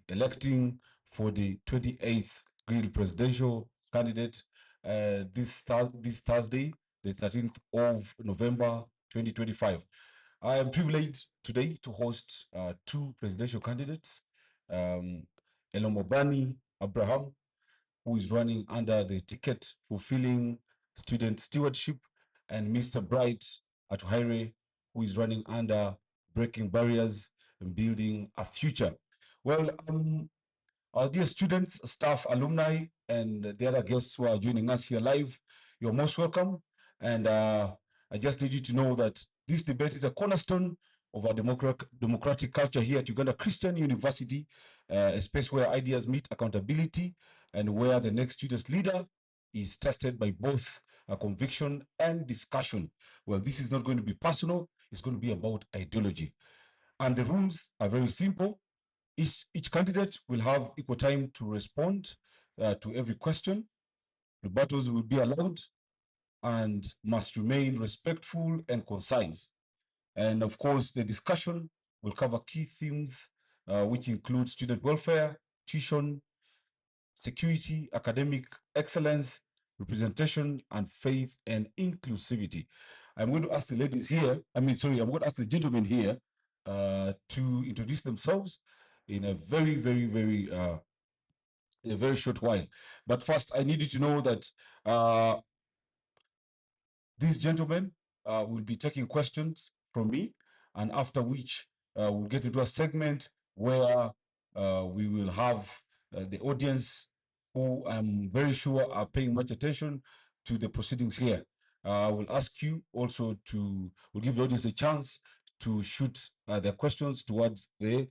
electing for the 28th Guild Presidential candidate this Thursday, the 13th of November, 2025. I am privileged today to host two presidential candidates, Elomobani Abraham, who is running under the ticket fulfilling student stewardship, and Mr. Bright Atuhaire, who is running under breaking barriers and building a future. Well, our dear students, staff, alumni, and the other guests who are joining us here live, you're most welcome. And I just need you to know that this debate is a cornerstone of our democratic culture here at Uganda Christian University, a space where ideas meet accountability and where the next student's leader is tested by both conviction and discussion. Well, this is not going to be personal, it's going to be about ideology. And the rules are very simple. Each candidate will have equal time to respond to every question. Rebuttals will be allowed and must remain respectful and concise. And of course, the discussion will cover key themes, which include student welfare, tuition, security, academic excellence, representation, and faith and inclusivity. I'm going to ask the ladies here, I'm going to ask the gentlemen here to introduce themselves in a very short while. But first, I need you to know that these gentlemen will be taking questions from me, and after which we'll get into a segment where we will have the audience, who I'm very sure are paying much attention to the proceedings here. I will ask you also we'll give the audience a chance to shoot their questions towards the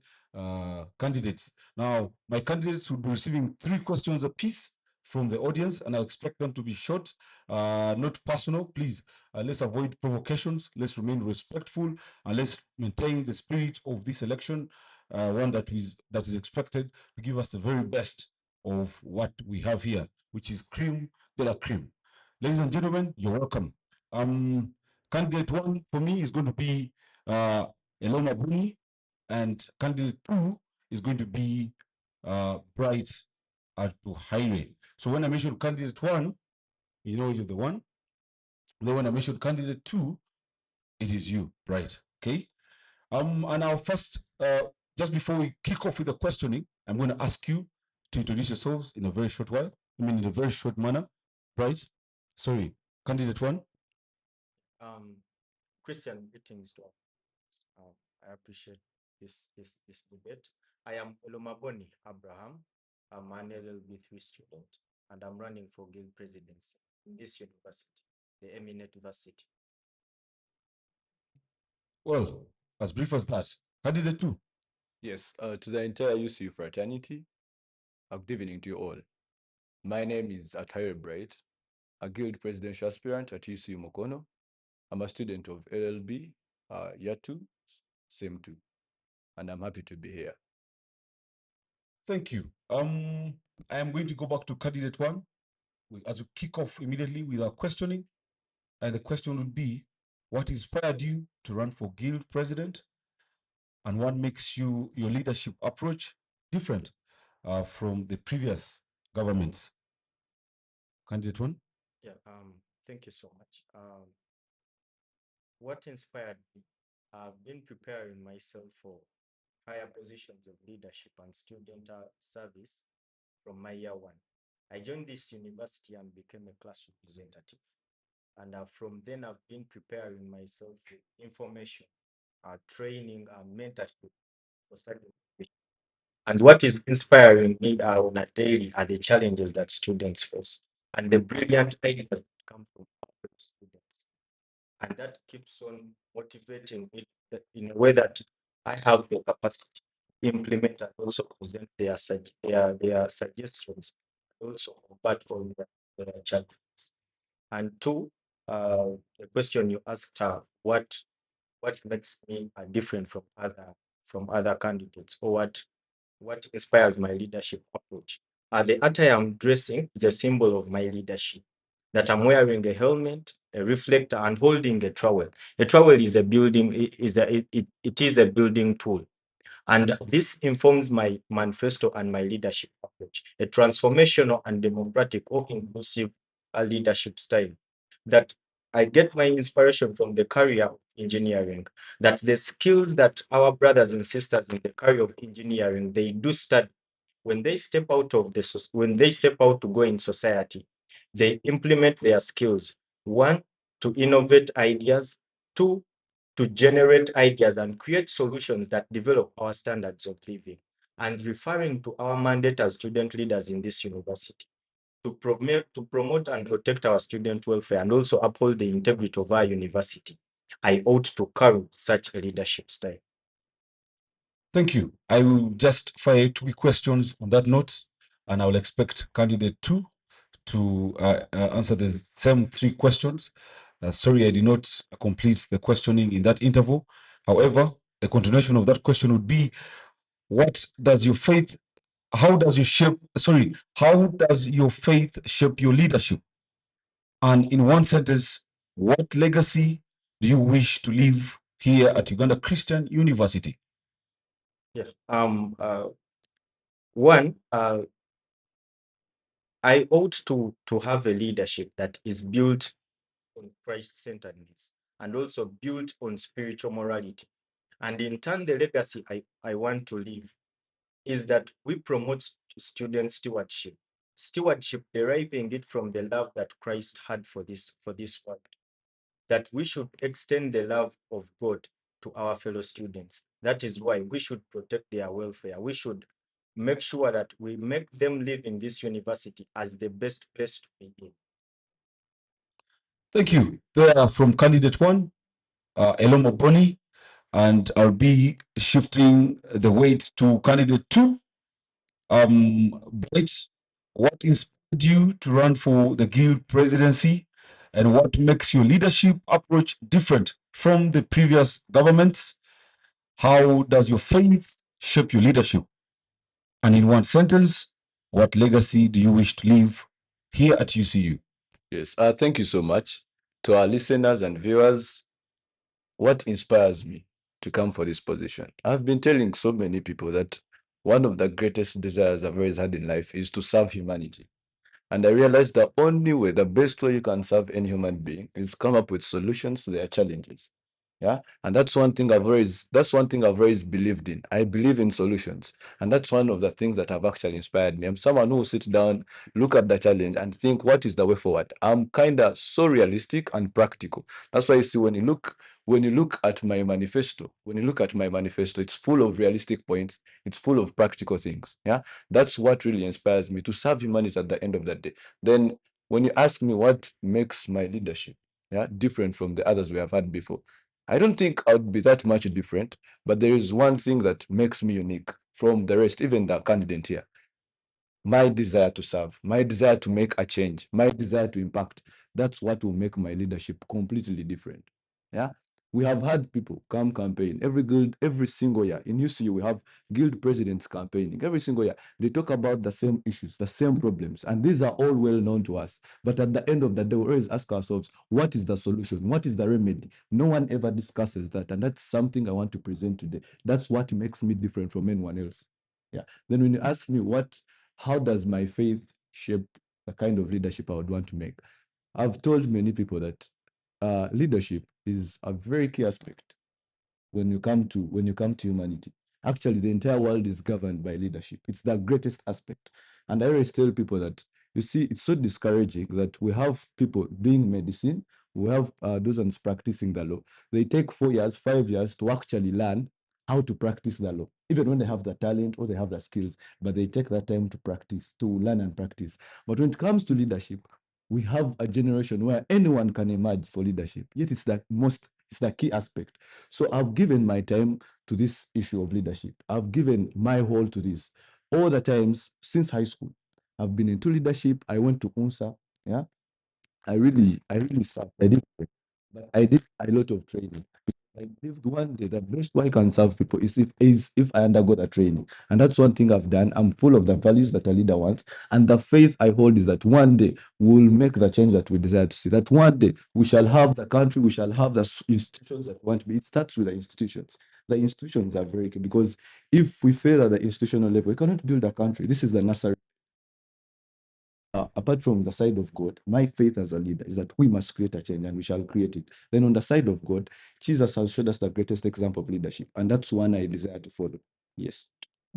candidates. Now, my candidates will be receiving 3 questions apiece from the audience, and I expect them to be short, not personal. Please, let's avoid provocations, let's remain respectful, and let's maintain the spirit of this election, one that is expected to give us the very best of what we have here, which is cream de la cream. Ladies and gentlemen, you're welcome. Candidate 1 for me is going to be Elona Buni, and candidate 2 is going to be Bright Atuhaire. So when I mention candidate 1, you know you're the one. Then when I mention candidate 2, it is you, right? Okay. And our first, just before we kick off with the questioning, I'm going to ask you to introduce yourselves in a very short while. In a very short manner, right? Sorry, candidate 1. Christian, greetings to all. I appreciate this debate. I am Olomaboni Abraham. I'm an LLB3 student, and I'm running for guild presidency in this university, the Eminent University. Well, as brief as that. Candidate 2. Yes, to the entire UCU fraternity, good evening to you all. My name is Atuhaire Bright, a guild presidential aspirant at UCU Mokono. I'm a student of LLB, year 2, same 2, and I'm happy to be here. Thank you. I am going to go back to candidate 1 as we kick off immediately with our questioning. And the question would be, what inspired you to run for guild president? And what makes your leadership approach different from the previous governments? Candidate 1. Yeah, thank you so much. What inspired me? I've been preparing myself for higher positions of leadership and student service from my year 1. I joined this university and became a class representative. And from then, I've been preparing myself with information, training, and mentorship for certain. And what is inspiring me on a daily are the challenges that students face and the brilliant ideas that come from students. And that keeps on motivating me in a way that I have the capacity to implement and also present their suggestions, also combat on their challenges. And 2, the question you asked, what makes me different from other candidates, or what inspires my leadership approach? The attire I'm dressing is a symbol of my leadership. That I'm wearing a helmet, a reflector, and holding a trowel. A trowel is a building. It is a building tool. And this informs my manifesto and my leadership approach, a transformational and democratic or inclusive leadership style. That I get my inspiration from the career of engineering, that the skills that our brothers and sisters in the career of engineering, they do study when they step out of when they step out to go in society, they implement their skills. One, to innovate ideas. Two, to generate ideas and create solutions that develop our standards of living. And referring to our mandate as student leaders in this university, to promote and protect our student welfare and also uphold the integrity of our university, I ought to carry such a leadership style. Thank you. I will just fire 2 questions on that note, and I will expect candidate 2 to answer the same 3 questions. Sorry, I did not complete the questioning in that interval. However, the continuation of that question would be, what does your faith, how does your faith shape your leadership? And in one sentence, what legacy do you wish to leave here at Uganda Christian University? Yeah. One, I ought to have a leadership that is built on Christ-centeredness and also built on spiritual morality. And in turn, the legacy I want to leave is that we promote student stewardship. Stewardship deriving it from the love that Christ had for this world. That we should extend the love of God to our fellow students. That is why we should protect their welfare. We should make sure that we make them live in this university as the best place to be in. Thank you. There from candidate 1, Elomo Boni, and I'll be shifting the weight to candidate 2. Bright, what inspired you to run for the guild presidency, and what makes your leadership approach different from the previous governments? How does your faith shape your leadership? And in one sentence, what legacy do you wish to leave here at UCU? Yes, thank you so much. To our listeners and viewers, what inspires me to come for this position? I've been telling so many people that one of the greatest desires I've always had in life is to serve humanity. And I realized the only way, the best way you can serve any human being is come up with solutions to their challenges. Yeah. And that's one thing I've always believed in. I believe in solutions. And that's one of the things that have actually inspired me. I'm someone who will sit down, look at the challenge and think, what is the way forward? I'm kind of so realistic and practical. That's why you see when you look at my manifesto, it's full of realistic points, it's full of practical things. Yeah. That's what really inspires me to serve humanity at the end of the day. Then when you ask me what makes my leadership different from the others we have had before, I don't think I would be that much different, but there is one thing that makes me unique from the rest, even the candidate here. My desire to serve, my desire to make a change, my desire to impact. That's what will make my leadership completely different. Yeah. We have had people come campaign every guild, every single year. In UCU, we have guild presidents campaigning every single year. They talk about the same issues, the same problems, and these are all well known to us. But at the end of the day, we always ask ourselves, what is the solution? What is the remedy? No one ever discusses that, and that's something I want to present today. That's what makes me different from anyone else. Yeah. Then when you ask me how does my faith shape the kind of leadership I would want to make? I've told many people that leadership is a very key aspect when you come to humanity. Actually, the entire world is governed by leadership. It's the greatest aspect. And I always tell people that, you see, it's so discouraging that we have people doing medicine, we have those ones practicing the law. They take 4 years, 5 years to actually learn how to practice the law, even when they have the talent or they have the skills, but they take that time to practice, to learn and practice. But when it comes to leadership, we have a generation where anyone can emerge for leadership. Yet it's the key aspect. So I've given my time to this issue of leadership. I've given my whole to this. All the times since high school, I've been into leadership. I went to UNSA. Yeah. I really served. I did a lot of training. I believed one day the best way I can serve people is if I undergo the training. And that's one thing I've done. I'm full of the values that a leader wants. And the faith I hold is that one day we'll make the change that we desire to see. That one day we shall have the country, we shall have the institutions that we want to be. It starts with the institutions. the institutions are very key, because if we fail at the institutional level, we cannot build a country. This is the nursery. Apart from the side of God, my faith as a leader is that we must create a change and we shall create it. Then on the side of God, Jesus has showed us the greatest example of leadership, and that's one I desire to follow. Yes.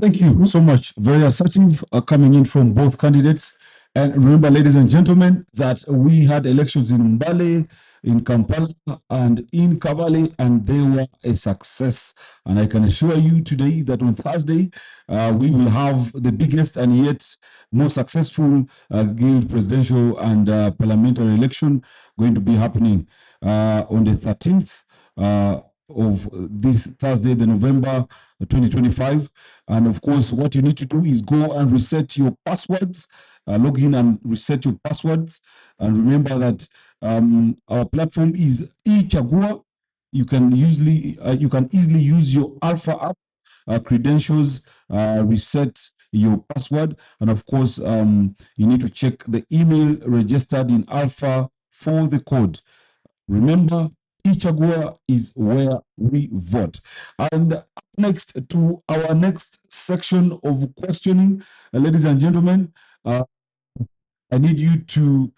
Thank you so much. Very assertive coming in from both candidates. And remember, ladies and gentlemen, that we had elections in Mbale, in Kampala, and in Kabale, and they were a success. And I can assure you today that on Thursday, we will have the biggest and yet most successful guild presidential and parliamentary election going to be happening on the 13th. Of this Thursday, the November 2025. And of course, what you need to do is go and reset your passwords, log in and reset your passwords. And remember that our platform is eChagua. You can easily use your Alpha app credentials, reset your password, and of course, you need to check the email registered in Alpha for the code. Remember, Ichagua is where we vote. And up next to our next section of questioning, ladies and gentlemen, I need you to,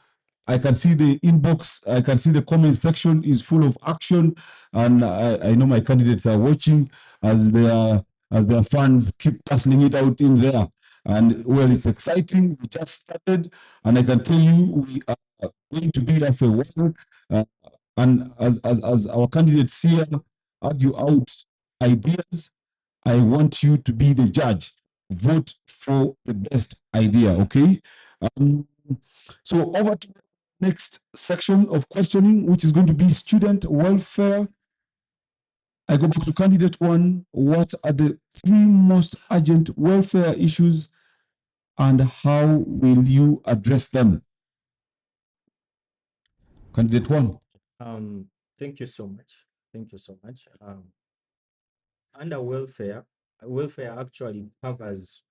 I can see the inbox, I can see the comment section is full of action, and I know my candidates are watching as their fans keep tussling it out in there. And well, it's exciting. We just started, and I can tell you we are going to be here for a while. And as our candidates here argue out ideas, I want you to be the judge. Vote for the best idea, okay? So over to the next section of questioning, which is going to be student welfare. I go back to candidate one. What are the three most urgent welfare issues and how will you address them? Candidate one. Thank you so much. Thank you so much. Under welfare, welfare actually covers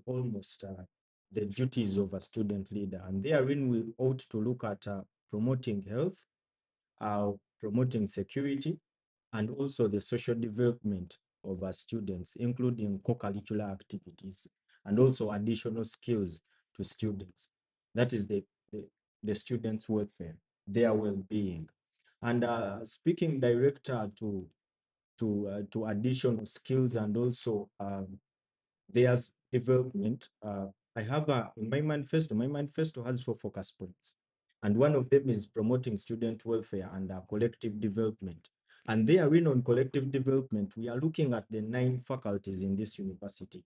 almost the duties of a student leader, and therein we ought to look at promoting health, promoting security, and also the social development of our students, including co-curricular activities and also additional skills to students. That is the students' welfare, their well-being. And speaking director to additional skills and also their development, I have in my manifesto has 4 focus points. And one of them is promoting student welfare and collective development. And therein on collective development, we are looking at the 9 faculties in this university.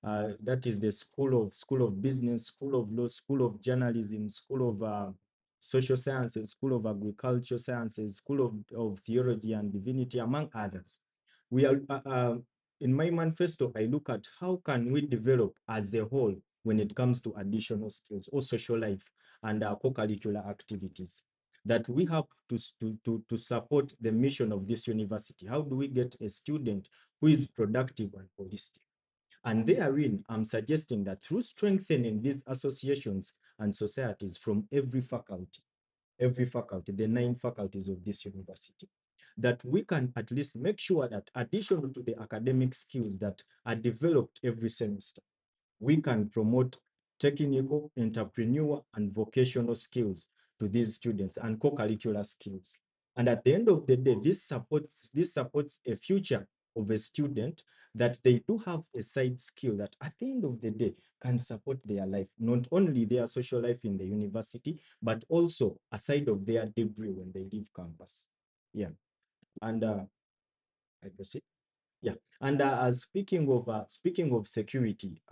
That is the School of Business, School of Law, School of Journalism, School of Social Sciences, School of Agricultural Sciences, School of Theology and Divinity, among others. We are in my manifesto, I look at how can we develop as a whole when it comes to additional skills or social life and co-curricular activities that we have to support the mission of this university. How do we get a student who is productive and holistic? And therein, I'm suggesting that through strengthening these associations and societies from every faculty, the 9 faculties of this university, that we can at least make sure that additional to the academic skills that are developed every semester, we can promote technical, entrepreneurial, and vocational skills to these students and co-curricular skills. And at the end of the day, this supports a future of a student that they do have a side skill that at the end of the day can support their life, not only their social life in the university, but also aside of their degree when they leave campus. Yeah. And I proceed. Yeah. And speaking of security,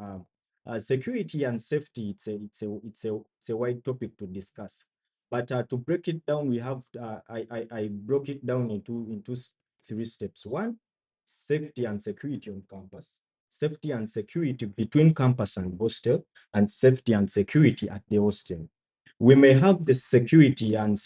security and safety, it's a wide topic to discuss. But to break it down, we have I broke it down into 3 steps. One, safety and security on campus, safety and security between campus and hostel, and safety and security at the hostel. We may have the security and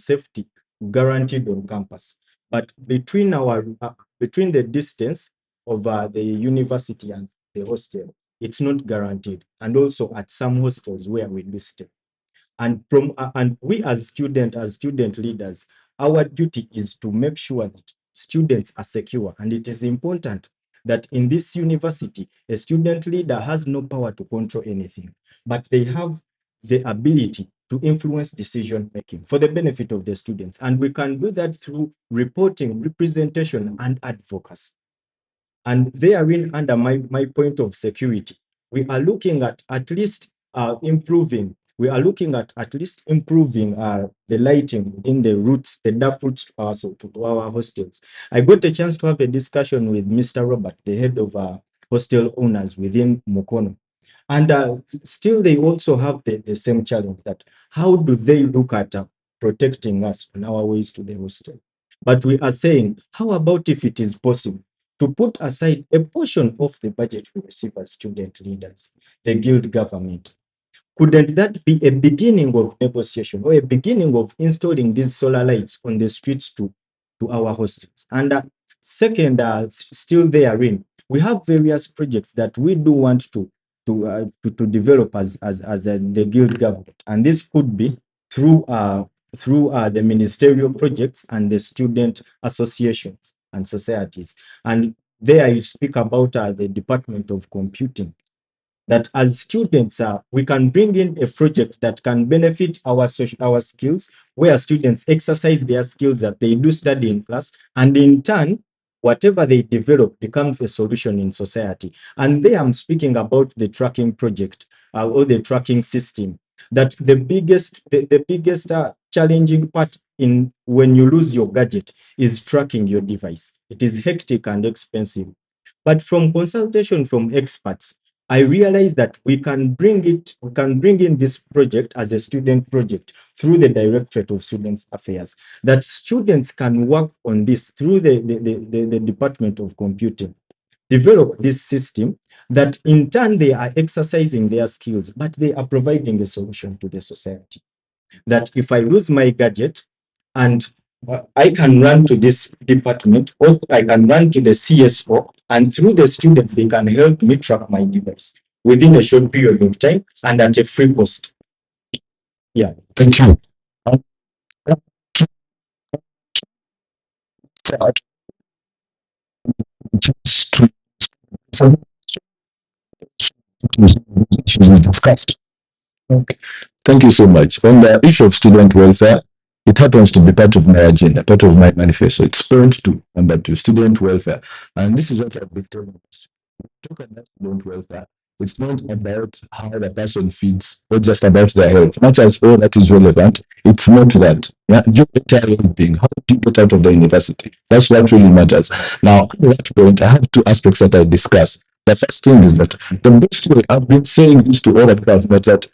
safety guaranteed on campus, but between the distance of the university and the hostel, it's not guaranteed. And also at some hostels where we do stay. And we as student leaders, our duty is to make sure that students are secure. And it is important that in this university, a student leader has no power to control anything, but they have the ability to influence decision making for the benefit of the students. And we can do that through reporting, representation, and advocacy. And therein, under my point of security, we are looking at least improving. We are looking at least improving the lighting in the routes, the dark routes to our hostels. I got a chance to have a discussion with Mr. Robert, the head of hostel owners within Mukono. And still, they also have the same challenge, that how do they look at protecting us on our ways to the hostel? But we are saying, how about if it is possible to put aside a portion of the budget we receive as student leaders, the guild government? Couldn't that be a beginning of negotiation, or a beginning of installing these solar lights on the streets to our hostels? And second, still therein, we have various projects that we do want to develop as the guild government, and this could be through the ministerial projects and the student associations and societies. And there you speak about the Department of Computing, that as students, we can bring in a project that can benefit our skills, where students exercise their skills that they do study in class, and in turn, whatever they develop becomes a solution in society. And there I'm speaking about the tracking project, or the tracking system. That the biggest challenging part in when you lose your gadget is tracking your device. It is hectic and expensive. But from consultation from experts, I realized that we can bring in this project as a student project through the Directorate of Students Affairs, that students can work on this through the Department of Computing, develop this system, that in turn they are exercising their skills, but they are providing a solution to the society. That if I lose my gadget, and I can run to this department, or I can run to the CSO, and through the students, they can help me track my device within a short period of time and at a free cost. Yeah. Thank you. Issues is discussed. Okay. Thank you so much. On the issue of student welfare, it happens to be part of my agenda, part of my manifesto. It's point 2, number 2, student welfare. And this is what I've been telling us. Talk about student welfare. It's not about how the person feeds or just about their health. Much as all that is relevant, it's not that. Yeah, your entire well-being. How do you get out of the university? That's what really matters. Now, at that point, I have 2 aspects that I discuss. The first thing is that the best way, I've been saying this to all the class, but that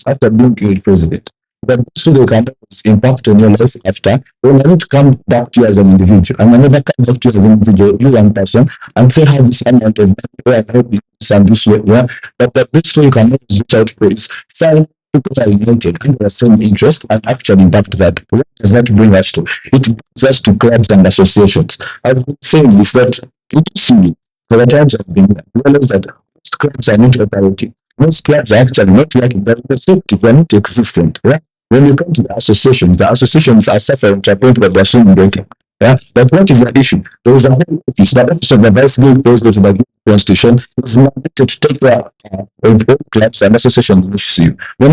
after being guild president, the best way they can impact on your life after, when I need to come back to you as an individual, and I never come back to you as an individual, you one person, and say how this amount of money I help you and this way, yeah. But the best way you can always reach out for is find people that are united under the same interest and actually impact that. What does that bring us to? It brings us to clubs and associations. I've been saying this, that it is silly. For the times I've been there, realize that most clubs are not operating. Most clubs are actually not working, they're effective, they're not existent. Yeah? When you come to the associations are suffering to a point where they're soon breaking. Yeah? But what is the issue? There is a whole office, the office of the vice guild president of the constitution is mandated to take care of all clubs and associations in UCU. When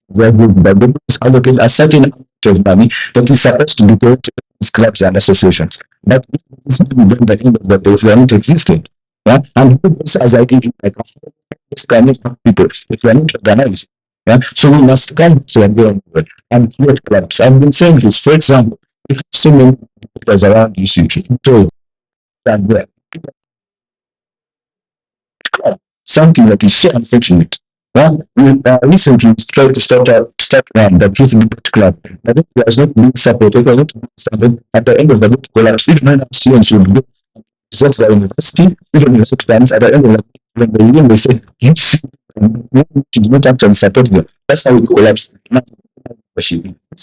the government is allocated a certain amount of money that is supposed to be paid to these clubs and associations. But this is done by the end of the day, they are not existent. Yeah? And as I give you, like, this can impact people if we are not organized. Yeah? So we must come to a goal and create clubs. I've been saying this, for example, we have so many people around UCU told that we something that is so unfortunate. We recently tried to start the Truth Debate Club, but it was not being supported, it was not being funded. At the end of the day, collapse. If none of students would go to the university, even university fans, at the end of the day, when they even they say, you do not actually support them. That's how it collapsed. This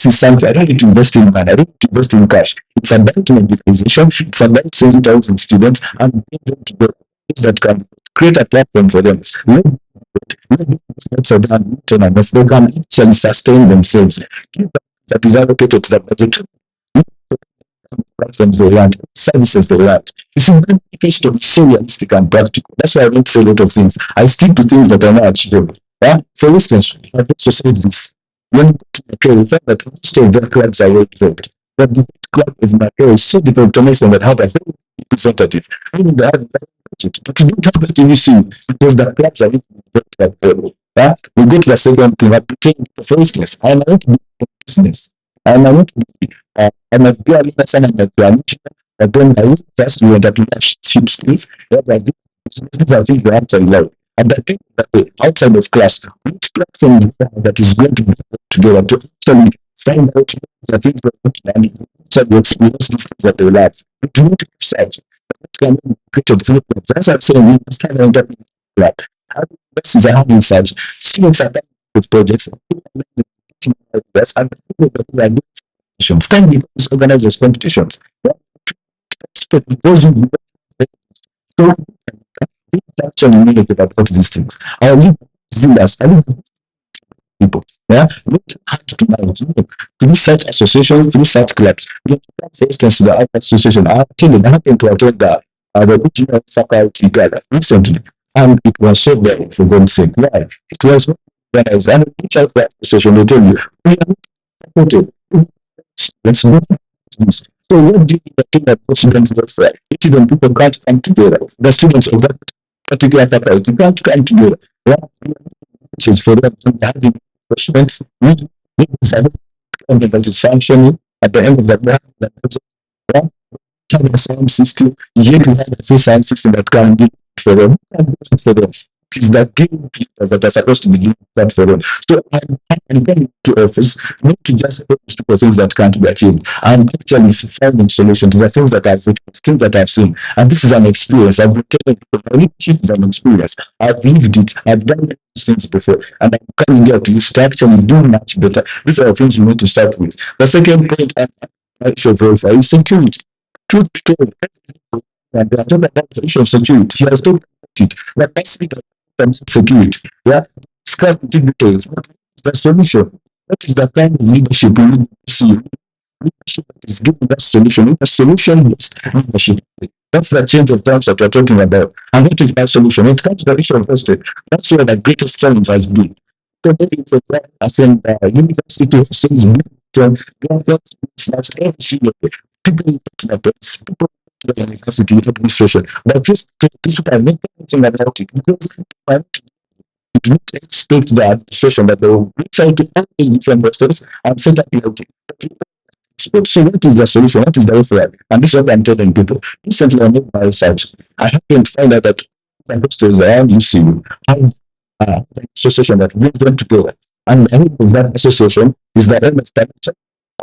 is something I don't need to invest in money, I don't need to invest in cash. It's about mobilization, it's about sensitizing students and bring them to the things that can create a platform for them. So that they can actually sustain themselves. That is allocated to the budget. platforms they want, services they want. It's important to be so realistic and practical. That's why I don't say a lot of things. I stick to things that are not achievable. Yeah? For instance, I've also said this. When you go to Macau, you find that most of the clubs are well developed. But the club is Macau is so developed to make them that have a very representative. Meaning they have a budget. But you don't have that in UCU because the clubs are not developed that well. Yeah? We go to the second thing. For instance, I want to be in business. I want to be I'm a pure person and a pure but then I was just we went up to cheap skills. These are things they actually like. And I think that outside of class, which platform that is going to be together to actually find out the things that they want to learn, actually experience these things that they will have. We do not research. That can be created through clubs. As I'm saying, we must have an entrepreneur club. This is a having such. Students are coming with projects. And people that are doing can be organize those competitions. Because you so actually negative about these things. I need zealous. I need people. Yeah, not hard to manage. Through such associations, through such clubs. For instance, the art association. I happened to attend the regional faculty gather recently, and it was so bad for God's sake. Why? It was organized, and each of the association will tell you we are supported. Let's not this. So what do you think that students welfare? If even people can't come together, the students of that particular faculty can't come together. Which is for them having questions, that is functioning at the end of the day. Have a sound system, yet we have a free sound system that can be for them. For them. It is the game people that are supposed to be doing that for them. So I'm going to office not to just focus people things that can't be achieved. I'm actually finding solutions to the things that I've witnessed, things that I've seen. And this is an experience. I've been telling people, my leadership is an experience. I've lived it. I've done these things before. And I'm coming here to you to actually do much better. These are the things you need to start with. The second point I should verify is security. Truth be told, and they are talking about the issue of security. He has talked about it. But that's it of security. Yeah, discuss the details. What is the solution? What is the kind of leadership we need to see? Leadership that is giving that solution. A solution-based leadership. That's the change of terms that we're talking about. And what is that solution? It comes to the issue of hosting. That's where the greatest challenge has been. So this is I think university hostings, that's every single people people the university administration. But just people are not thinking about it because I do not expect the administration that they will reach out to all these different hostels and set up PLT. So what is the solution? What is the referral? And this is what I'm telling people. Recently I made my research. I happened to find out that hostels around UCU have an association that brings them together. And the name of that association is the end of time.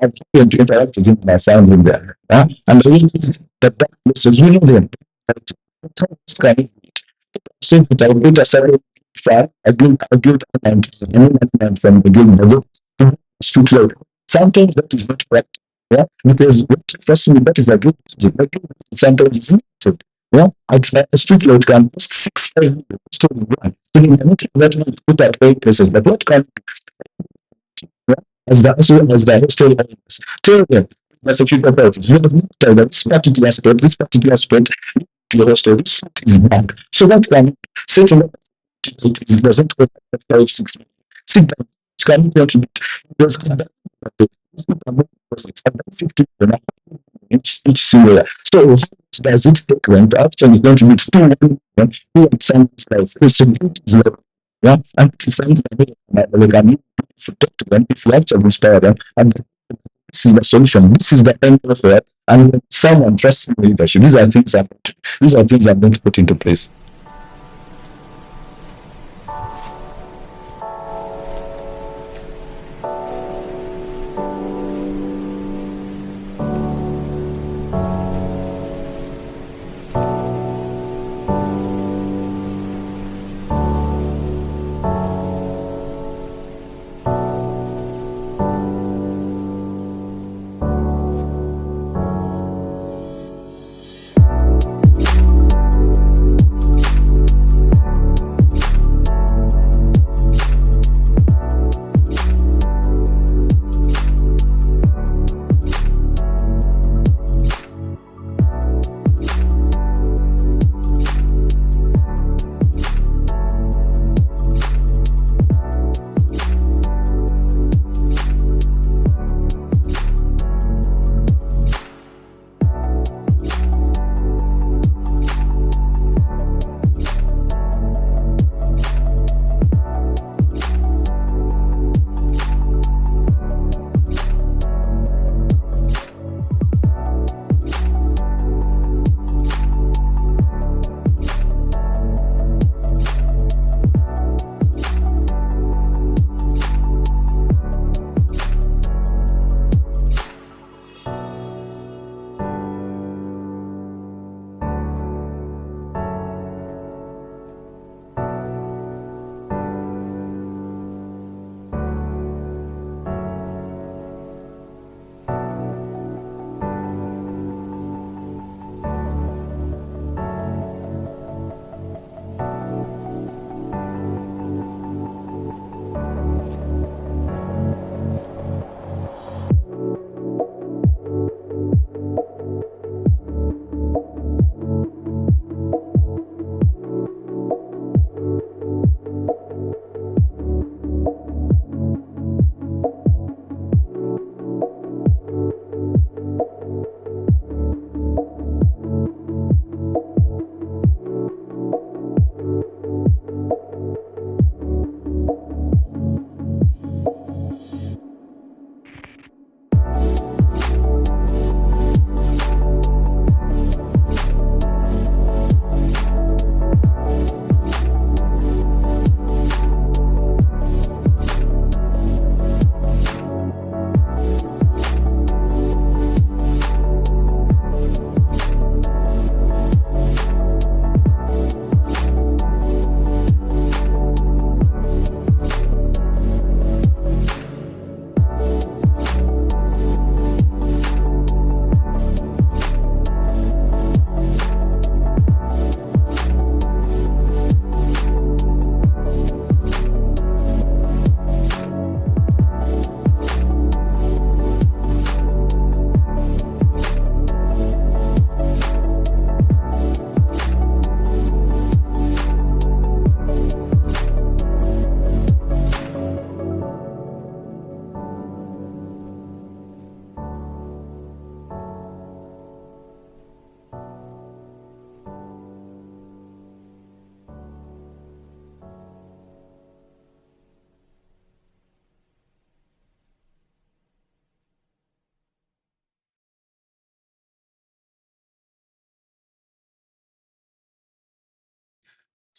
I've happened to interact with him and I found him there. And the reason is that places, we know them. Since that I built a certain farm, I built and from the game, shoot load. Sometimes that is not practical. Yeah, because first of all, that is a good sometimes it's limited. Yeah, a street load can cost 6 5 to run. So you cannot that much put at 8 places. But what can as the hostel owners tell them the security authorities, you have not tell them this particular spot to your hostel, this food is bad. So what can say it doesn't go 5 6 sit down, it can contribute because it's about 50 each similar. So how does it take them to actually contribute to 1 million who at some life? Yeah, and it's something that we can talk to them if we actually inspire them. And this is the solution. This is the end of it. And when someone trusts in leadership, these are things I'm going to put into place.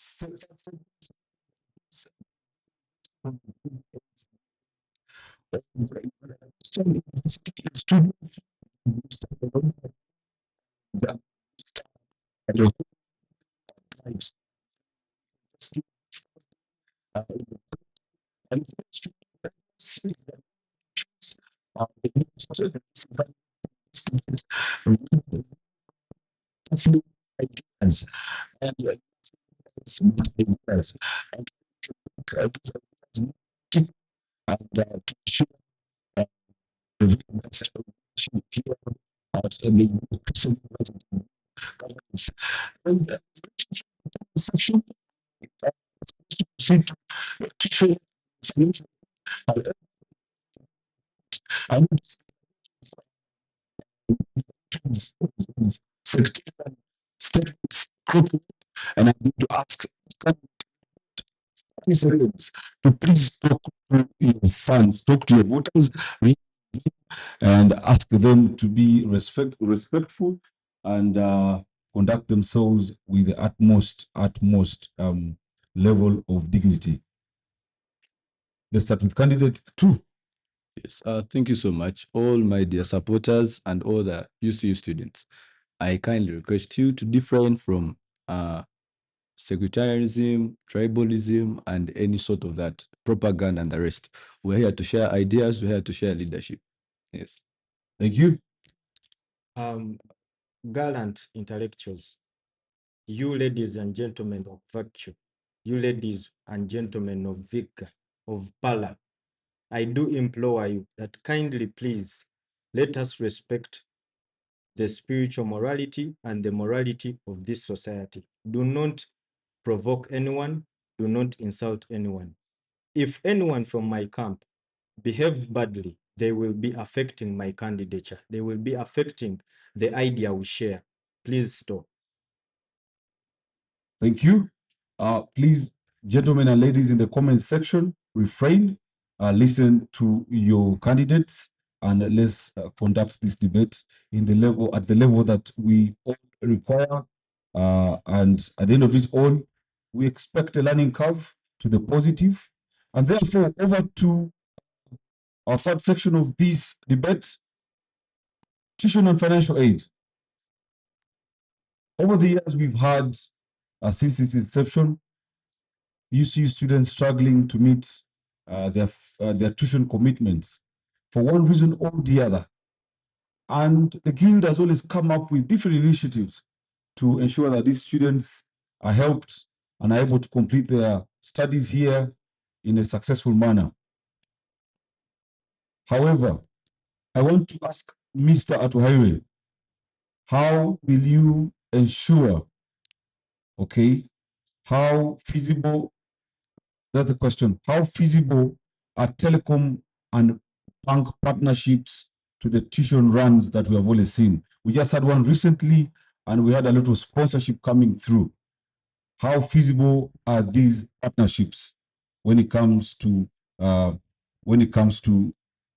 ideas and ideas and to show the and section to show I secretarial statements and I need to ask citizens to please talk to your fans, talk to your voters, and ask them to be respectful and conduct themselves with the utmost level of dignity. Let's start with candidate 2. Yes, thank you so much, all my dear supporters and all the UCU students. I kindly request you to refrain from sectarianism, tribalism, and any sort of that propaganda and the rest. We're here to share ideas, we're here to share leadership. Yes. Thank you. Gallant intellectuals, you ladies and gentlemen of virtue, you ladies and gentlemen of vigor, of valor, I do implore you that kindly please let us respect the spiritual morality and the morality of this society. Do not provoke anyone, do not insult anyone. If anyone from my camp behaves badly, they will be affecting my candidature. They will be affecting the idea we share. Please stop. Thank you. Please, gentlemen and ladies in the comment section, refrain, listen to your candidates, and let's conduct this debate at the level that we all require. And at the end of it all, we expect a learning curve to the positive. And therefore, over to our third section of this debate, tuition and financial aid. Over the years, we've had, since its inception, UCU students struggling to meet their tuition commitments for one reason or the other. And the Guild has always come up with different initiatives to ensure that these students are helped and are able to complete their studies here in a successful manner. However, I want to ask Mr. Atuhaire, how will you ensure, how feasible, that's the question, how feasible are telecom and bank partnerships to the tuition runs that we have always seen? We just had one recently, and we had a lot of sponsorship coming through. How feasible are these partnerships when it comes to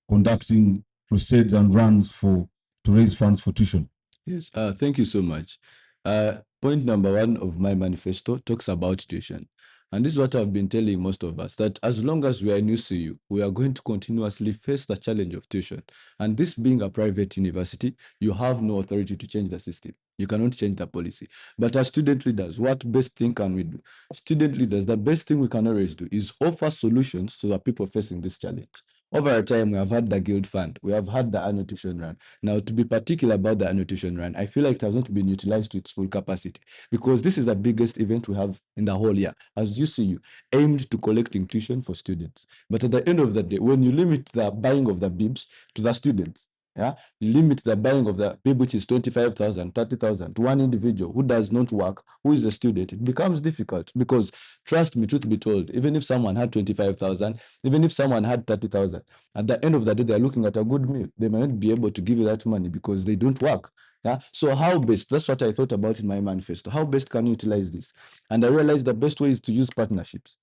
conducting crusades and runs to raise funds for tuition? Yes, thank you so much. Point number 1 of my manifesto talks about tuition. And this is what I've been telling most of us, that as long as we are in UCU, we are going to continuously face the challenge of tuition. And this being a private university, you have no authority to change the system. You cannot change the policy. But as student leaders, what best thing can we do? Student leaders, the best thing we can always do is offer solutions to the people facing this challenge. Over time, we have had the Guild Fund, we have had the annual tuition run. Now, to be particular about the annual tuition run, I feel like it has not been utilized to its full capacity because this is the biggest event we have in the whole year, as UCU, aimed to collecting tuition for students. But at the end of the day, when you limit the buying of the bibs to the students, you limit the buying of the bib, which is 25,000, 30,000, to one individual who does not work, who is a student, it becomes difficult because, trust me, truth be told, even if someone had 25,000, even if someone had 30,000, at the end of the day, they're looking at a good meal. They might not be able to give you that money because they don't work. So how best? That's what I thought about in my manifesto. How best can you utilize this? And I realized the best way is to use partnerships.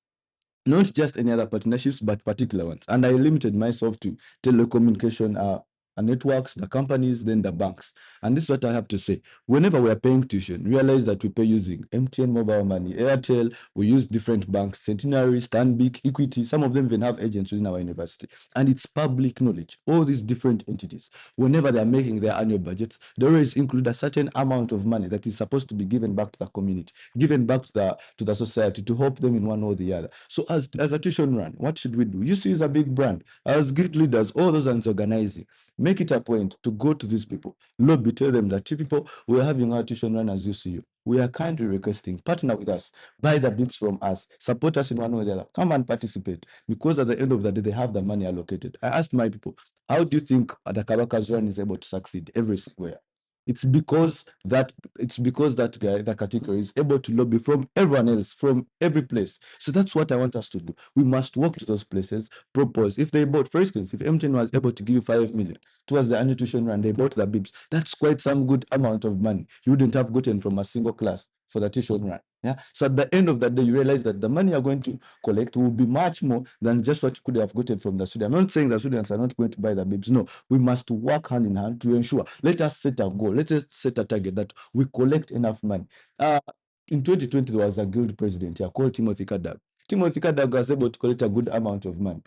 Not just any other partnerships, but particular ones. And I limited myself to telecommunication networks, the companies, then the banks. And this is what I have to say. Whenever we are paying tuition, realize that we pay using MTN mobile money, Airtel, we use different banks, Centenary, Stanbic, Equity. Some of them even have agents within our university. And it's public knowledge. All these different entities, whenever they are making their annual budgets, they always include a certain amount of money that is supposed to be given back to the community, given back to the society to help them in one or the other. So as a tuition run, what should we do? UCU is a big brand. As guild leaders, all those ones organizing, make it a point to go to these people, lobby, tell them that you people, we're having our tuition run as UCU. We are kindly requesting, partner with us, buy the bips from us, support us in one way or the other, come and participate, because at the end of the day, they have the money allocated. I asked my people, how do you think the Kabaka's run is able to succeed every single year? It's because that guy, the category, is able to lobby from everyone else, from every place. So that's what I want us to do. We must walk to those places, propose. If they bought, for instance, if MTN was able to give you 5 million towards the annual tuition run, they bought the bibs, that's quite some good amount of money you wouldn't have gotten from a single class for the tuition run. Yeah. So at the end of the day, you realize that the money you're going to collect will be much more than just what you could have gotten from the student. I'm not saying the students are not going to buy the bibs. No, we must work hand in hand to ensure. Let us set a goal. Let us set a target that we collect enough money. In 2020, there was a guild president here called Timothy Kadag. Timothy Kadag was able to collect a good amount of money.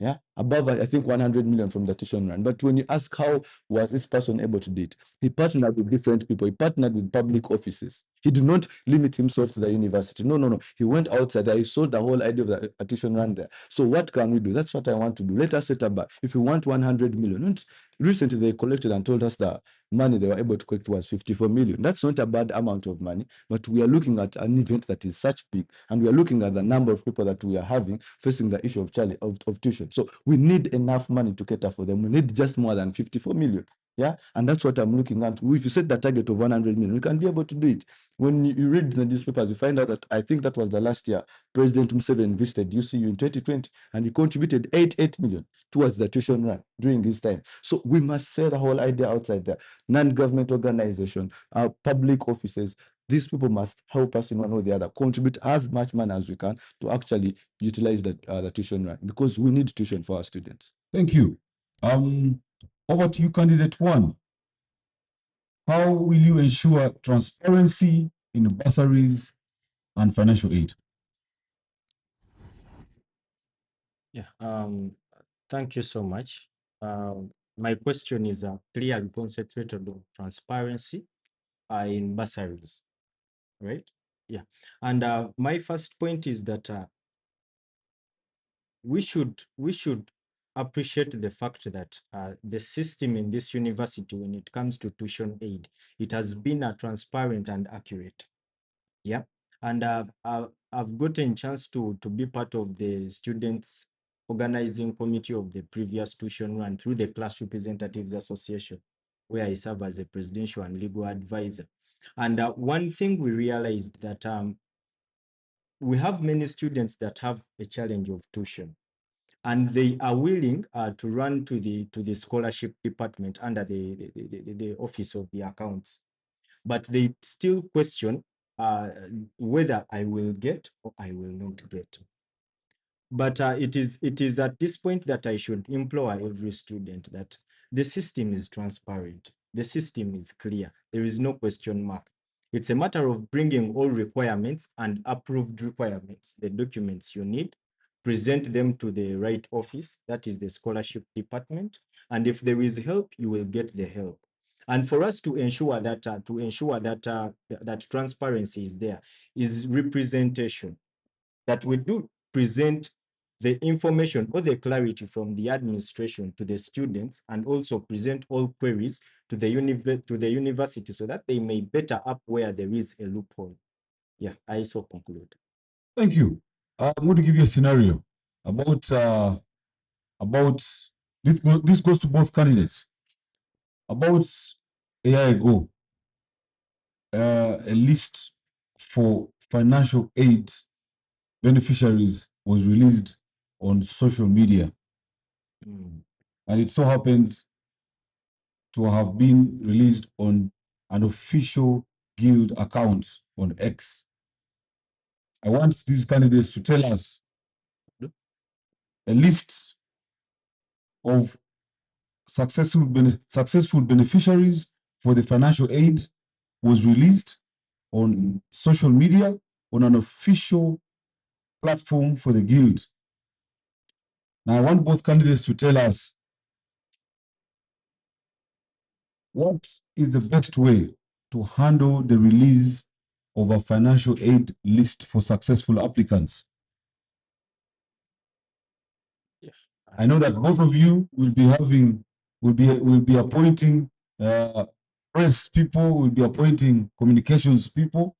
Yeah, above I think 100 million from the tuition run. But when you ask how was this person able to do it, he partnered with different people. He partnered with public offices. He did not limit himself to the university. No. He went outside there. He sold the whole idea of the tuition run there. So what can we do? That's what I want to do. Let us set up. If you want 100 million, and recently they collected and told us that money they were able to collect was 54 million. That's not a bad amount of money, but we are looking at an event that is such big, and we are looking at the number of people that we are having facing the issue of tuition. So we need enough money to cater for them. We need just more than 54 million. Yeah, and that's what I'm looking at. If you set the target of 100 million, we can be able to do it. When you read the newspapers, you find out that I think that was the last year President Museveni visited UCU in 2020, and he contributed 88 million towards the tuition run during his time. So we must sell the whole idea outside there. Non-government organization, public offices, these people must help us in one or the other, contribute as much money as we can to actually utilize the tuition run, because we need tuition for our students. Thank you. Over to you, candidate one. How will you ensure transparency in bursaries and financial aid? Yeah, thank you so much. My question is clearly concentrated on transparency in bursaries, right? Yeah, and my first point is that we should appreciate the fact that the system in this university, when it comes to tuition aid, it has been transparent and accurate. Yeah, and I've gotten a chance to be part of the students organizing committee of the previous tuition run through the Class Representatives Association, where I serve as a presidential and legal advisor. And one thing we realized that we have many students that have a challenge of tuition, and they are willing to run to the scholarship department under the office of the accounts, but they still question whether I will get or I will not get. But it is at this point that I should implore every student that the system is transparent, the system is clear, there is no question mark. It's a matter of bringing all requirements and approved requirements, the documents you need, present them to the right office, that is the scholarship department, and if there is help, you will get the help. And for us to ensure that that transparency is there, is representation, that we do present the information or the clarity from the administration to the students, and also present all queries to the university so that they may better up where there is a loophole. Yeah, I so conclude. Thank you. I'm going to give you a scenario about this goes to both candidates. About a year ago, a list for financial aid beneficiaries was released on social media. And it so happened to have been released on an official guild account on X. I want these candidates to tell us a list of successful beneficiaries for the financial aid was released on social media on an official platform for the guild. Now, I want both candidates to tell us what is the best way to handle the release of a financial aid list for successful applicants. Yes. I know that both of you will be appointing press people, will be appointing communications people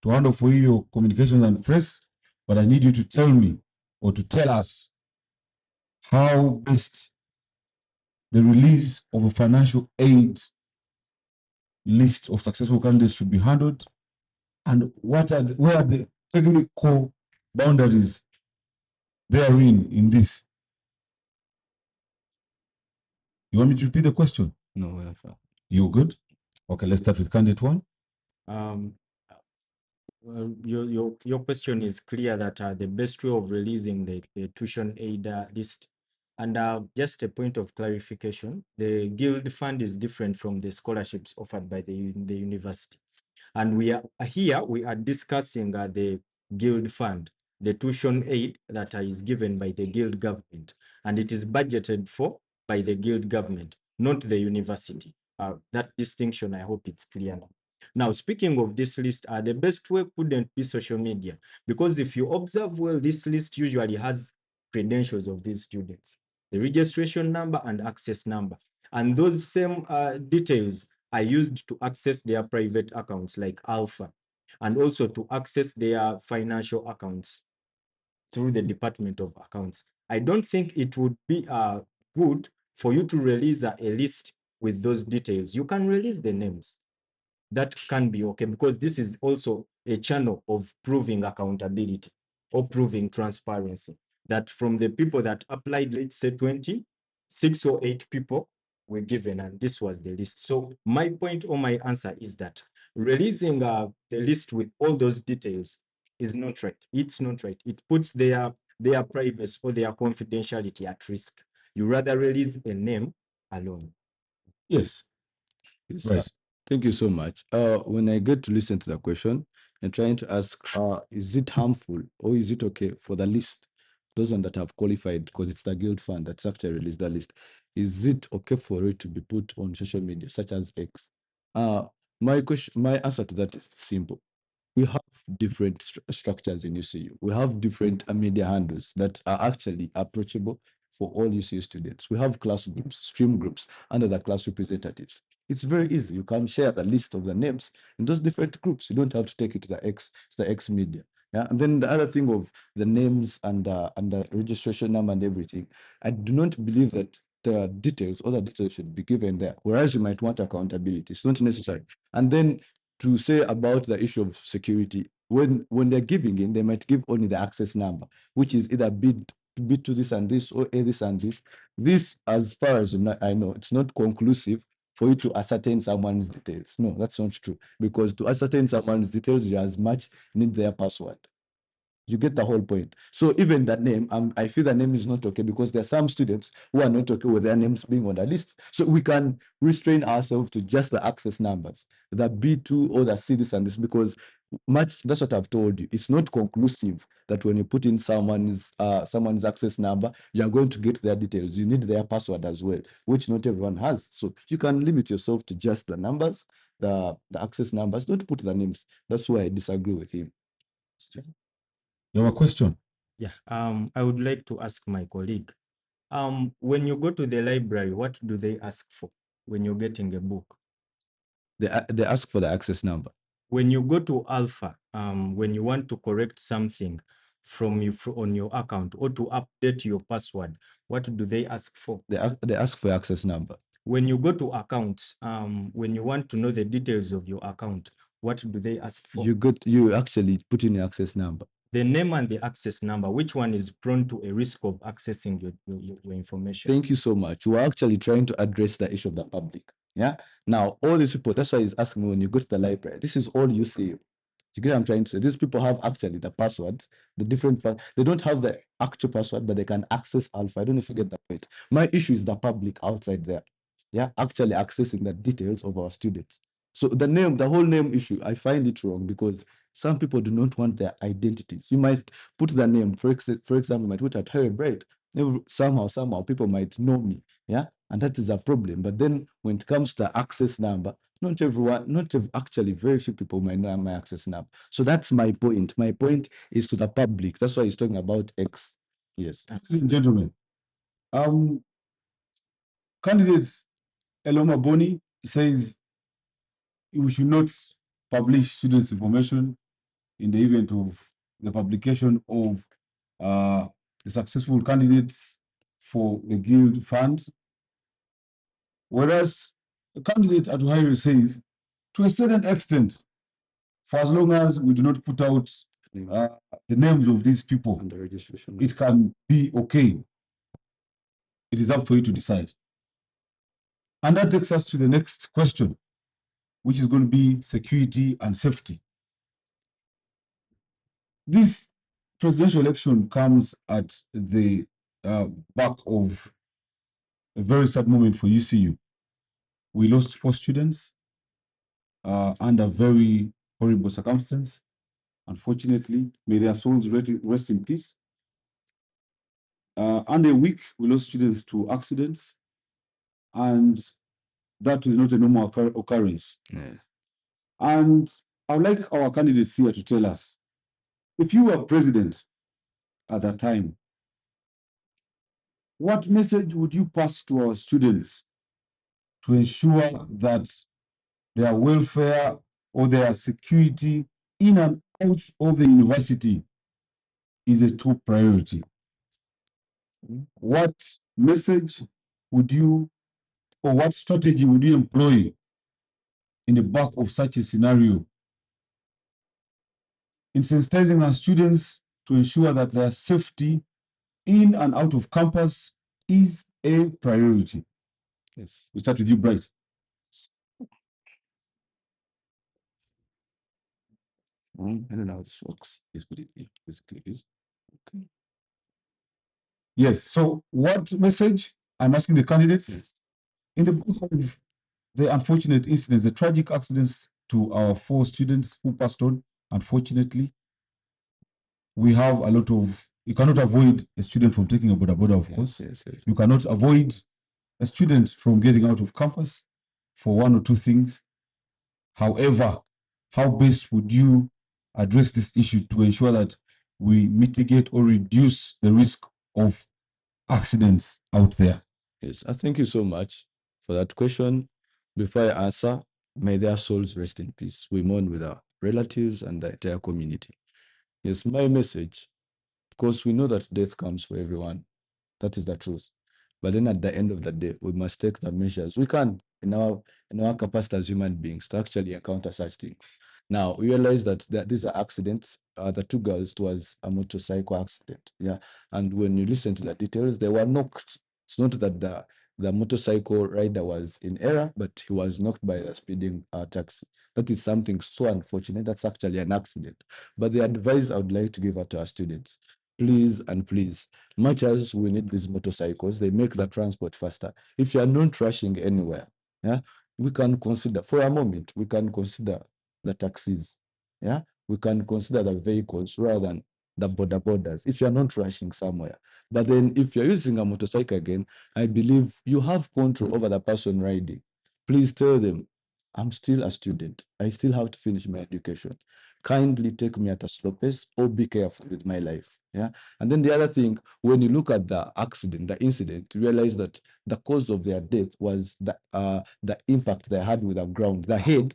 to handle for you your communications and press, but I need you to tell me or to tell us how best the release of a financial aid list of successful candidates should be handled, and where are the technical boundaries therein in this. You want me to repeat the question? No, You good? Okay, let's start with candidate one. Well, your question is clear that the best way of releasing the tuition aid list. And just a point of clarification, the guild fund is different from the scholarships offered by the university. And we are discussing the guild fund, the tuition aid that is given by the guild government, and it is budgeted for by the guild government, not the university. That distinction, I hope it's clear now. Now, speaking of this list, the best way couldn't be social media, because if you observe well, this list usually has credentials of these students, the registration number and access number. And those same details are used to access their private accounts like Alpha, and also to access their financial accounts through the Department of Accounts. I don't think it would be good for you to release a list with those details. You can release the names. That can be okay, because this is also a channel of proving accountability or proving transparency, that from the people that applied, let's say 20, 6 or 8 people were given, and this was the list. So my point or my answer is that releasing the list with all those details is not right. It's not right. It puts their privacy or their confidentiality at risk. You rather release a name alone. Yes. Yes, Right. thank you so much. When I get to listen to the question and trying to ask, is it harmful or is it okay for the list, those ones that have qualified, because it's the guild fund that's actually released the list, is it okay for it to be put on social media such as X? My answer to that is simple. We have different structures in UCU. We have different media handles that are actually approachable for all UCU students. We have class groups, stream groups under the class representatives. It's very easy. You can share the list of the names in those different groups. You don't have to take it to the X media. Yeah. And then the other thing of the names and the registration number and everything, I do not believe that the details, all the details should be given there. Whereas you might want accountability. It's not necessary. And then to say about the issue of security, when they're giving in, they might give only the access number, which is either B to this and this, or A this and this. This, as far as I know, it's not conclusive for you to ascertain someone's details. No, that's not true. Because to ascertain someone's details, you as much need their password. You get the whole point. So even that name, I feel the name is not okay, because there are some students who are not okay with their names being on the list. So we can restrain ourselves to just the access numbers, the B2 or the C this and this, because that's what I've told you. It's not conclusive that when you put in someone's access number, you're going to get their details. You need their password as well, which not everyone has. So you can limit yourself to just the numbers, the access numbers. Don't put the names. That's why I disagree with him. You have a question? Yeah, I would like to ask my colleague, when you go to the library, what do they ask for when you're getting a book? They ask for the access number. When you go to Alpha, when you want to correct something from you on your account or to update your password, what do they ask for? They ask for access number. When you go to accounts, when you want to know the details of your account, what do they ask for? You actually put in your access number. The name and the access number, which one is prone to a risk of accessing your information? Thank you so much. We're actually trying to address the issue of the public. Yeah. Now, all these people, that's why he's asking me when you go to the library, this is all you see. You get what I'm trying to say? These people have actually the passwords, the different, they don't have the actual password, but they can access Alpha. I don't know if you get that point. My issue is the public outside there. actually accessing the details of our students. So the whole name issue, I find it wrong because some people do not want their identities. You might put the name, for example, you might put at Harry Bright. Somehow people might know me, and that is a problem. But then when it comes to access number, actually very few people might know my access number. So that's my point. My point is to the public. That's why he's talking about X. Yes. Ladies and gentlemen, candidates Eloma Boni says we should not publish students' information in the event of the publication of the successful candidates for the Guild Fund. Whereas candidate Atuhaire says, to a certain extent, for as long as we do not put out the names of these people, And the registration. it can be okay. It is up for you to decide. And that takes us to the next question, which is going to be security and safety. This presidential election comes at the back of a very sad moment for UCU. We lost 4 students under very horrible circumstances. Unfortunately, may their souls rest in peace. Under a week, we lost students to accidents, and that is not a normal occurrence. Yeah. And I would like our candidates here to tell us, if you were president at that time, what message would you pass to our students to ensure that their welfare or their security in and out of the university is a top priority? What message would you, or what strategy would you employ in the back of such a scenario in sensitizing our students to ensure that their safety in and out of campus is a priority? Yes. We start with you, Bright. I don't know how this works. Yes, put it here. Basically, Okay. yes. So, what message I'm asking the candidates Yes. in the back of the unfortunate incidents, the tragic accidents to our 4 students who passed on, unfortunately, we have a lot of, you cannot avoid a student from taking a border, of course. Yes. You cannot avoid a student from getting out of campus for 1 or 2 things. However, how best would you address this issue to ensure that we mitigate or reduce the risk of accidents out there? Yes. I thank you so much for that question. Before I answer, may their souls rest in peace. We mourn with our relatives and the entire community. Yes, my message, because we know that death comes for everyone. That is the truth. But then at the end of the day, we must take the measures we can in our capacity as human beings to actually encounter such things. Now, we realize that these are accidents. The 2 girls, it was a motorcycle accident. Yeah. And when you listen to the details, they were knocked. It's not that the motorcycle rider was in error, but he was knocked by a speeding taxi. That is something so unfortunate. That's actually an accident. But the advice I would like to give out to our students, please and please, much as we need these motorcycles, they make the transport faster. If you are not rushing anywhere, we can consider, for a moment, we can consider the taxis. We can consider the vehicles rather than the borders if you're not rushing somewhere. But then if you're using a motorcycle again, I believe you have control over the person riding. Please tell them, I'm still a student. I still have to finish my education. Kindly take me at a slow pace or be careful with my life. And then the other thing, when you look at the accident, the incident, you realize that the cause of their death was the impact they had with the ground, the head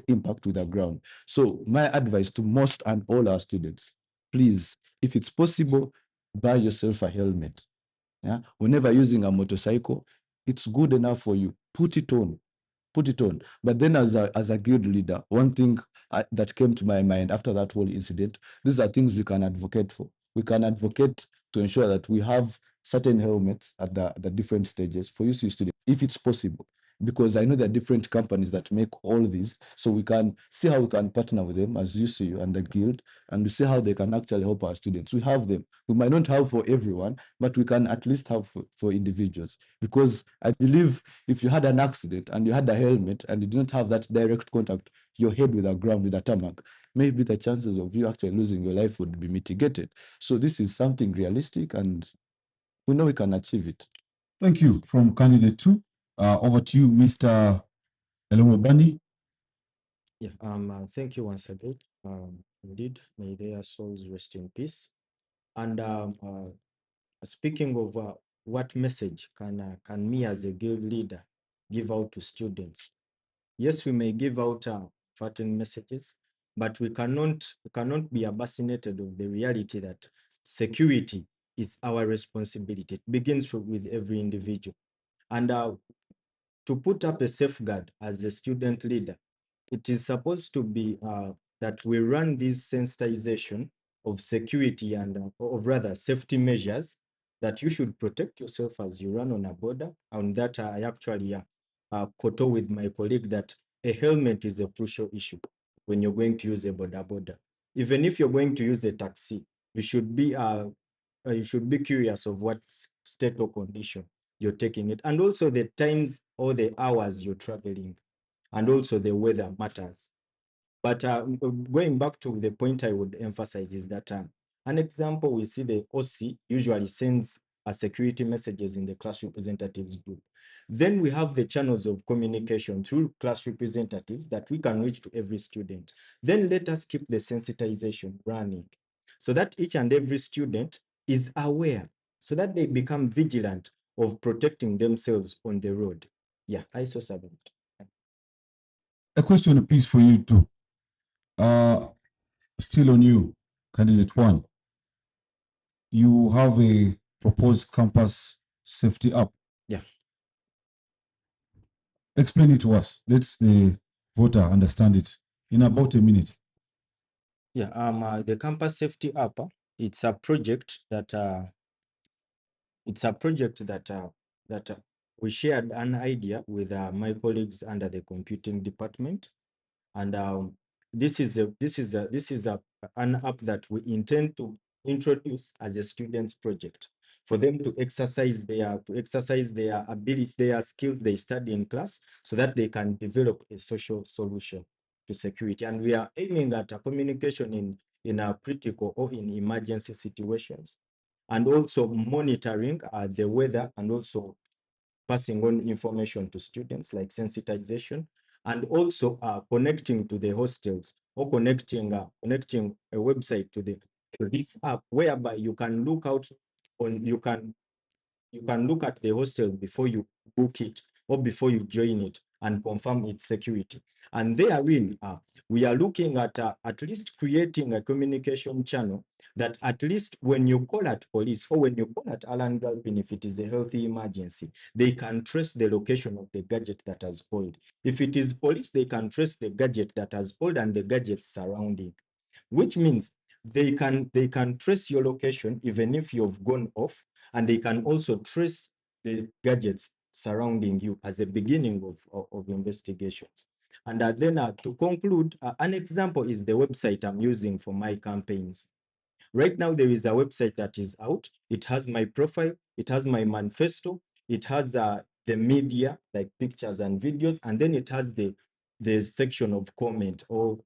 impact with the ground. So my advice to most and all our students, please, if it's possible, buy yourself a helmet. Whenever using a motorcycle, it's good enough for you. Put it on. But then as a guild leader, one thing that came to my mind after that whole incident, these are things we can advocate for. We can advocate to ensure that we have certain helmets at the different stages for UCU students, if it's possible. because I know there are different companies that make all these. So we can see how we can partner with them as UCU and the guild, and to see how they can actually help our students. We have them. We might not have for everyone, but we can at least have for individuals. Because I believe if you had an accident and you had a helmet and you didn't have that direct contact, your head with the ground with a tarmac, maybe the chances of you actually losing your life would be mitigated. So this is something realistic, and we know we can achieve it. Thank you. From candidate 2, over to you, Mr. Elomobani. Yeah, thank you once again. Indeed, may their souls rest in peace. And speaking of what message can me as a guild leader give out to students? Yes, we may give out certain messages, but we cannot be abasinated of the reality that security is our responsibility. It begins with every individual. And to put up a safeguard as a student leader, it is supposed to be that we run this sensitization of security and of rather safety measures that you should protect yourself as you run on a border. And that I actually koto with my colleague that a helmet is a crucial issue when you're going to use a border. Even if you're going to use a taxi, you should be curious of what state or condition you're taking it, and also the times or the hours you're traveling, and also the weather matters. But going back to the point I would emphasize is that an example, we see the OC usually sends security messages in the class representatives group. Then we have the channels of communication through class representatives that we can reach to every student. Then let us keep the sensitization running so that each and every student is aware, so that they become vigilant of protecting themselves on the road. Yeah, I so submit. A question, please, for you too. Still on you, candidate 1. You have a proposed campus safety app. Yeah. Explain it to us. Let the voter understand it in about a minute. Yeah, the campus safety app, it's a project that we shared an idea with my colleagues under the computing department, and this is an app that we intend to introduce as a students project for them to exercise their ability, their skills they study in class, so that they can develop a social solution to security. And we are aiming at a communication in a critical or in emergency situations, and also monitoring the weather, and also passing on information to students like sensitization, and also connecting to the hostels, or connecting a website to this app, whereby you can look out on you can look at the hostel before you book it or before you join it and confirm its security. And therein, we are looking at least creating a communication channel that at least when you call at police or when you call at Alan Galpin, if it is a healthy emergency, they can trace the location of the gadget that has called. If it is police, they can trace the gadget that has called and the gadgets surrounding, which means they can trace your location even if you've gone off, and they can also trace the gadgets surrounding you as a beginning of investigations. And then to conclude, an example is the website I'm using for my campaigns. Right now, there is a website that is out. It has my profile, it has my manifesto, it has the media, like pictures and videos, and then it has the section of comment or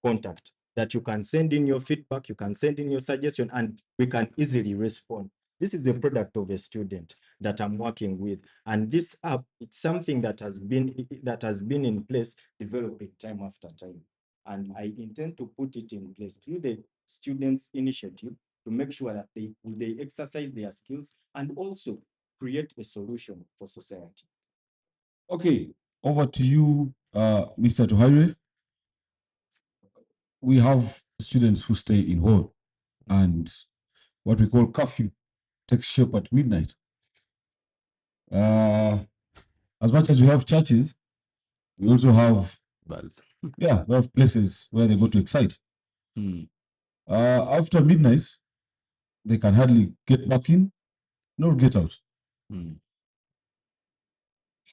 contact that you can send in your feedback, you can send in your suggestion, and we can easily respond. This is the product of a student that I'm working with. And this app, it's something that has been in place, developing time after time. And I intend to put it in place through the students' initiative to make sure that they exercise their skills and also create a solution for society. Okay, over to you, Mr. Tuhaire. We have students who stay in hall, and what we call curfew takes shape at midnight. As much as we have churches, we also have we have places where they go to excite. After midnight, they can hardly get back in nor get out.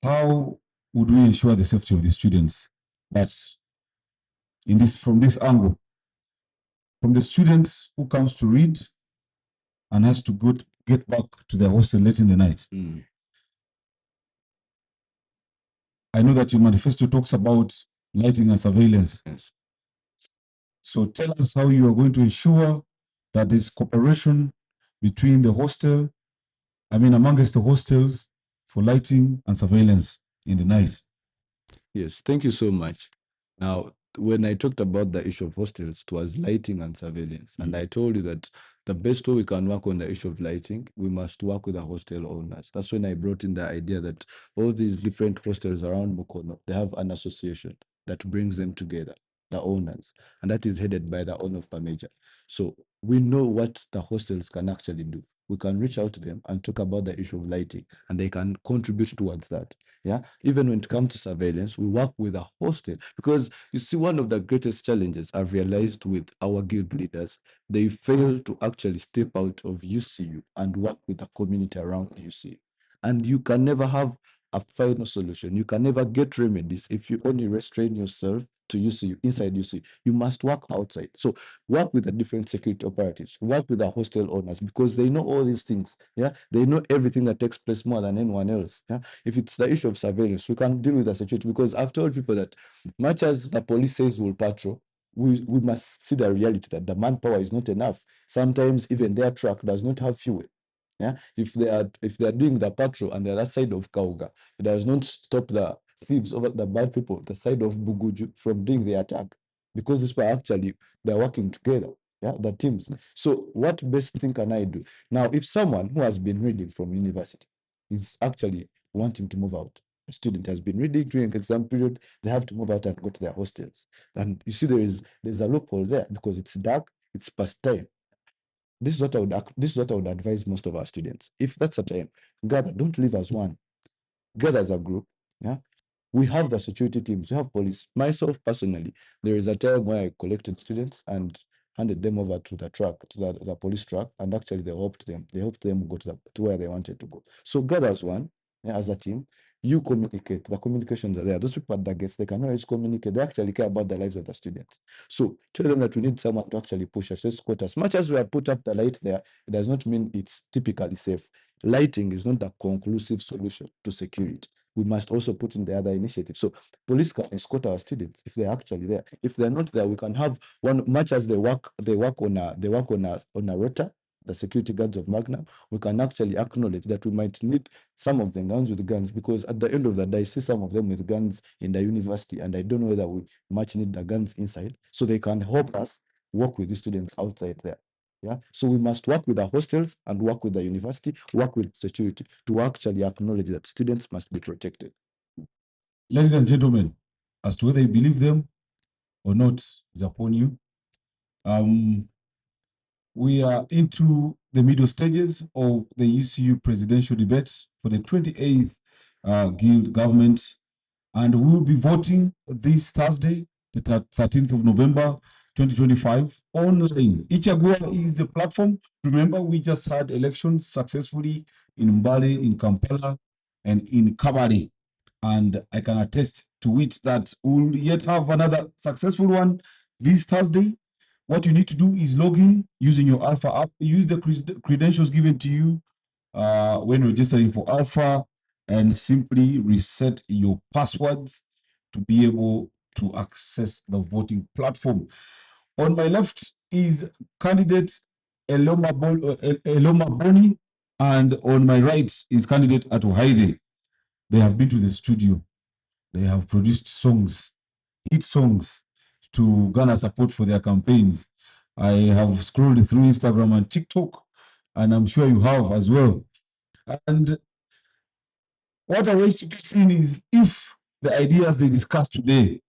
How would we ensure the safety of the students? That's from this angle, from the student who comes to read and has to get back to their hostel late in the night. I know that your manifesto talks about lighting and surveillance. Yes. So tell us how you are going to ensure that there's cooperation between the hostel, amongst the hostels for lighting and surveillance in the night. Yes, thank you so much. Now, when I talked about the issue of hostels, it was lighting and surveillance. And I told you that the best way we can work on the issue of lighting, we must work with the hostel owners. That's when I brought in the idea that all these different hostels around Mukono, they have an association that brings them together, the owners, and that is headed by the owner of Pameja. So we know what the hostels can actually do. We can reach out to them and talk about the issue of lighting, and they can contribute towards that. Yeah, even when it comes to surveillance, we work with a hostel, because you see, one of the greatest challenges I've realized with our guild leaders, they fail to actually step out of UCU and work with the community around UCU. And you can never have a final solution. You can never get remedies if you only restrain yourself to UCU, inside UCU. You must work outside. So work with the different security operatives, work with the hostel owners, because they know all these things. Yeah, they know everything that takes place more than anyone else. Yeah, if it's the issue of surveillance, we can deal with the security, because I've told people that much as the police says we'll patrol, we must see the reality that the manpower is not enough. Sometimes even their truck does not have fuel. Yeah, if they are doing the patrol on the other side of Kauga, it does not stop the thieves, over the bad people, the side of Buguju, from doing the attack, because these were actually, they're working together. Yeah, the teams. So what best thing can I do? Now, if someone who has been reading from university is actually wanting to move out, a student has been reading during exam period, they have to move out and go to their hostels. And you see, there's a loophole there, because it's dark, it's past time. This is what I would advise most of our students. If that's a time, gather, don't live as one. Gather as a group. Yeah. We have the security teams, we have police. Myself personally, there is a time where I collected students and handed them over to the truck, to the police truck, and actually they helped them. They helped them go to where they wanted to go. So gather as one, yeah, as a team. You communicate. The communications are there. Those people at the gates, they can always communicate. They actually care about the lives of the students. So tell them that we need someone to actually push us. Let's quote, as much as we have put up the light there, it does not mean it's typically safe. Lighting is not the conclusive solution to security. We must also put in the other initiative. So police can escort our students if they're actually there. If they're not there, we can have one, much as they work on a rota, the security guards of Magnum, we can actually acknowledge that we might need some of them guns with guns, because at the end of the day, I see some of them with guns in the university, and I don't know whether we much need the guns inside, so they can help us work with the students outside there. Yeah, so we must work with the hostels and work with the university, work with security to actually acknowledge that students must be protected. Ladies and gentlemen, as to whether you believe them or not is upon you. We are into the middle stages of the UCU presidential debate for the 28th Guild government, and we will be voting this Thursday, the 13th of November, 2025, online. Ichagua is the platform. Remember, we just had elections successfully in Mbale, in Kampala, and in Kabale. And I can attest to it that we'll yet have another successful one this Thursday. What you need to do is log in using your Alpha app. Use the credentials given to you when registering for Alpha, and simply reset your passwords to be able to access the voting platform. On my left is candidate Eloma Boni, and on my right is candidate Atuhaide. They have been to the studio. They have produced songs, hit songs, to garner support for their campaigns. I have scrolled through Instagram and TikTok, and I'm sure you have as well. And what remains to be seen is if the ideas they discussed today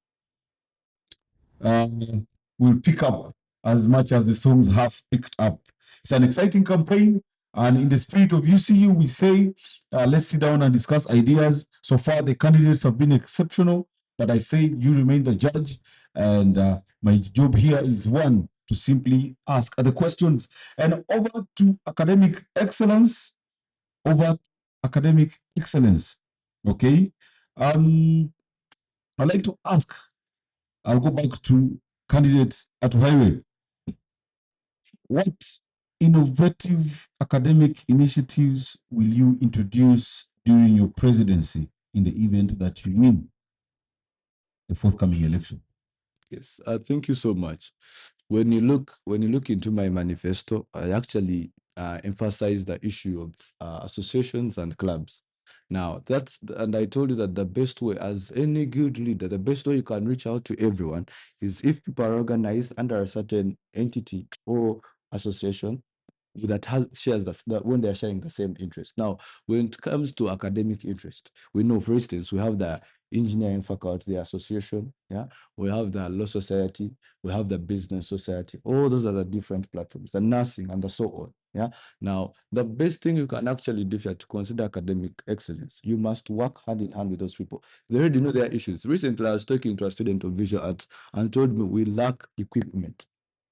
will pick up as much as the songs have picked up. It's an exciting campaign, and in the spirit of UCU, we say, let's sit down and discuss ideas. So far, the candidates have been exceptional, but I say you remain the judge, and my job here is one, to simply ask the questions. And over to academic excellence, okay? I'd like to ask, I'll go back to candidate at Highway. What innovative academic initiatives will you introduce during your presidency in the event that you win the forthcoming election? Yes, thank you so much. When you look into my manifesto, I actually emphasize the issue of associations and clubs. Now, and I told you that the best way, as any good leader, the best way you can reach out to everyone is if people are organized under a certain entity or association that shares that when they're sharing the same interest. Now, when it comes to academic interest, we know, for instance, we have the engineering faculty, the association, yeah, we have the law society, we have the business society. All those are the different platforms, the nursing and the so on. Yeah. Now, the best thing you can actually do if you are to consider academic excellence, you must work hand in hand with those people. They already know their issues. Recently, I was talking to a student of visual arts and told me we lack equipment.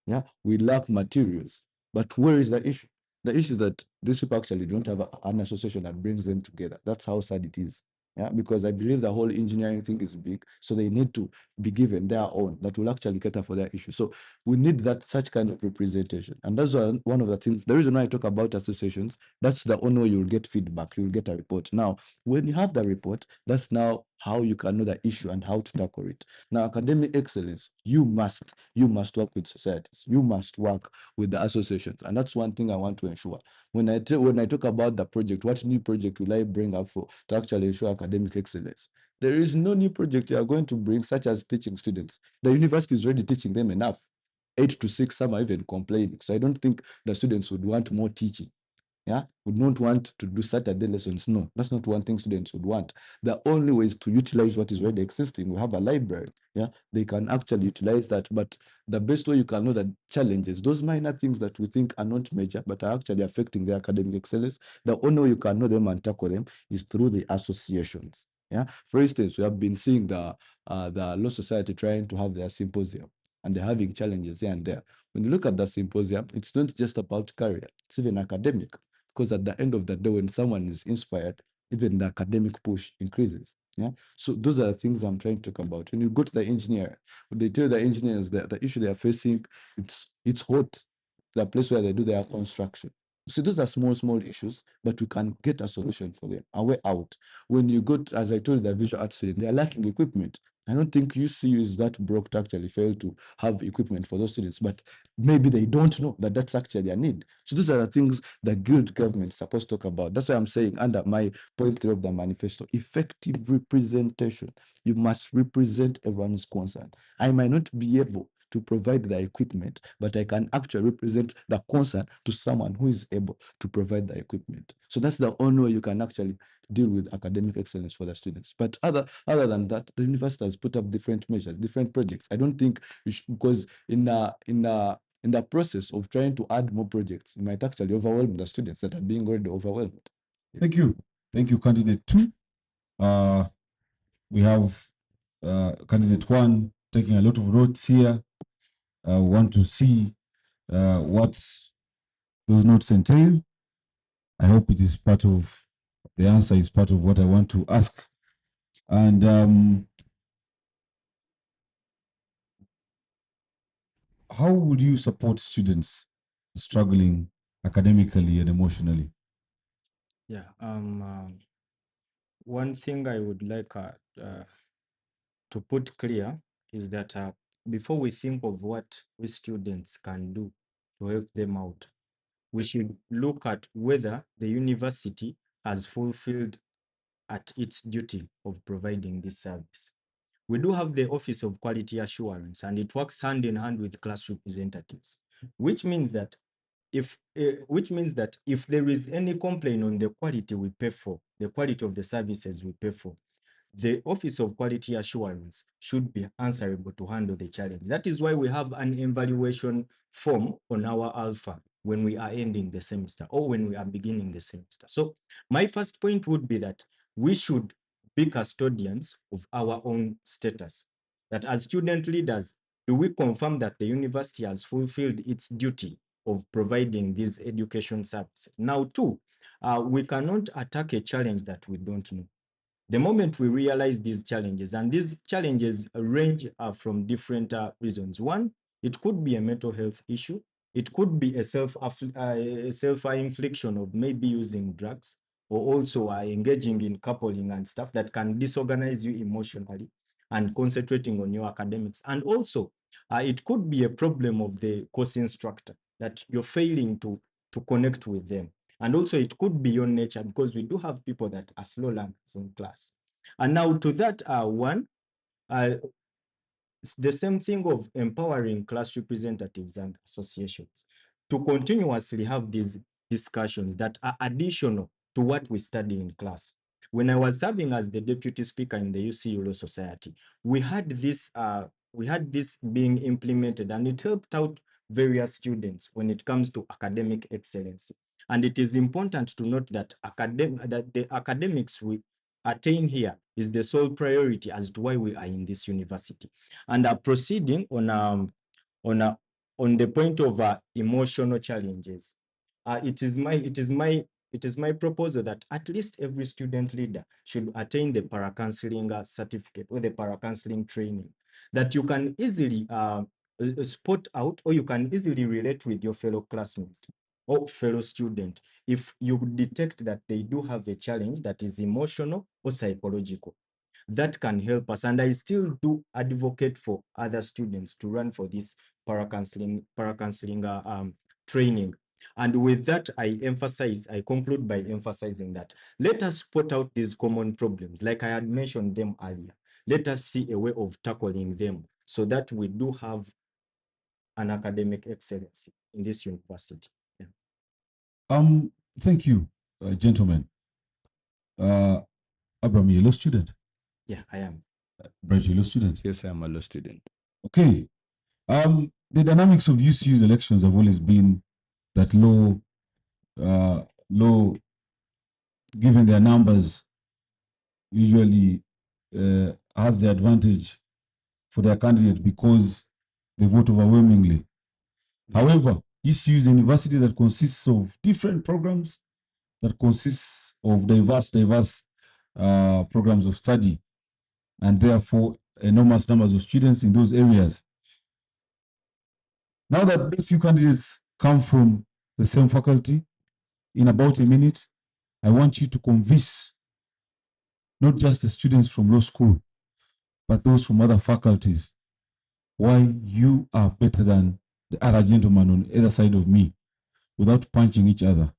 Yeah, we lack materials. But where is the issue? The issue is that these people actually don't have an association that brings them together. That's how sad it is. Yeah, because I believe the whole engineering thing is big, so they need to be given their own that will actually cater for their issue. So we need that such kind of representation, and that's one of the things. The reason why I talk about associations, that's the only way you'll get feedback. You'll get a report. Now, when you have the report, that's now how you can know the issue and how to tackle it. Now, academic excellence, you must work with societies. You must work with the associations, and that's one thing I want to ensure. When I talk about the project, what new project will I bring up for to actually ensure academic excellence? There is no new project you are going to bring, such as teaching students. The university is already teaching them enough. 8 to 6, some are even complaining. So I don't think the students would want more teaching. Yeah, would not want to do Saturday lessons. No, that's not one thing students would want. The only way is to utilize what is already existing. We have a library. Yeah, they can actually utilize that. But the best way you can know the challenges, those minor things that we think are not major but are actually affecting the academic excellence, the only way you can know them and tackle them is through the associations. Yeah, for instance, we have been seeing the Law Society trying to have their symposium, and they're having challenges here and there. When you look at the symposium, it's not just about career; it's even academic. Because at the end of the day, when someone is inspired, even the academic push increases. Yeah. So those are the things I'm trying to talk about. When you go to the engineer, when they tell the engineers that the issue they are facing, it's hot, the place where they do their construction. So those are small issues, but we can get a solution for them, a way out. When you go to, as I told you, the visual arts student, they are lacking equipment. I don't think UCU is that broke to actually fail to have equipment for those students, but maybe they don't know that that's actually a need. So these are the things the guild government is supposed to talk about. That's why I'm saying under my point 3 of the manifesto, effective representation. You must represent everyone's concern. I might not be able to provide the equipment, but I can actually represent the concern to someone who is able to provide the equipment. So that's the only way you can actually deal with academic excellence for the students. But other than that, the university has put up different measures, different projects. I don't think because in the process of trying to add more projects, you might actually overwhelm the students that are being already overwhelmed. Thank you. Thank you, candidate 2. We have candidate 1 taking a lot of notes here. We want to see what those notes entail. I hope it is part of the answer, is part of what I want to ask. And how would you support students struggling academically and emotionally? Yeah. One thing I would like to put clear is that before we think of what we students can do to help them out, we should look at whether the university has fulfilled at its duty of providing this service. We do have the Office of Quality Assurance, and it works hand in hand with class representatives, which means that if there is any complaint on the quality we pay for, the quality of the services we pay for, the Office of Quality Assurance should be answerable to handle the challenge. That is why we have an evaluation form on our alpha when we are ending the semester or when we are beginning the semester. So my first point would be that we should be custodians of our own status. That as student leaders, do we confirm that the university has fulfilled its duty of providing these education services? Now, two, we cannot attack a challenge that we don't know. The moment we realize these challenges, and these challenges range from different reasons. One, it could be a mental health issue. It could be a self-infliction of maybe using drugs, or also engaging in coupling and stuff that can disorganize you emotionally and concentrating on your academics. And also, it could be a problem of the course instructor, that you're failing to connect with them. And also it could be your nature, because we do have people that are slow learners in class. And now to that one, it's the same thing of empowering class representatives and associations to continuously have these discussions that are additional to what we study in class. When I was serving as the deputy speaker in the UCU Law Society, we had this being implemented, and it helped out various students when it comes to academic excellence. And it is important to note that the academics we attain here is the sole priority as to why we are in this university. And proceeding on the point of emotional challenges, it is my proposal that at least every student leader should attain the para-counseling certificate or the para-counseling training, that you can easily spot out, or you can easily relate with your fellow classmate or fellow student if you detect that they do have a challenge that is emotional or psychological. That can help us. And I still do advocate for other students to run for this para-counseling training. And with that, I conclude by emphasizing that let us put out these common problems, like I had mentioned them earlier. Let us see a way of tackling them so that we do have an academic excellence in this university. Yeah. Thank you, gentlemen. Abraham, you're a law student. Yeah, I am. Brett, you're a law student. Yes, I am a law student. Okay. The dynamics of UCU's elections have always been that law, given their numbers, usually has the advantage for their candidate because they vote overwhelmingly. However, UCU is a university that consists of different programs, that consists of diverse programs of study, and therefore enormous numbers of students in those areas. Now that both few candidates come from the same faculty, in about a minute, I want you to convince not just the students from law school, but those from other faculties, why you are better than the other gentleman on either side of me without punching each other.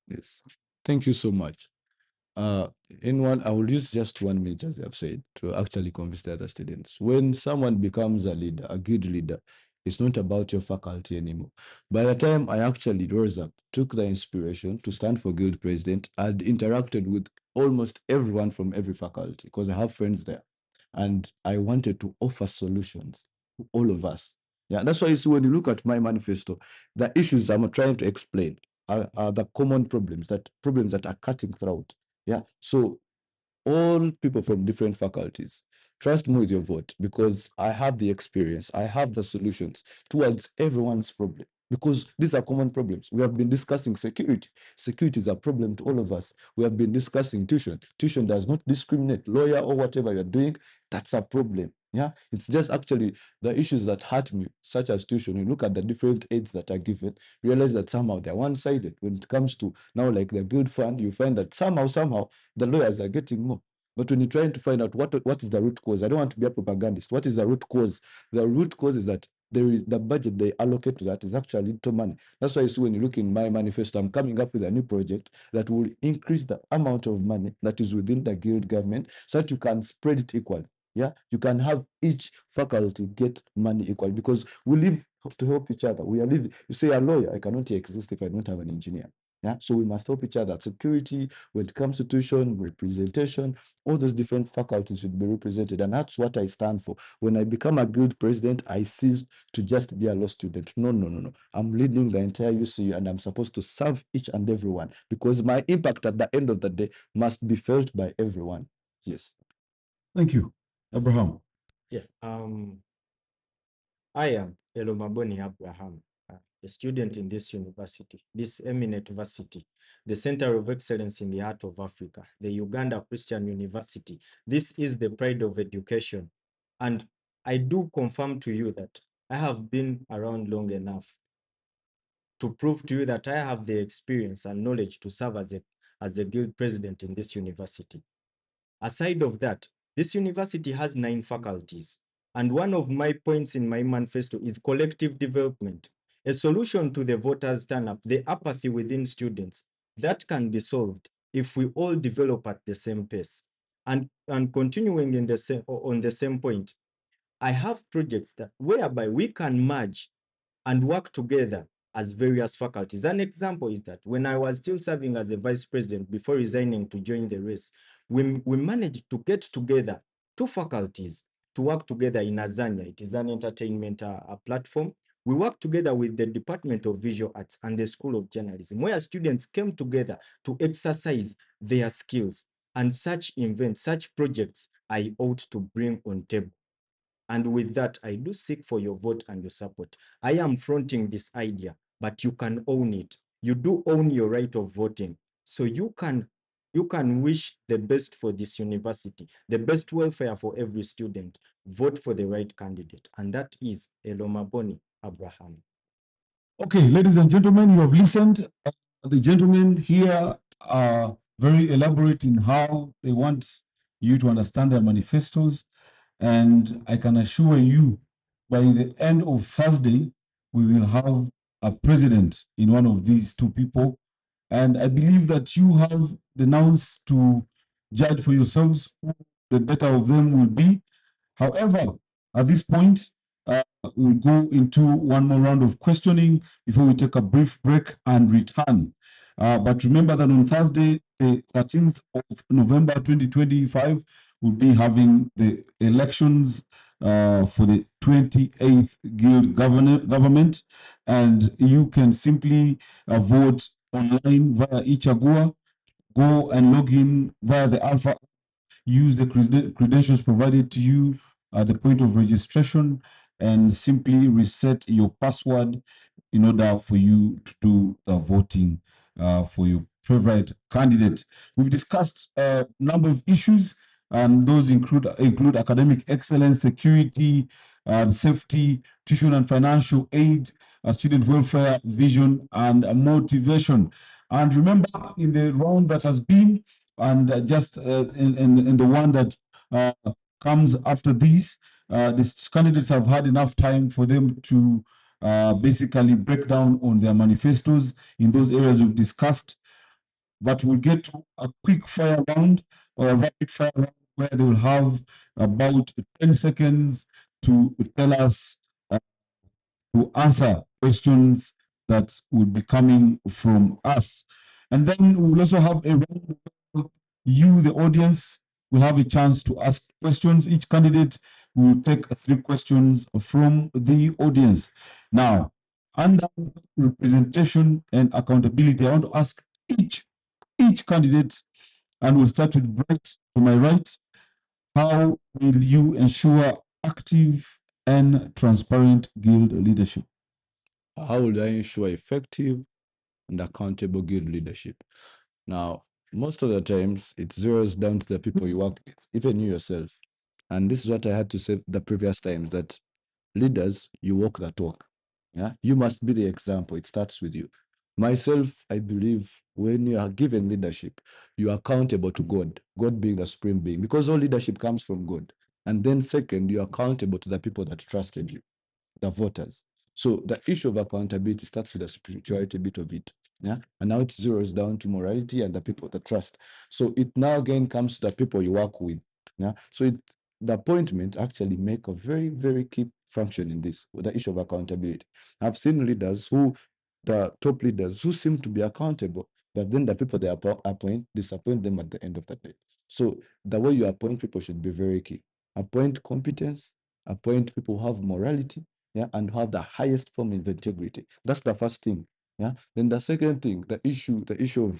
Yes. Thank you so much. I will use just 1 minute, as I've said, to actually convince the other students. When someone becomes a leader, a good leader, it's not about your faculty anymore. By the time I actually rose up, took the inspiration to stand for guild president, I'd interacted with almost everyone from every faculty because I have friends there. And I wanted to offer solutions to all of us. Yeah, that's why you see when you look at my manifesto, the issues I'm trying to explain are the common problems that are cutting throughout. Yeah. So all people from different faculties, trust me with your vote because I have the experience, I have the solutions towards everyone's problem. Because these are common problems. We have been discussing security. Security is a problem to all of us. We have been discussing tuition. Tuition does not discriminate. Lawyer or whatever you're doing, that's a problem. Yeah, it's just actually the issues that hurt me, such as tuition. You look at the different aids that are given, realize that somehow they're one-sided. When it comes to now, like the guild fund, you find that somehow the lawyers are getting more. But when you're trying to find out what is the root cause, I don't want to be a propagandist. What is the root cause? The root cause is that there is the budget they allocate to that is actually little money. That's why you see when you look in my manifesto, I'm coming up with a new project that will increase the amount of money that is within the guild government so that you can spread it equally. Yeah, you can have each faculty get money equally because we live to help each other. We are living. You say a lawyer, I cannot exist if I don't have an engineer. Yeah, so we must help each other. Security, when it comes to tuition, representation, all those different faculties should be represented, and that's what I stand for. When I become a guild president, I cease to just be a law student. No. I'm leading the entire UCU, and I'm supposed to serve each and everyone because my impact at the end of the day must be felt by everyone. Yes. Thank you, Abraham. Yeah. I am Elomaboni Abraham. a student in this university, this eminent varsity, the Center of Excellence in the Heart of Africa, the Uganda Christian University. This is the pride of education. And I do confirm to you that I have been around long enough to prove to you that I have the experience and knowledge to serve as a guild president in this university. Aside of that, this university has 9 faculties. And one of my points in my manifesto is collective development, a solution to the voters' turn-up, the apathy within students. That can be solved if we all develop at the same pace. And continuing in on the same point, I have projects that whereby we can merge and work together as various faculties. An example is that when I was still serving as a vice president before resigning to join the race, we managed to get together 2 faculties to work together in Azania. It is an entertainment platform. We worked together with the Department of Visual Arts and the School of Journalism, where students came together to exercise their skills. And such events, such projects, I ought to bring on table. And with that, I do seek for your vote and your support. I am fronting this idea, but you can own it. You do own your right of voting. So you can wish the best for this university, the best welfare for every student. Vote for the right candidate. And that is Elomaboni Abraham. Okay, ladies and gentlemen, you have listened. The gentlemen here are very elaborate in how they want you to understand their manifestos. And I can assure you, by the end of Thursday, we will have a president in one of these 2 people. And I believe that you have the nouns to judge for yourselves who the better of them will be. However, at this point, we'll go into one more round of questioning before we take a brief break and return. But remember that on Thursday, the 13th of November 2025, we'll be having the elections for the 28th Guild government, and you can simply vote online via Ichagua. Go and log in via the Alpha, use the credentials provided to you at the point of registration, and simply reset your password in order for you to do the voting for your favorite candidate. We've discussed a number of issues, and those include academic excellence, security, safety, tuition and financial aid, student welfare, vision, and motivation. And remember, in the round that has been, and just in the one that comes after these, these candidates have had enough time for them to basically break down on their manifestos in those areas we've discussed. But we'll get to a quick fire round or a rapid fire round where they will have about 10 seconds to tell us, to answer questions that will be coming from us. And then we will also have a round where you, the audience, will have a chance to ask questions. Each candidate will take 3 questions from the audience. Now, under representation and accountability, I want to ask each candidate, and we'll start with Brett to my right. How will you ensure active and transparent guild leadership? How will I ensure effective and accountable guild leadership? Now, most of the times, it zeroes down to the people you work with, even you yourself. And this is what I had to say the previous times, that leaders, you walk the talk. Yeah, you must be the example. It starts with you. Myself, I believe when you are given leadership, you are accountable to God, God being the supreme being, because all leadership comes from God. And then second, you are accountable to the people that trusted you, the voters. So the issue of accountability starts with the spirituality bit of it. Yeah. And now it zeroes down to morality and the people that trust. So it now again comes to the people you work with. Yeah. So the appointment actually make a very, very key function in this, with the issue of accountability. I've seen leaders the top leaders who seem to be accountable, but then the people they appoint disappoint them at the end of the day. So the way you appoint people should be very key. Appoint competence, appoint people who have morality, yeah, and have the highest form of integrity. That's the first thing. Yeah. Then the second thing, the issue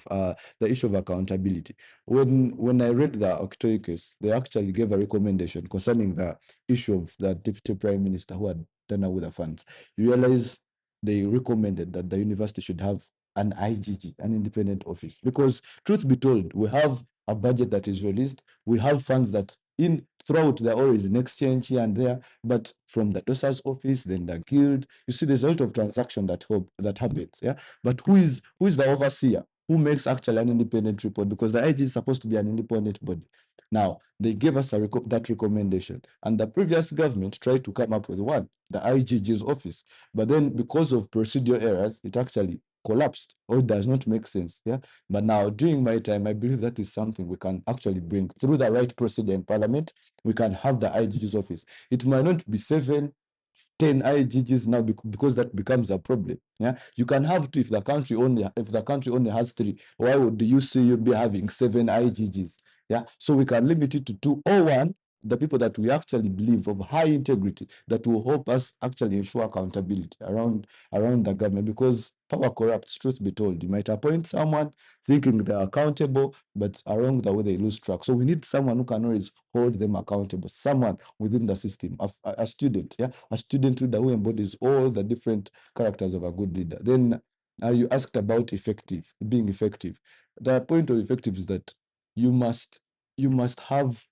of accountability. When I read the Octoy case, they actually gave a recommendation concerning the issue of the deputy prime minister who had done away with the funds. You realize they recommended that the university should have an IGG, an independent office. Because truth be told, we have a budget that is released, we have funds that in throughout the always in exchange here and there, but from the DOSA's office, then the guild, you see there's a lot of transaction that happens. Yeah. But who is the overseer? Who makes actually an independent report? Because the IG is supposed to be an independent body. Now, they gave us that recommendation, and the previous government tried to come up with one, the IGG's office. But then, because of procedural errors, it actually collapsed, or it does not make sense. Yeah. But now, during my time, I believe that is something we can actually bring through the right procedure in Parliament. We can have the IGG's office. It might not be 7, 10 IGGs now because that becomes a problem. Yeah, you can have two if the country only has 3. Why would the UCU be having 7 IGGs? Yeah, so we can limit it to 2 or 1. The people that we actually believe of high integrity that will help us actually ensure accountability around the government, because power corrupts. Truth be told, you might appoint someone thinking they're accountable, but along the way they lose track. So we need someone who can always hold them accountable, someone within the system, a student, yeah, a student leader who embodies all the different characters of a good leader. Then you asked about being effective. The point of effective is that you must have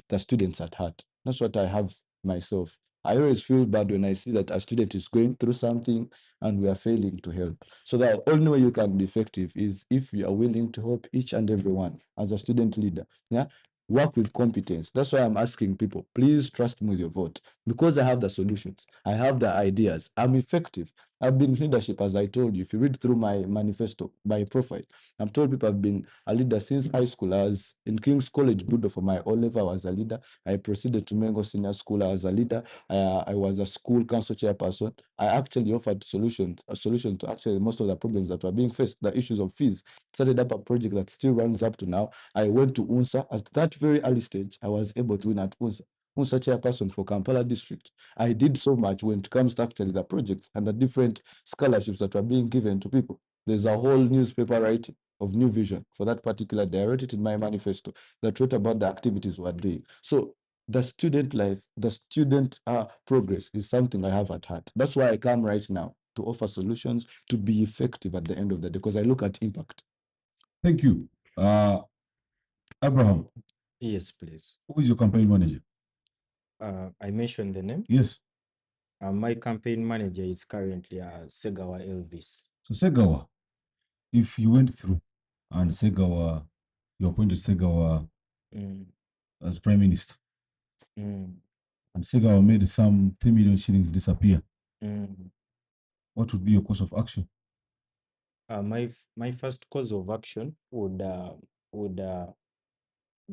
the students at heart. That's what I have myself. I always feel bad when I see that a student is going through something and we are failing to help. So the only way you can be effective is if you are willing to help each and every one as a student leader. Yeah. Work with competence. That's why I'm asking people, please trust me with your vote, because I have the solutions. I have the ideas. I'm effective. I've been in leadership, as I told you. If you read through my manifesto, my profile, I've told people I've been a leader since high school. I was in King's College, Budo, for my O-level. I was a leader. I proceeded to Mengo Senior School. I was a leader. I was a school council chairperson. I actually offered a solution to actually most of the problems that were being faced, the issues of fees. Started up a project that still runs up to now. I went to UNSA. At that very early stage, I was able to win at UNSA chairperson for Kampala district. I did so much when it comes to actually the projects and the different scholarships that were being given to people. There's a whole newspaper writing of New Vision for that particular day. I wrote it in my manifesto that wrote about the activities we're doing. So the student life, the student progress is something I have at heart. That's why I come right now to offer solutions to be effective at the end of the day, because I look at impact. Thank you. Abraham, Yes, please. who is your campaign manager? I mentioned the name. Yes. My campaign manager is currently Segawa Elvis. So Segawa, if you went through and Segawa, you appointed Segawa as prime minister, and Segawa made some 3 million shillings disappear, what would be your course of action? My first course of action would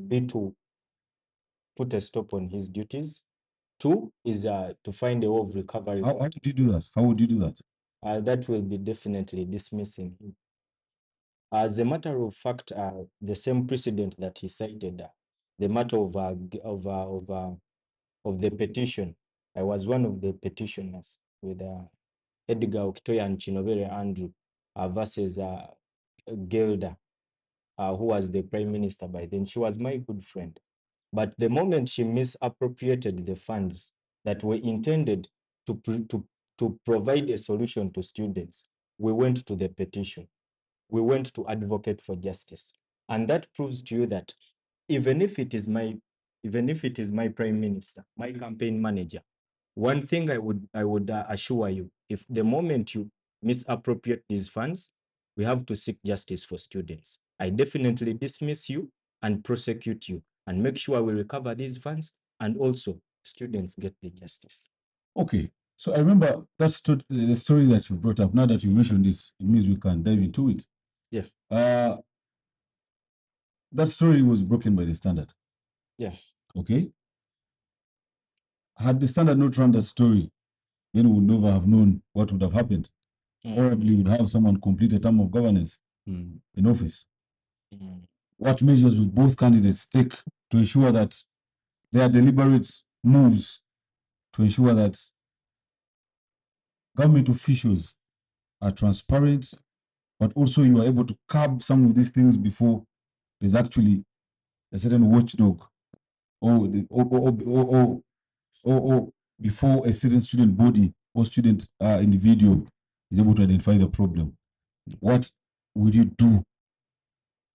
be to put a stop on his duties. 2 is to find a way of recovery. How would you do that? How would you do that? That will be definitely dismissing him. As a matter of fact, the same precedent that he cited, the matter of the petition, I was one of the petitioners with Edgar Okitoya and Chinovere Andrew versus Gelda, who was the prime minister by then. She was my good friend. But the moment she misappropriated the funds that were intended to provide a solution to students, we went to the petition. We went to advocate for justice. And that proves to you that even if it is my prime minister, my campaign manager, one thing I would assure you, if the moment you misappropriate these funds, we have to seek justice for students. I definitely dismiss you and prosecute you and make sure we recover these funds, and also students get the justice. Okay. So I remember that's the story that you brought up. Now that you mentioned it, it means we can dive into it. Yeah. That story was broken by the Standard. Yeah. Okay. Had the Standard not run that story, then we would never have known what would have happened. Probably would have someone complete a term of governance in office. What measures would both candidates take to ensure that their deliberate moves to ensure that government officials are transparent, but also you are able to curb some of these things before there's actually a certain watchdog or before a certain student body or student individual is able to identify the problem, what would you do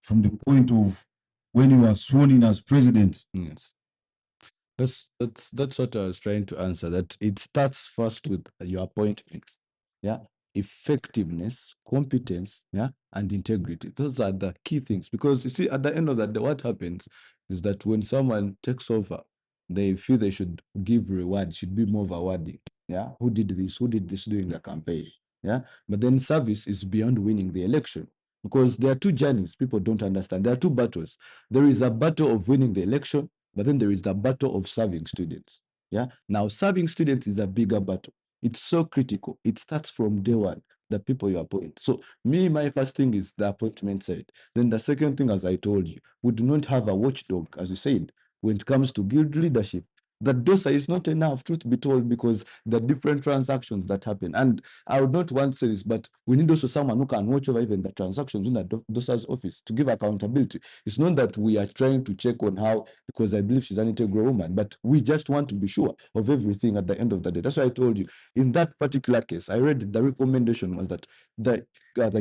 from the point of when you are sworn in as president? Yes. That's what I was trying to answer. That it starts first with your appointments. Yeah. Effectiveness, competence, yeah, and integrity. Those are the key things. Because you see, at the end of the day, what happens is that when someone takes over, they feel they should give reward, should be more rewarding. Yeah. Who did this during the campaign? Yeah. But then service is beyond winning the election. Because there are two journeys people don't understand. There are two battles. There is a battle of winning the election, but then there is the battle of serving students. Yeah. Now, serving students is a bigger battle. It's so critical. It starts from day one, the people you appoint. So, my first thing is the appointment side. Then the second thing, as I told you, we do not have a watchdog, as you said, when it comes to guild leadership. That DOSA is not enough, truth be told, because the different transactions that happen. And I would not want to say this, but we need also someone who can watch over even the transactions in the DOSA's office to give accountability. It's not that we are trying to check on how, because I believe she's an integral woman, but we just want to be sure of everything at the end of the day. That's why I told you, in that particular case, I read the recommendation was that the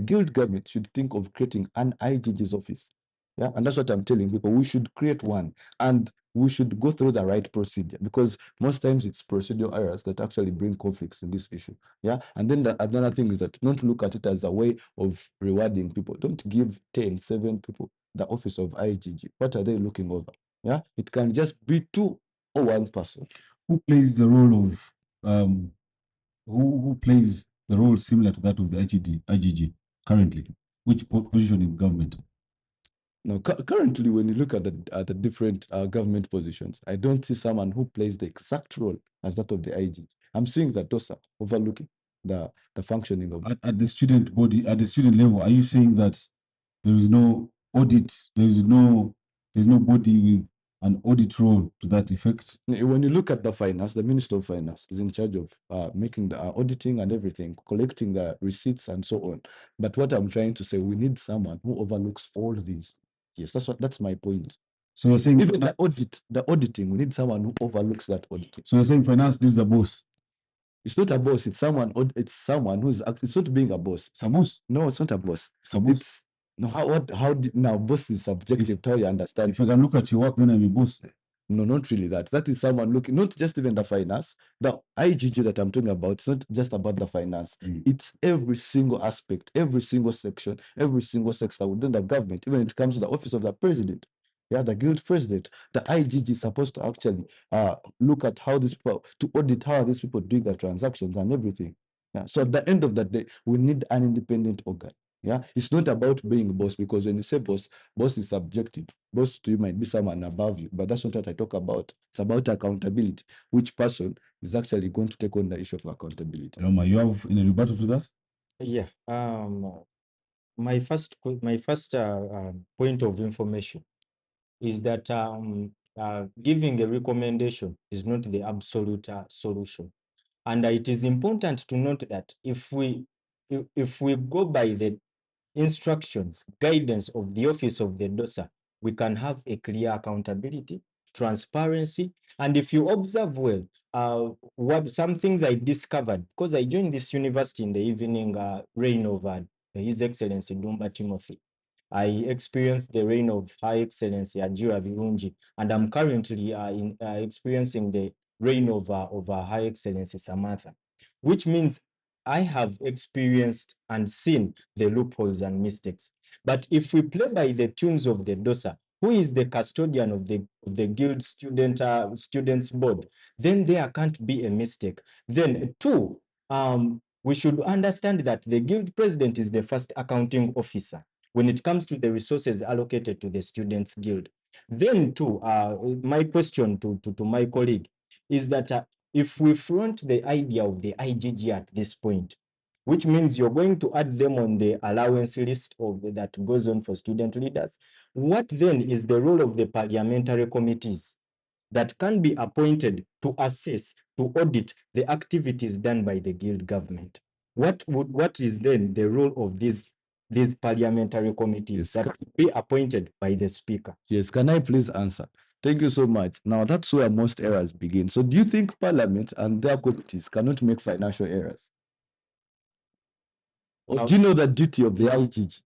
guild government should think of creating an IGG's office. Yeah, and that's what I'm telling people. We should create one, and we should go through the right procedure, because most times it's procedural errors that actually bring conflicts in this issue. Yeah, and then another thing is that don't look at it as a way of rewarding people. Don't give 10, 7 people the office of IGG. What are they looking over? Yeah, it can just be 2 or 1 person. Who plays the role of who plays the role similar to that of the IGG currently? Which position in government? No, currently, when you look at the different government positions, I don't see someone who plays the exact role as that of the IG. I'm seeing that DOSA overlooking the functioning of at the student body, at the student level. Are you saying that there is no audit, there's no body with an audit role to that effect? When you look at the finance, the Minister of Finance is in charge of making the auditing and everything, collecting the receipts and so on. But what I'm trying to say, we need someone who overlooks all these. Yes, that's my point. So you're saying even the auditing, we need someone who overlooks that auditing. So you're saying finance leaves a boss? It's not a boss. It's someone who's it's not being a boss. It's a boss? No, it's not a boss. It's a boss. It's no, now boss is subjective to how you understand. If I can look at your work, then I'm a boss. No, not really that. That is someone looking, not just even the finance. The IGG that I'm talking about, it's not just about the finance. It's every single aspect, every single section, every single sector within the government, even when it comes to the office of the president. Yeah, the guild president, the IGG is supposed to actually look at how these people, to audit how these people doing the transactions and everything. Yeah. So at the end of the day, we need an independent organ. Yeah, it's not about being boss, because when you say boss is subjective. Boss to you might be someone above you, but that's not what I talk about. It's about accountability. Which person is actually going to take on the issue of accountability? You have any rebuttal to that? Yeah. My first point of information is that giving a recommendation is not the absolute solution, and it is important to note that if we go by the instructions, guidance of the office of the DOSA, we can have a clear accountability, transparency. And if you observe well, what some things I discovered, because I joined this university in the evening reign of His Excellency Dumba Timothy. I experienced the reign of High Excellency Ajira Virunji, and I'm currently experiencing the reign of High Excellency Samantha, which means I have experienced and seen the loopholes and mistakes. But if we play by the tunes of the DOSA, who is the custodian of the guild students board, then there can't be a mistake. Then 2, we should understand that the guild president is the first accounting officer when it comes to the resources allocated to the students guild. Then 2, my question to my colleague is that if we front the idea of the IGG at this point, which means you're going to add them on the allowance list of that goes on for student leaders, what then is the role of the parliamentary committees that can be appointed to assess, to audit the activities done by the guild government? What is then the role of these parliamentary committees that will be appointed by the speaker? Yes, can I please answer? Thank you so much. Now, that's where most errors begin. So do you think Parliament and their committees cannot make financial errors? Or do you know the duty of the IGG?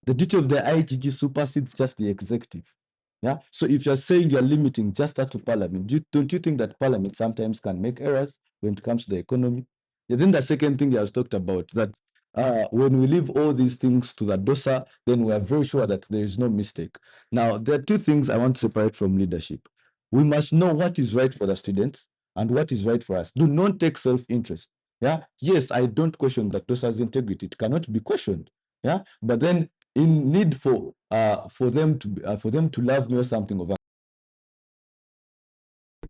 The duty of the IGG supersedes just the executive. Yeah. So if you're saying you're limiting just that to parliament, don't you think that parliament sometimes can make errors when it comes to the economy? Yeah, then the second thing he has talked about that when we leave all these things to the DOSA, then we are very sure that there is no mistake. Now, there are two things I want to separate from leadership. We must know what is right for the students and what is right for us. Do not take self-interest. Yeah. Yes, I don't question that DOSA's integrity. It cannot be questioned. Yeah. But then in need for them to love me or something of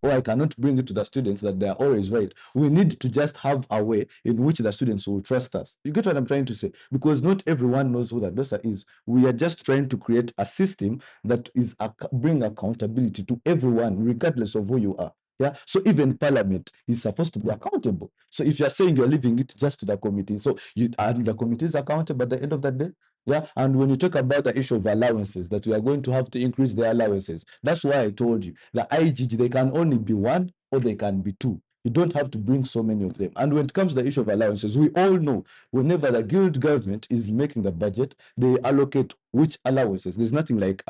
or I cannot bring it to the students that they are always right. We need to just have a way in which the students will trust us. You get what I'm trying to say? Because not everyone knows who the DOSA is. We are just trying to create a system that is bring accountability to everyone, regardless of who you are. Yeah. So even Parliament is supposed to be accountable. So if you're saying you're leaving it just to the committee, so the committee is accountable at the end of the day. Yeah, and when you talk about the issue of allowances, that we are going to have to increase the allowances, that's why I told you the IGG, they can only be one or they can be two. You don't have to bring so many of them. And when it comes to the issue of allowances, we all know whenever the guild government is making the budget, they allocate which allowances. There's nothing like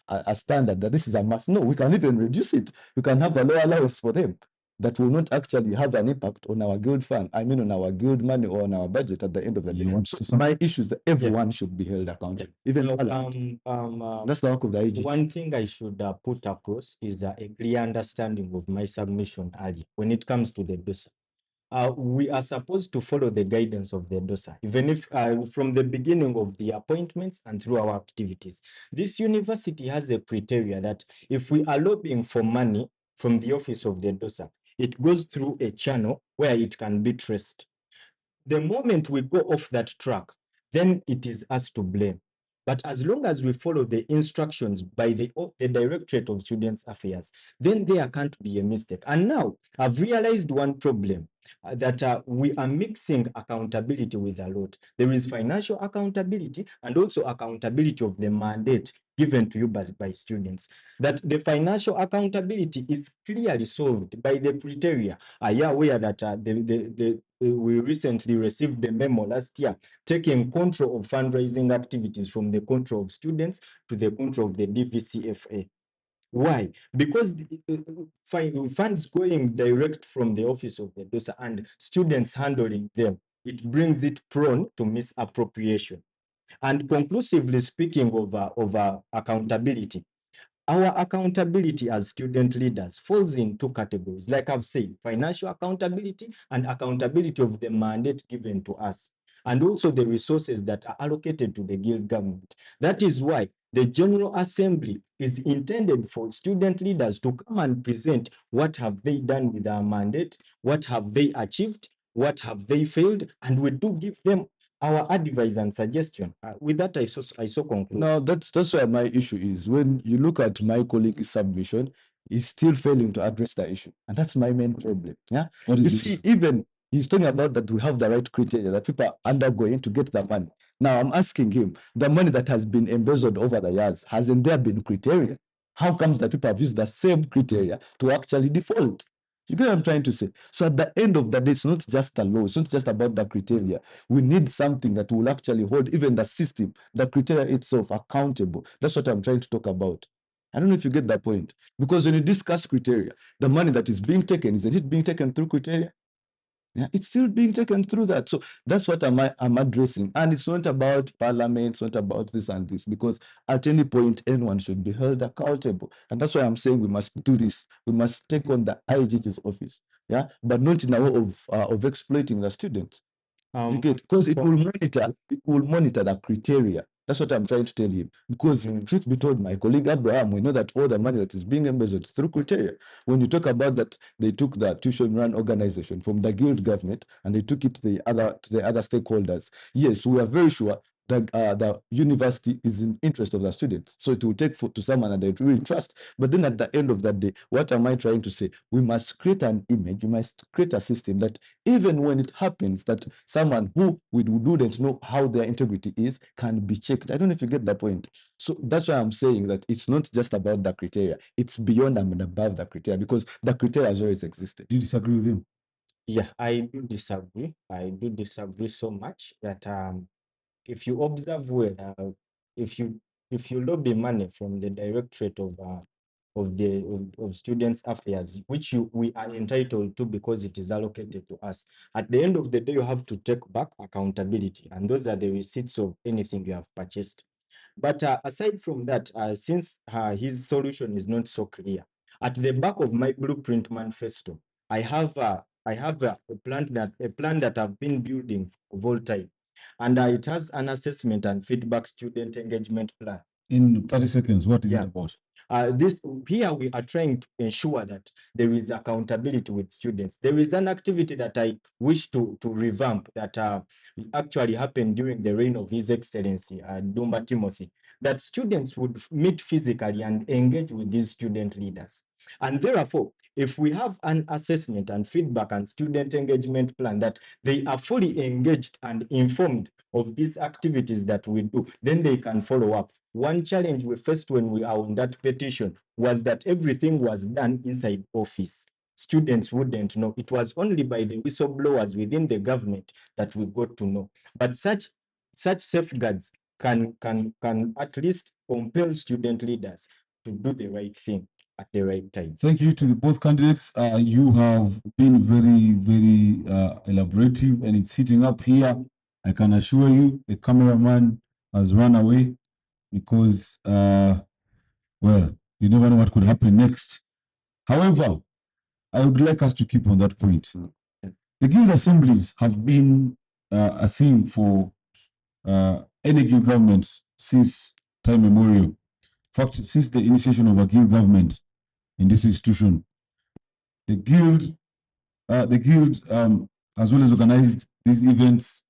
a standard that this is a must. No, we can even reduce it. We can have a low allowance for them that will not actually have an impact on our guild fund, I mean on our guild money or on our budget at the end of the day. So my issue is that everyone should be held accountable. Even that's the work of the IG. One thing I should put across is a clear understanding of my submission early when it comes to the DOSA. We are supposed to follow the guidance of the DOSA, even if from the beginning of the appointments and through our activities. This university has a criteria that if we are lobbying for money from the office of the DOSA, it goes through a channel where it can be traced. The moment we go off that track, then it is us to blame. But as long as we follow the instructions by the Directorate of Students Affairs, then there can't be a mistake. And now I've realized one problem that we are mixing accountability with a lot. There is financial accountability and also accountability of the mandate given to you by students. That the financial accountability is clearly solved by the criteria. Are you aware that we recently received the memo last year taking control of fundraising activities from the control of students to the control of the DVCFA? Why? Because funds going direct from the office of the DOSA and students handling them, it brings it prone to misappropriation. And conclusively speaking of accountability, our accountability as student leaders falls in two categories. Like I've said, financial accountability and accountability of the mandate given to us, and also the resources that are allocated to the guild government. That is why the General Assembly is intended for student leaders to come and present what have they done with our mandate, what have they achieved, what have they failed, and we do give them our advice and suggestion. With that, I so conclude. Now that's where my issue is. When you look at my colleague's submission, he's still failing to address the issue, and that's my main problem. Yeah, you see, even he's talking about that we have the right criteria that people are undergoing to get the money. Now I'm asking him, the money that has been embezzled over the years, hasn't there been criteria? How comes that people have used the same criteria to actually default? You get what I'm trying to say? So at the end of the day, it's not just a law, it's not just about the criteria. We need something that will actually hold even the system, the criteria itself accountable. That's what I'm trying to talk about. I don't know if you get that point. Because when you discuss criteria, the money that is being taken, is it being taken through criteria? Yeah, it's still being taken through that. So that's what I'm addressing. And it's not about parliament, it's not about this and this, because at any point, anyone should be held accountable. And that's why I'm saying we must do this. We must take on the IGG's office. Yeah, but not in a way of exploiting the students. You get, because it will monitor the criteria. That's what I'm trying to tell him. Because truth be told, my colleague Abraham, we know that all the money that is being embezzled is through criteria. When you talk about that, they took the tuition run organization from the guild government and they took it to the other stakeholders. Yes, we are very sure that the university is in interest of the students. So it will take to someone that they really trust. But then at the end of that day, what am I trying to say? We must create an image, we must create a system that even when it happens that someone who we wouldn't know how their integrity is can be checked. I don't know if you get that point. So that's why I'm saying that it's not just about the criteria. It's beyond and above the criteria, because the criteria has always existed. Do you disagree with him? Yeah, I do disagree. I do disagree so much that if you observe well, if you lobby money from the Directorate of Students Affairs, which we are entitled to because it is allocated to us, at the end of the day, you have to take back accountability, and those are the receipts of anything you have purchased. But aside from that, since his solution is not so clear, at the back of my blueprint manifesto, I have a plan that I've been building of all time, and it has an assessment and feedback student engagement plan. In 30 seconds, what is it Yeah. about? This here we are trying to ensure that there is accountability with students. There is an activity that I wish to revamp that actually happened during the reign of His Excellency Dumba Timothy, that students would meet physically and engage with these student leaders. And therefore, if we have an assessment and feedback and student engagement plan that they are fully engaged and informed of these activities that we do, then they can follow up. One challenge we faced when we are on that petition was that everything was done inside office. Students wouldn't know. It was only by the whistleblowers within the government that we got to know. But such safeguards can at least compel student leaders to do the right thing at the right time. Thank you to both candidates. You have been very, very elaborative, and it's heating up here. I can assure you, the cameraman has run away because, well, you never know what could happen next. However, I would like us to keep on that point. The guild assemblies have been a thing for any guild government since time immemorial. In fact, since the initiation of a guild government in this institution, the guild as well as organized these events,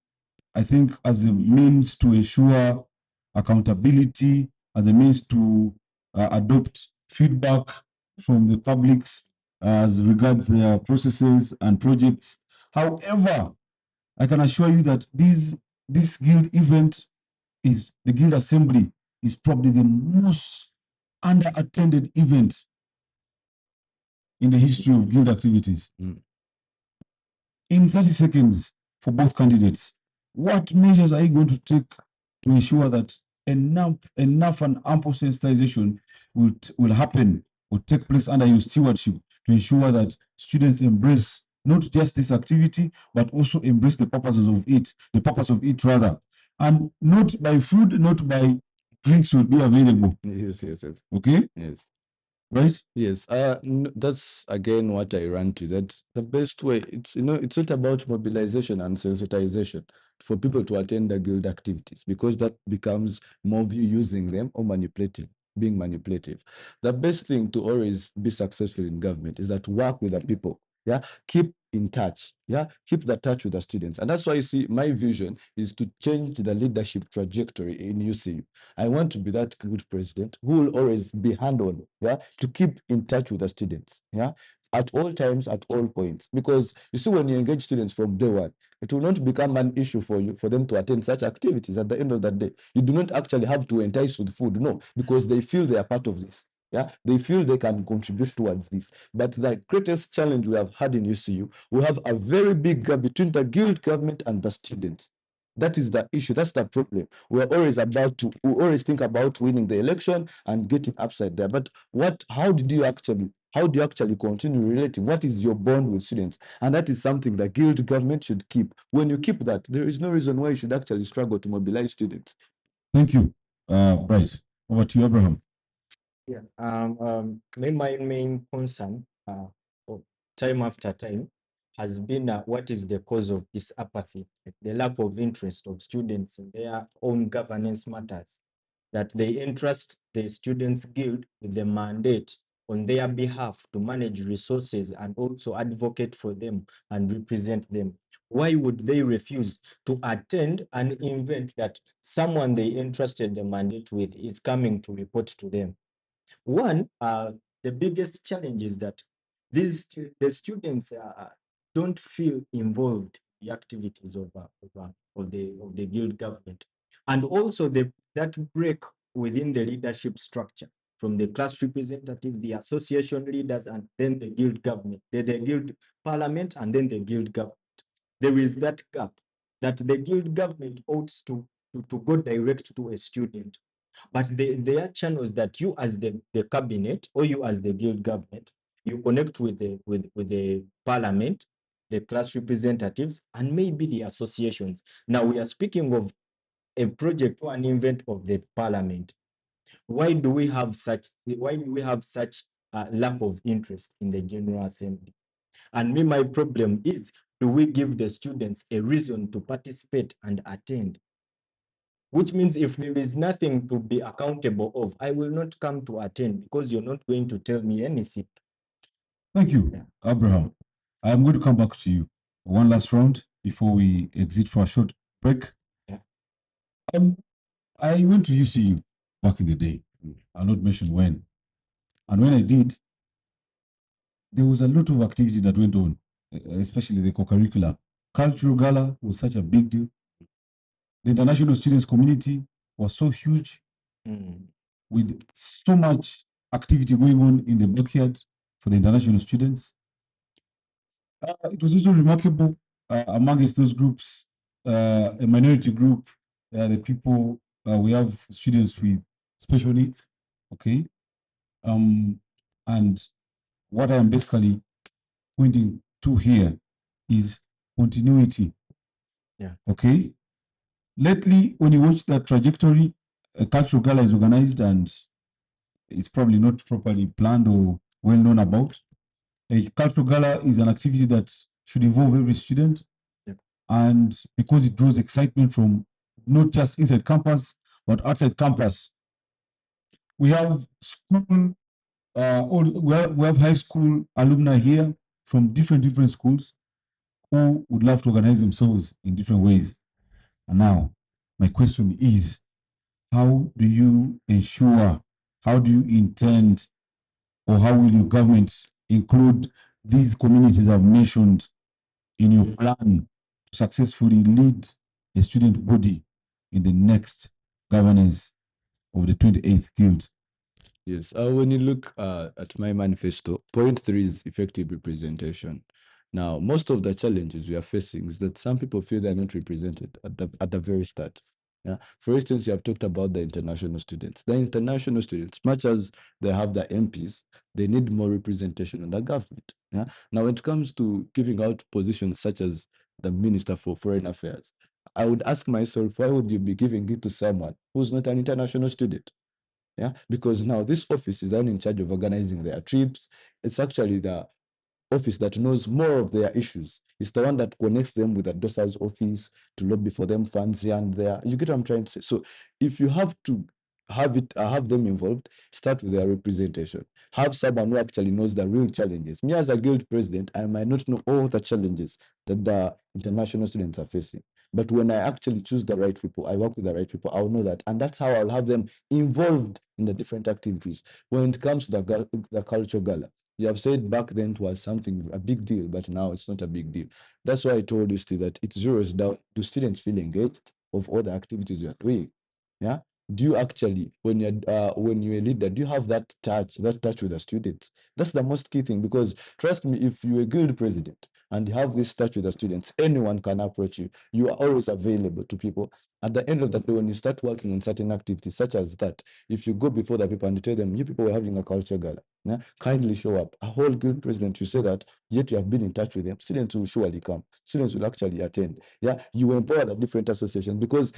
I think, as a means to ensure accountability, as a means to adopt feedback from the publics as regards their processes and projects. However, I can assure you that this guild event is the guild assembly is probably the most under-attended event in the history of guild activities. In 30 seconds for both candidates, what measures are you going to take to ensure that enough and ample sensitization will happen or take place under your stewardship to ensure that students embrace not just this activity, but also embrace the purpose of it rather. And not by food, not by drinks will be available. Yes. Okay? Yes. Right? Yes, that's again what I run to. That the best way, it's it's not about mobilization and sensitization for people to attend the guild activities, because that becomes more of you using them or being manipulative. The best thing to always be successful in government is that work with the people. Yeah, keep in touch. Yeah, keep the touch with the students, and that's why you see my vision is to change the leadership trajectory in UCU. I want to be that good president who will always be hand-on, yeah, to keep in touch with the students, yeah, at all times, at all points. Because you see, when you engage students from day one, it will not become an issue for them to attend such activities. At the end of that day, you do not actually have to entice with food, no, because they feel they are part of this. Yeah, they feel they can contribute towards this. But the greatest challenge we have had in UCU, we have a very big gap between the guild government and the students. That is the issue. That's the problem. We always think about winning the election and getting upside there. But how do you actually continue relating? What is your bond with students? And that is something the guild government should keep. When you keep that, there is no reason why you should actually struggle to mobilize students. Thank you. Right. Over to you, Abraham. Yeah. My main concern, time after time, has been what is the cause of this apathy, like the lack of interest of students in their own governance matters, that they entrust the Students' Guild with the mandate on their behalf to manage resources and also advocate for them and represent them. Why would they refuse to attend an event that someone they entrusted the mandate with is coming to report to them? One, the biggest challenge is that the students don't feel involved in the activities of the guild government, and also that break within the leadership structure from the class representatives, the association leaders, and then the guild government, the guild parliament, and then the guild government. There is that gap that the guild government ought to to go direct to a student. But there are channels that you as the cabinet or you as the guild government, you connect with the parliament, the class representatives, and maybe the associations. Now we are speaking of a project or an event of the parliament. Why do we have such lack of interest in the General Assembly? And me, my problem is, do we give the students a reason to participate and attend? Which means if there is nothing to be accountable of, I will not come to attend because you're not going to tell me anything. Thank you, Abraham. I'm going to come back to you. One last round before we exit for a short break. Yeah. I went to UCU back in the day. I'll not mention when. And when I did, there was a lot of activity that went on, especially the co-curricular. Cultural gala was such a big deal. The international students community was so huge, with so much activity going on in the backyard for the international students. It was also remarkable amongst those groups, a minority group, the people, we have students with special needs, okay? And what I am basically pointing to here is continuity. Yeah. Okay. Lately, when you watch that trajectory, a cultural gala is organized and it's probably not properly planned or well known about. A cultural gala is an activity that should involve every student. Yeah. And because it draws excitement from not just inside campus, but outside campus. We have school, we have high school alumni here from different schools who would love to organize themselves in different ways. And now, my question is, how do you ensure, how do you intend, or how will your government include these communities I've mentioned in your plan to successfully lead a student body in the next governance of the 28th Guild? Yes, when you look at my manifesto, point 3 is effective representation. Now, most of the challenges we are facing is that some people feel they're not represented at the very start. Yeah. For instance, you have talked about the international students. The international students, much as they have the MPs, they need more representation in the government. Yeah. Now, when it comes to giving out positions such as the Minister for Foreign Affairs, I would ask myself, why would you be giving it to someone who's not an international student? Yeah, because now this office is only in charge of organizing their trips. It's actually the office that knows more of their issues. It's the one that connects them with the DOSA's office to lobby for them funds here and there. You get what I'm trying to say? So if you have to have them involved, start with their representation. Have someone who actually knows the real challenges. Me as a guild president, I might not know all the challenges that the international students are facing. But when I actually choose the right people, I work with the right people, I'll know that. And that's how I'll have them involved in the different activities. When it comes to the culture gala, you have said back then it was something, a big deal, but now it's not a big deal. That's why I told you, Steve, that it zeroes down. Do students feel engaged of all the activities you are doing? Yeah. Do you actually, when you're a leader, do you have that touch with the students? That's the most key thing, because trust me, if you're a guild president and you have this touch with the students, anyone can approach you. You are always available to people. At the end of the day, when you start working in certain activities such as that, if you go before the people and you tell them, you people were having a culture gala, yeah, kindly show up. A whole guild president, you say that, yet you have been in touch with them, students will surely come. Students will actually attend. Yeah, you empower the different associations, because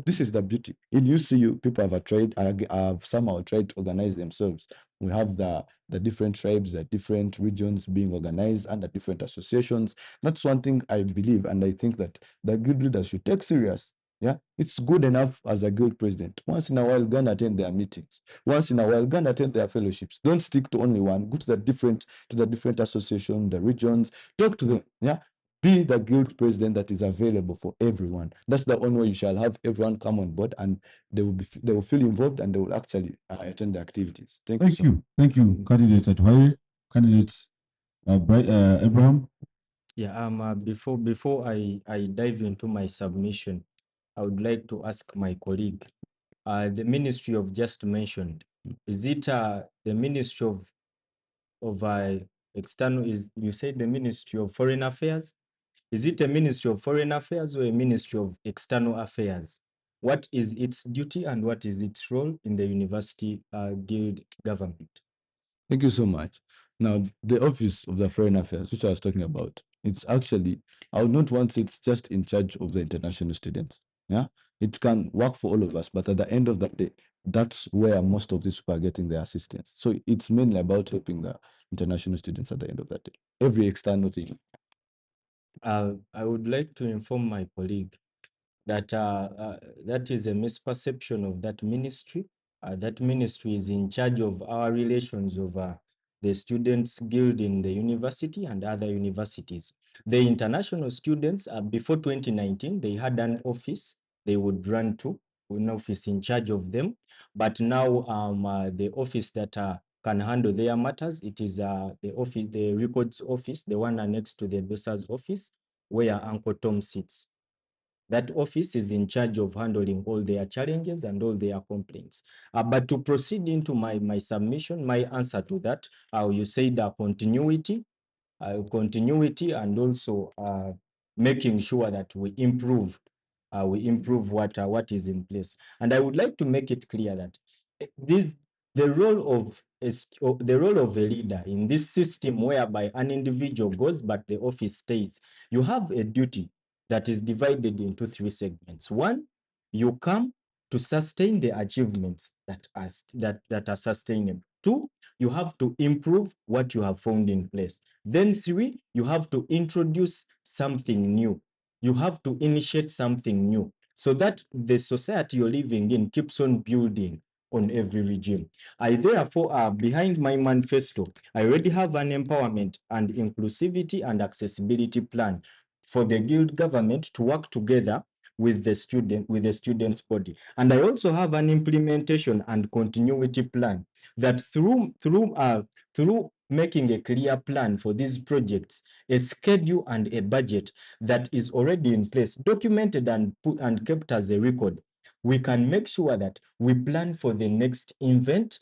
this is the beauty. In UCU, people have somehow tried to organize themselves. We have the different tribes, the different regions being organized under different associations. That's one thing I believe, and I think that the guild leaders should take serious. Yeah, it's good enough as a guild president. Once in a while, go and attend their meetings. Once in a while, go and attend their fellowships. Don't stick to only one. Go to the different association, the regions. Talk to them. Yeah, be the guild president that is available for everyone. That's the only way you shall have everyone come on board, and they will feel involved, and they will actually attend the activities. Thank you. Thank you, candidate Atuhaire. Candidate Abraham. Yeah, before I dive into my submission, I would like to ask my colleague, the ministry of just mentioned, is it the ministry of external, is you said the Ministry of Foreign Affairs? Is it a Ministry of Foreign Affairs or a Ministry of External Affairs? what is its duty and what is its role in the university guild government. Thank you so much. Now, the Office of the Foreign Affairs, which I was talking about, it's actually, I would not want it just in charge of the international students. Yeah, it can work for all of us, but at the end of the day, that's where most of these people are getting their assistance. So it's mainly about helping the international students at the end of the day. Every external thing. I would like to inform my colleague that that is a misperception of that ministry. That ministry is in charge of our relations of the Students Guild in the university and other universities. The international students, before 2019, they had an office they would run to, an office in charge of them. But now the office that can handle their matters, it is the office, the records office, the one next to the bursar's office, where Uncle Tom sits. That office is in charge of handling all their challenges and all their complaints. But to proceed into my submission, my answer to that, you said continuity and also making sure that we improve what is in place. And I would like to make it clear that this the role of the role of a leader in this system whereby an individual goes but the office stays. You have a duty that is divided into three segments. One, you come to sustain the achievements that are sustainable. Two, you have to improve what you have found in place. Then three, you have to introduce something new. You have to initiate something new so that the society you're living in keeps on building on every regime. I therefore, behind my manifesto, I already have an empowerment and inclusivity and accessibility plan for the guild government to work together with the students body. And I also have an implementation and continuity plan that through making a clear plan for these projects, a schedule and a budget that is already in place, documented and kept as a record, we can make sure that we plan for the next event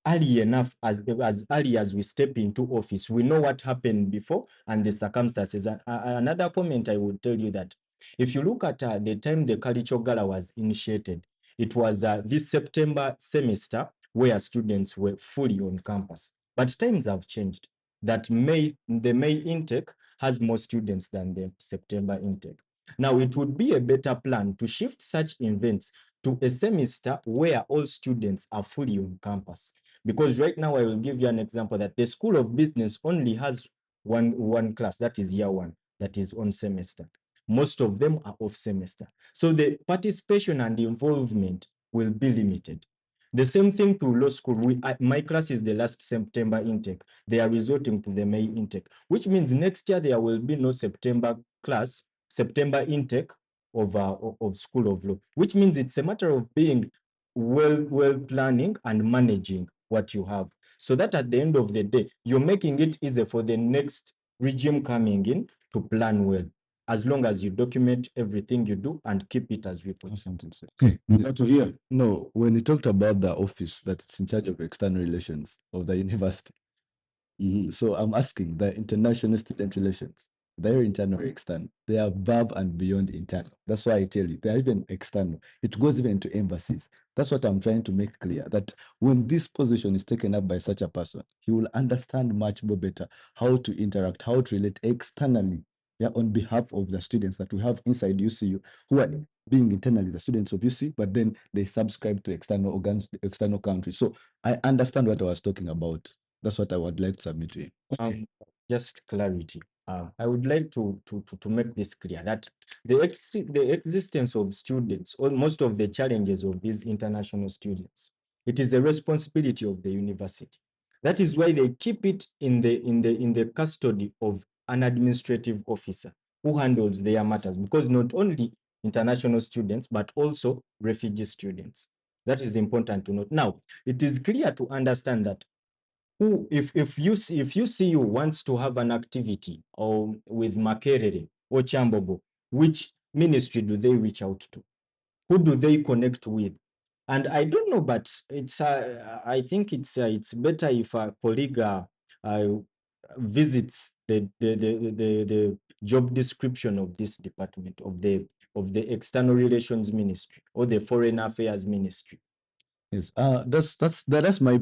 early enough, as early as we step into office. We know what happened before and the circumstances. Another comment I would tell you that if you look at the time the cultural gala was initiated, it was this September semester where students were fully on campus. But times have changed. That the May intake has more students than the September intake. Now, it would be a better plan to shift such events to a semester where all students are fully on campus. Because right now, I will give you an example that the School of Business only has one class, that is year one, that is on semester. Most of them are off semester. So the participation and the involvement will be limited. The same thing to law school. My class is the last September intake. They are resorting to the May intake, which means next year there will be no September class, September intake of School of Law, which means it's a matter of being well planning and managing what you have, so that at the end of the day, you're making it easier for the next regime coming in to plan well, as long as you document everything you do and keep it as reports. Okay, we got to hear. No, when you talked about the office that's in charge of external relations of the university, so I'm asking the international student relations, they're internal or external? They are above and beyond internal. That's why I tell you, they're even external. It goes even to embassies. That's what I'm trying to make clear, that when this position is taken up by such a person, he will understand much more better how to interact, how to relate externally, yeah, on behalf of the students that we have inside UCU, who are being internally the students of UCU, but then they subscribe to external organs, external countries. So I understand what I was talking about. That's what I would like to submit to you. Just clarity. I would like to make this clear that the existence of students, or most of the challenges of these international students, it is a responsibility of the university. That is why they keep it in the custody of an administrative officer who handles their matters, because not only international students but also refugee students. That is important to note. Now, it is clear to understand that if UCU wants to have an activity or with Makerere or Chambogo, which ministry do they reach out to? Who do they connect with? And I don't know, but it's I think it's better if a colleague visits the job description of this department, of the of the External Relations Ministry or the Foreign Affairs Ministry. Yes, that's my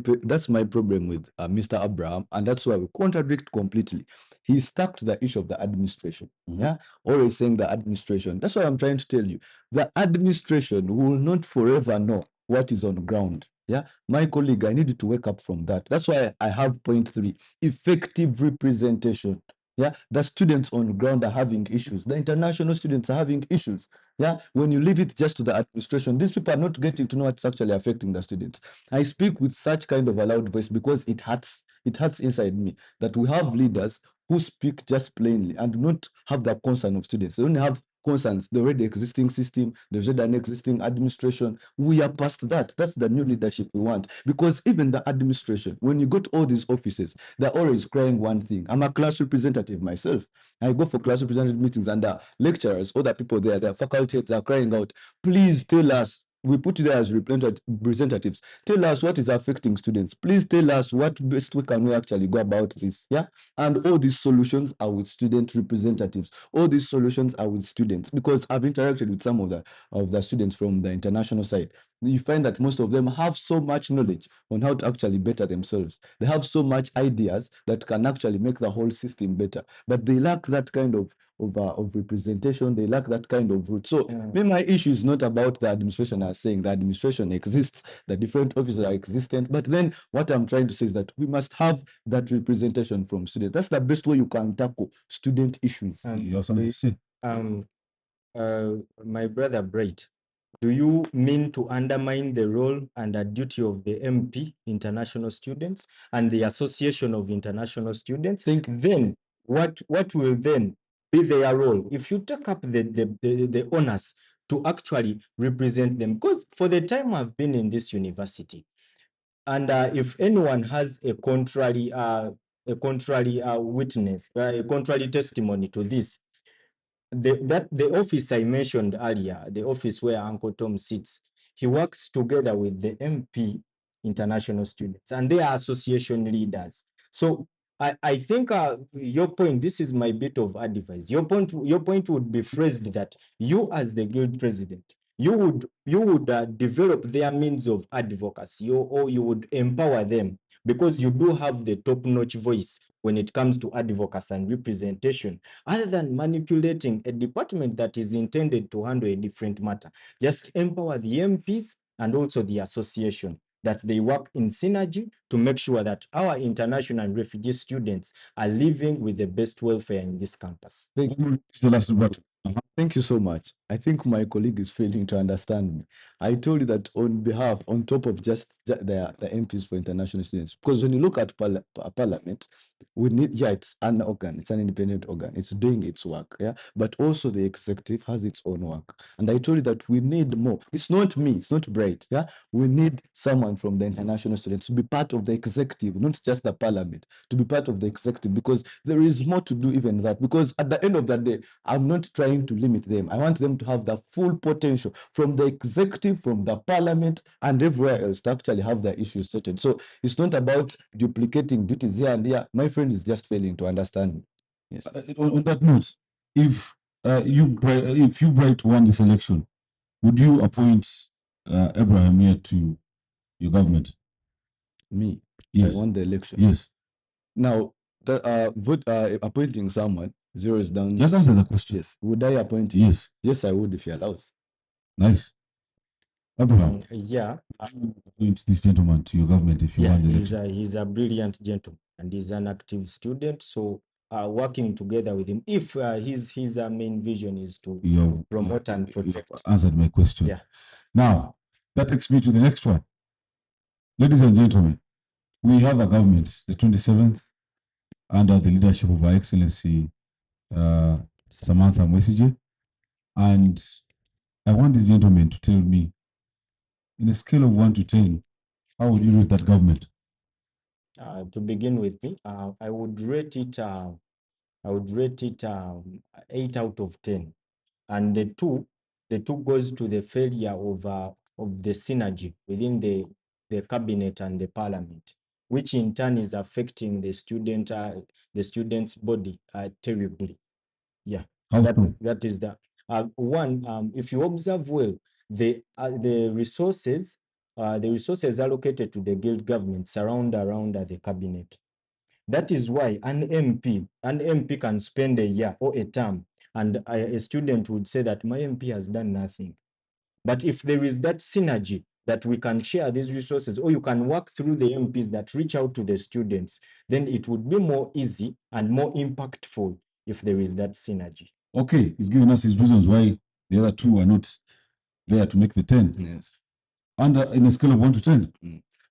problem with Mr. Abraham, and that's why we contradict completely. He stuck to the issue of the administration. Yeah, always saying the administration. That's why I'm trying to tell you. The administration will not forever know what is on ground. Yeah, my colleague, I need you to wake up from that. That's why I have point 3: effective representation. Yeah, the students on ground are having issues. The international students are having issues. Yeah, when you leave it just to the administration, these people are not getting to know what's actually affecting the students. I speak with such kind of a loud voice because it hurts. It hurts inside me that we have leaders who speak just plainly and do not have the concern of students. They don't have concerns. The already existing system, there's already an existing administration. We are past that. That's the new leadership we want. Because even the administration, when you go to all these offices, they're always crying one thing. I'm a class representative myself. I go for class representative meetings, and the lecturers, other people there, the faculty, they're crying out, please tell us. We put you there as representatives. Tell us what is affecting students. Please tell us what best way can we actually go about this. Yeah. And all these solutions are with student representatives. All these solutions are with students, because I've interacted with some of the students from the international side. You find that most of them have so much knowledge on how to actually better themselves. They have so much ideas that can actually make the whole system better, but they lack that kind of representation. They lack that kind of root. So my issue is not about the administration as saying the administration exists, the different offices are existent, but then what I'm trying to say is that we must have that representation from students. That's the best way you can tackle student issues. You have something to say? My brother Bright, do you mean to undermine the role and the duty of the MP, international students, and the Association of International Students? Then what will then be their role if you take up the honors to actually represent them? Because for the time I've been in this university, and if anyone has a contrary witness, a contrary testimony to this, the office I mentioned earlier, the office where Uncle Tom sits, he works together with the MP international students, and they are association leaders. So I think your point, this is my bit of advice. Your point would be phrased that you, as the guild president, you would develop their means of advocacy, or you would empower them, because you do have the top-notch voice when it comes to advocacy and representation, other than manipulating a department that is intended to handle a different matter. Just empower the MPs and also the association, that they work in synergy to make sure that our international and refugee students are living with the best welfare in this campus. Thank you. It's the last button. Thank you so much. I think my colleague is failing to understand me. I told you that on top of just the MPs for international students, because when you look at parliament, we need, it's an organ, it's an independent organ, it's doing its work, yeah. But also the executive has its own work, and I told you that we need more. It's not me, it's not Bright, yeah. We need someone from the international students to be part of the executive, not just the parliament, to be part of the executive, because there is more to do even that. Because at the end of the day, I'm not trying to limit them. I want them to have the full potential from the executive, from the parliament, and everywhere else to actually have their issues sorted. So it's not about duplicating duties here and there. My friend is just failing to understand me. Yes. On that note, if you Bright won this election, would you appoint Abraham here to your government? Me? Yes. I won the election. Yes. Now, appointing someone, zero is down. Just answer the question. Yes. Would I appoint him? Yes. Yes, I would, if he allows. Nice. Abraham, Yeah. appoint this gentleman to your government if you won the election. He's a brilliant gentleman, and he's an active student. So working together with him, if his main vision is to promote and protect. You answered my question. Yeah. Now, that takes me to the next one. Ladies and gentlemen, we have a government, the 27th, under the leadership of Her Excellency Samantha Mwesige, and I want this gentleman to tell me, in a scale of 1 to 10, how would you rate that government? To begin with, me, I would rate it. 8 out of 10, and the two goes to the failure of the synergy within the cabinet and the parliament, which in turn is affecting the student's body terribly. Yeah, that is that. One, if you observe well, the resources allocated to the guild government surround around the cabinet. That is why an MP can spend a year or a term, and a student would say that my MP has done nothing. But if there is that synergy that we can share these resources, or you can work through the MPs that reach out to the students, then it would be more easy and more impactful if there is that synergy. Okay, he's giving us his reasons why the other two are not there to make the 10. Yes. And in a scale of 1 to 10.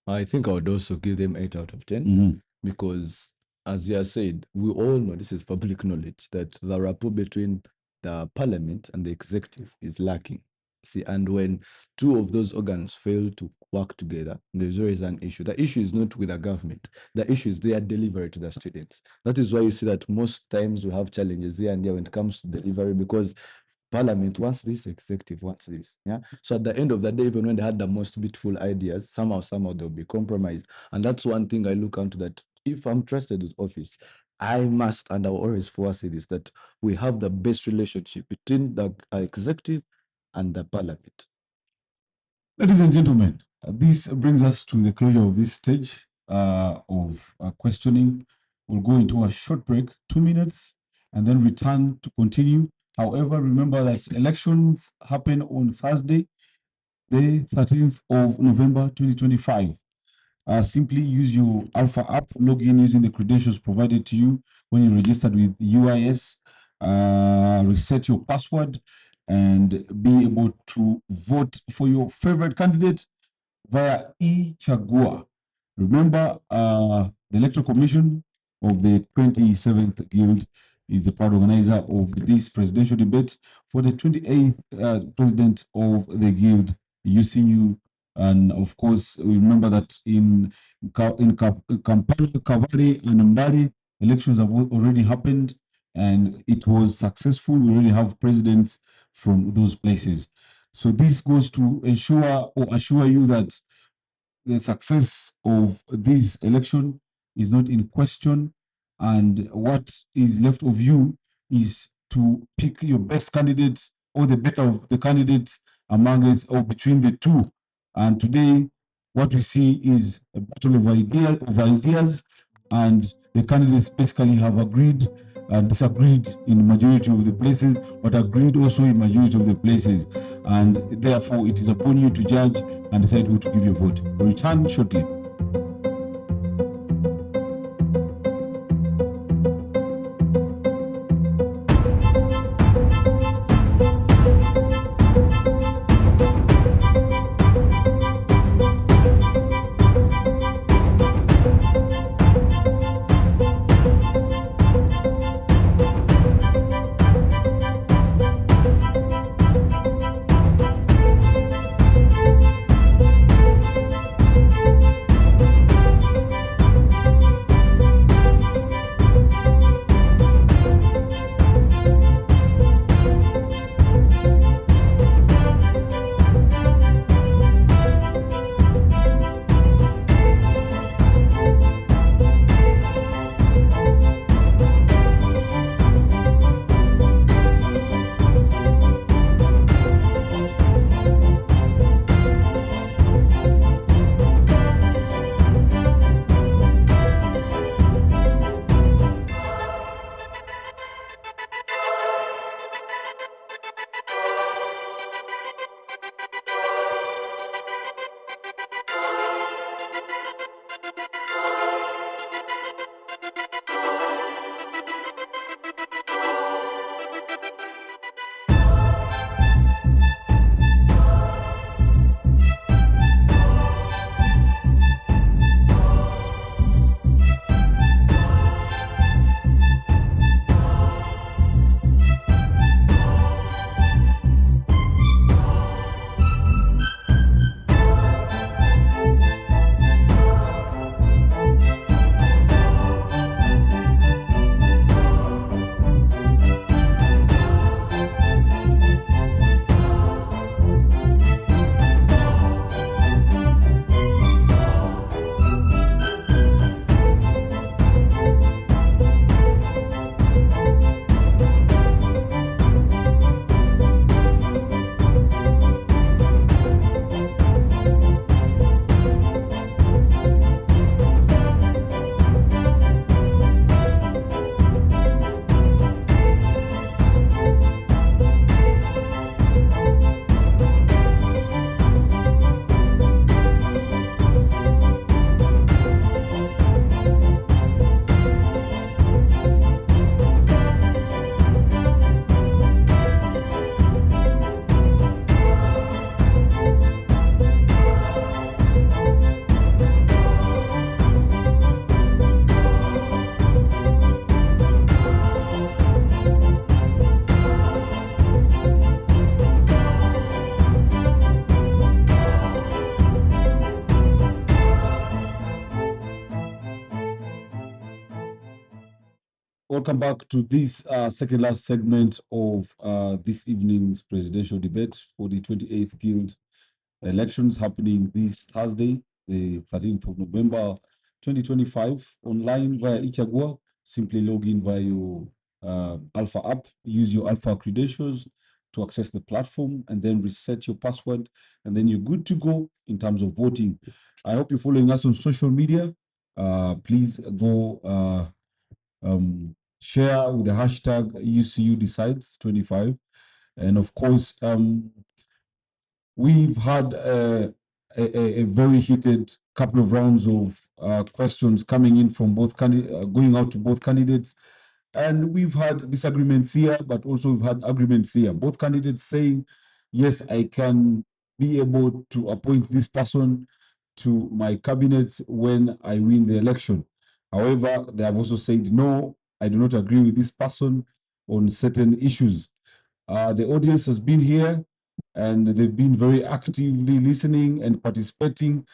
I think I would also give them 8 out of 10 Mhm. because, as you have said, we all know, this is public knowledge, that the rapport between the parliament and the executive is lacking. See, and when two of those organs fail to work together, there's always an issue. The issue is not with the government. The issue is their delivery to the students. That is why you see that most times we have challenges here and there when it comes to delivery, because Parliament wants this, executive wants this. Yeah. So at the end of the day, even when they had the most beautiful ideas, somehow they'll be compromised. And that's one thing I look onto, that if I'm trusted with office, I must, and I'll always foresee this, that we have the best relationship between the executive and the parliament. Ladies and gentlemen, this brings us to the closure of this stage of questioning. We'll go into a short break, 2 minutes, and then return to continue. However, remember that elections happen on Thursday, the 13th of November, 2025. Simply use your Alpha app, log in using the credentials provided to you when you registered with UIS, reset your password, and be able to vote for your favorite candidate via e-Chagua. Remember, the Electoral Commission of the 27th Guild is the proud organizer of this presidential debate for the 28th president of the Guild, UCU. And of course, we remember that in Kampala, Kavari, and Mbari, elections have already happened and it was successful. We already have presidents from those places. So this goes to ensure or assure you that the success of this election is not in question, and what is left of you is to pick your best candidate or the better of the candidates among us or between the two. And today, what we see is a battle of ideas, and the candidates basically have agreed and disagreed in the majority of the places, but agreed also in majority of the places. And therefore, it is upon you to judge and decide who to give your vote. We'll return shortly. Welcome back to this second last segment of this evening's presidential debate for the 28th Guild elections happening this Thursday, the 13th of November 2025, online via Ichagua. Simply log in via your Alpha app, use your Alpha credentials to access the platform, and then reset your password, and then you're good to go in terms of voting. I hope you're following us on social media. Please go share with the hashtag UCU Decides 25. And of course, we've had a very heated couple of rounds of questions coming in from both going out to both candidates. And we've had disagreements here, but also we've had agreements here. Both candidates saying, yes, I can be able to appoint this person to my cabinet when I win the election. However, they have also said, no, I do not agree with this person on certain issues. The audience has been here and they've been very actively listening and participating.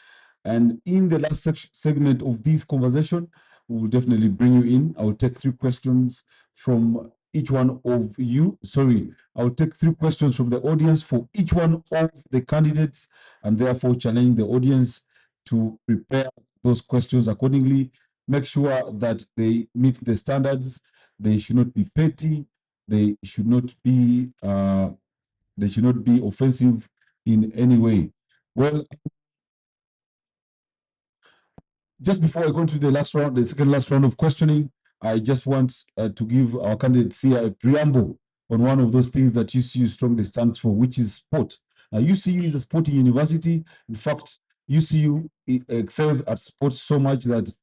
And in the last segment of this conversation, we will definitely bring you in. I will take 3 questions from each one of you. Sorry, I will take 3 questions from the audience for each one of the candidates, and therefore challenge the audience to prepare those questions accordingly. Make sure that they meet the standards. They should not be petty. They should not be offensive in any way. Well, just before I go into the last round, the second last round of questioning, I just want to give our candidates here a preamble on one of those things that UCU strongly stands for, which is sport. Now, UCU is a sporting university. In fact, UCU excels at sports so much that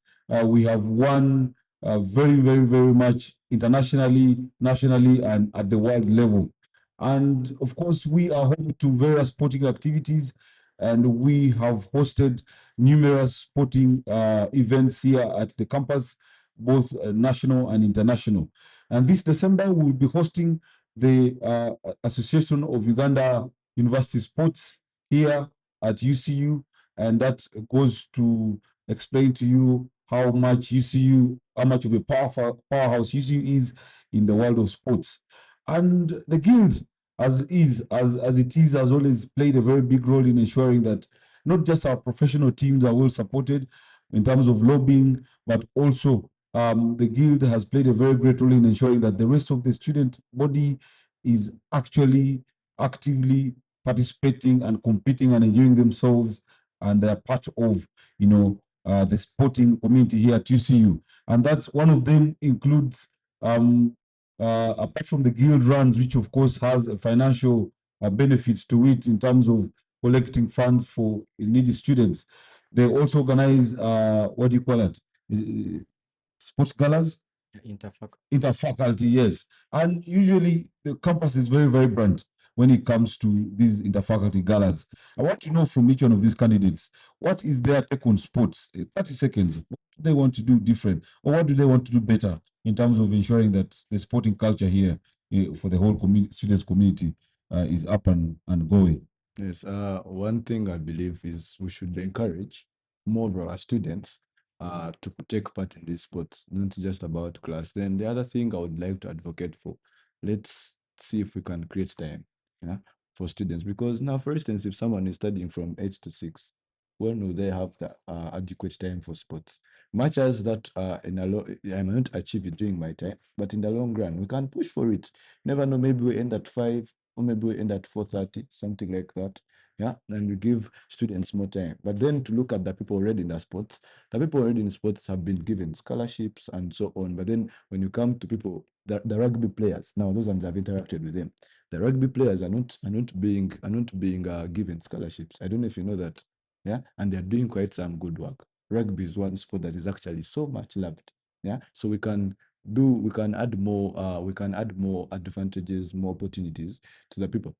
we have won very, very, very much internationally, nationally, and at the world level. And of course, we are home to various sporting activities, and we have hosted numerous sporting events here at the campus, both national and international. And this December, we will be hosting the Association of Uganda University Sports here at UCU, and that goes to explain to you how much of a powerhouse UCU is in the world of sports. And the guild, as it is, has always played a very big role in ensuring that not just our professional teams are well supported in terms of lobbying, but also the guild has played a very great role in ensuring that the rest of the student body is actually actively participating and competing and enjoying themselves, and they're part of, the sporting community here at UCU. And that's one of them includes, apart from the guild runs, which of course has a financial benefit to it in terms of collecting funds for needy students. They also organize, what do you call it? Sports galas? Interfaculty, yes. And usually the campus is very vibrant when it comes to these interfaculty galas. I want to know from each one of these candidates, what is their take on sports? 30 seconds. What do they want to do different? Or what do they want to do better in terms of ensuring that the sporting culture here for the whole students community is up and going? Yes, one thing I believe is we should encourage more of our students to take part in these sports, not just about class. Then the other thing I would like to advocate for, let's see if we can create time, yeah, for students. Because now, for instance, if someone is studying from 8 to 6, when will they have the adequate time for sports? Much as that I may not achieve it during my time, but in the long run, we can push for it. Never know, maybe we end at 5, or maybe we end at 4:30, something like that. Yeah, and we give students more time. But then to look at the people already in the sports, the people already in sports have been given scholarships and so on. But then when you come to people, the rugby players, now those ones have interacted with them. The rugby players are not being given scholarships. I don't know if you know that. Yeah, and they're doing quite some good work. Rugby is one sport that is actually so much loved. Yeah, so we can add more advantages, more opportunities to the people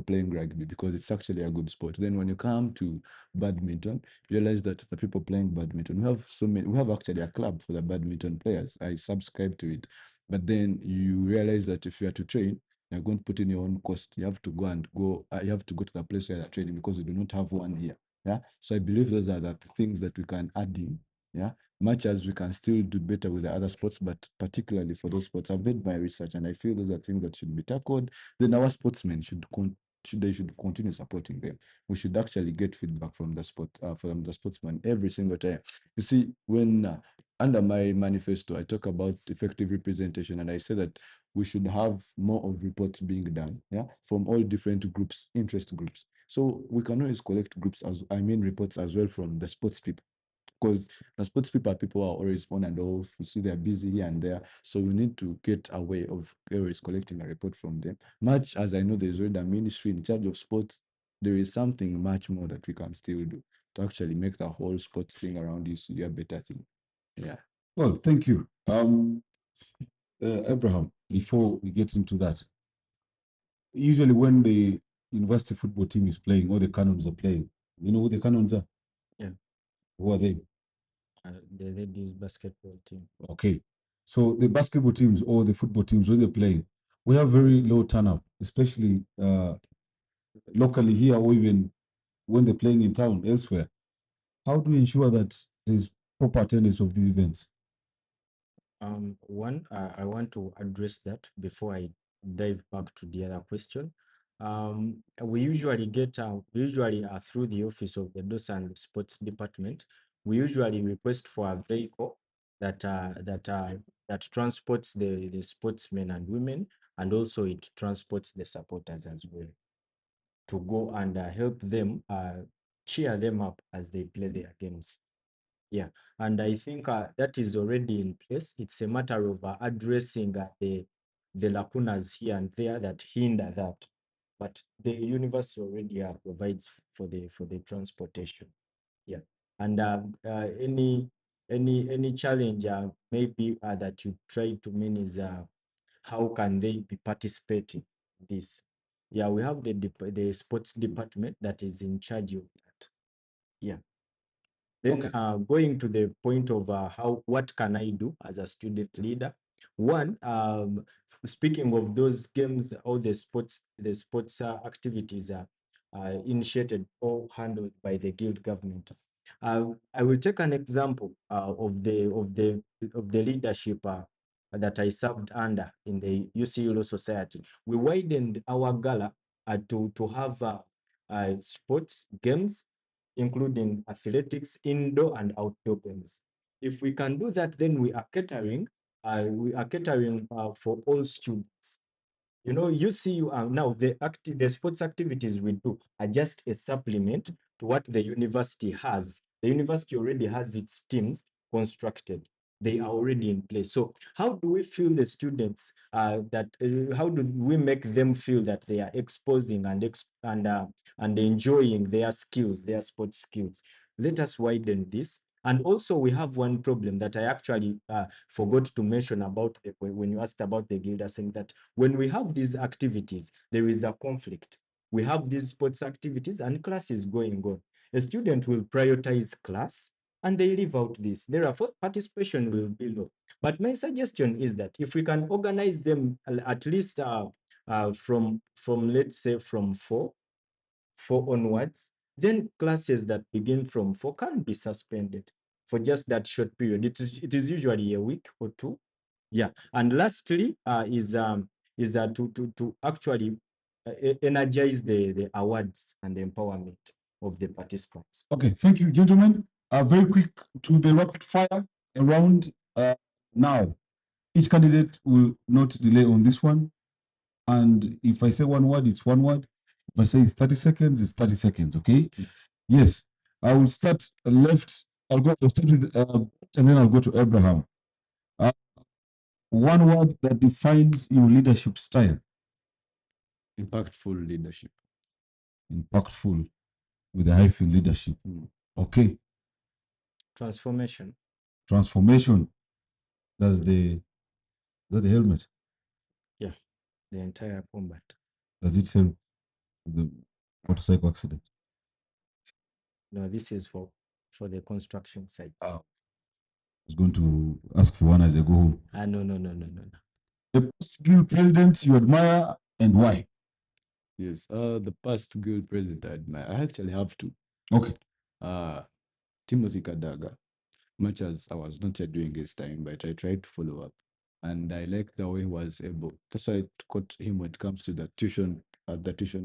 playing rugby, because it's actually a good sport. Then when you come to badminton, you realize that the people playing badminton, we have actually a club for the badminton players. I subscribe to it. But then you realize that if you are to train, you're going to put in your own cost. You have to go to the place where you're training, because we do not have one here. Yeah. So I believe those are the things that we can add in. Yeah, much as we can still do better with the other sports, but particularly for those sports, I've made my research and I feel those are things that should be tackled. Then our sportsmen should continue supporting them. We should actually get feedback from the sportsman every single time. You see, when under my manifesto, I talk about effective representation, and I say that we should have more of reports being done, yeah, from all different groups, interest groups. So we can always collect reports as well from the sports people, because the sports people are always on and off. You see, they're busy here and there. So we need to get a way of always collecting a report from them. Much as I know there's already a ministry in charge of sports, there is something much more that we can still do to actually make the whole sports thing around UCU a better thing. Yeah. Well, thank you. Abraham, before we get into that, usually when the university football team is playing or the Cannons are playing, you know who the Cannons are? Yeah. Who are they? The ladies basketball team. Okay. So the basketball teams or the football teams, when they're playing, we have very low turnout, especially locally here or even when they're playing in town elsewhere. How do we ensure that there's proper attendance of these events? One, I want to address that before I dive back to the other question. We usually through the office of the DOS and Sports Department, we usually request for a vehicle that transports the sportsmen and women, and also it transports the supporters as well, to go and help them cheer them up as they play their games. Yeah, and I think that is already in place. It's a matter of addressing the lacunas here and there that hinder that. But the university already provides for the transportation. Yeah, and any challenge maybe that you try to mean is how can they be participating in this? Yeah, we have the sports department that is in charge of that. Yeah. Then Okay. going to the point of what can I do as a student leader? One, speaking of those games, all the sports activities are initiated or handled by the guild government. I will take an example of the leadership that I served under in the UCU Law Society. We widened our gala to have sports games, including athletics, indoor and outdoor games. If we can do that, then we are catering for all students. You know, you see now the sports activities we do are just a supplement to what the university has. The university already has its teams constructed. They are already in place. So how do we feel the students how do we make them feel that they are exposing and enjoying their skills, their sports skills? Let us widen this. And also we have one problem that I actually forgot to mention about when you asked about the guild, saying that when we have these activities, there is a conflict. We have these sports activities and classes going on. A student will prioritize class and they leave out this. Therefore, participation will be low. But my suggestion is that if we can organize them at least from let's say from four onwards, then classes that begin from 4 can be suspended for just that short period. It is usually a week or two. Yeah, and lastly is to actually energize the awards and the empowerment of the participants. Okay, thank you, gentlemen. Very quick to the rapid fire around now. Each candidate will not delay on this one. And if I say one word, it's one word. If I say it's 30 seconds, it's 30 seconds, okay? Yes. I will start left. I'll start with, and then I'll go to Abraham. One word that defines your leadership style. Impactful leadership. Impactful with a hyphen leadership. Okay. Transformation. Transformation. That's the helmet. Yeah, the entire combat. Does it help the motorcycle accident? No, this is for the construction site. I was going to ask for one as I go home. No. The past guild president you admire and why? Yes, the past guild president I admire, I actually have two. Okay. Timothy Kadaga. much as I was not here during his time, but I tried to follow up. And I like the way he was able. That's why I caught him when it comes to the tuition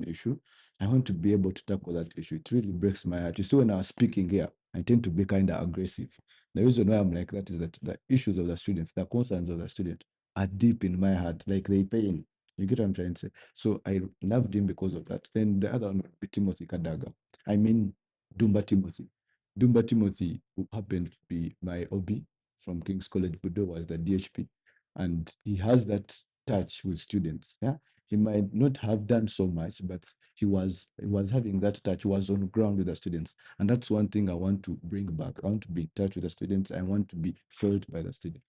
issue. I want to be able to tackle that issue. It really breaks my heart. You see, when I was speaking here, I tend to be kind of aggressive. The reason why I'm like that is that the issues of the students, the concerns of the student, are deep in my heart. Like they pain. You get what I'm trying to say? So I loved him because of that. Then the other one would be Timothy Kadaga. I mean, Dumba Timothy. Dumba Timothy, who happened to be my OB from King's College Budo, was the DHP. And he has that touch with students. Yeah. He might not have done so much, but he was having that touch, he was on ground with the students. And that's one thing I want to bring back. I want to be in touch with the students. I want to be felt by the students.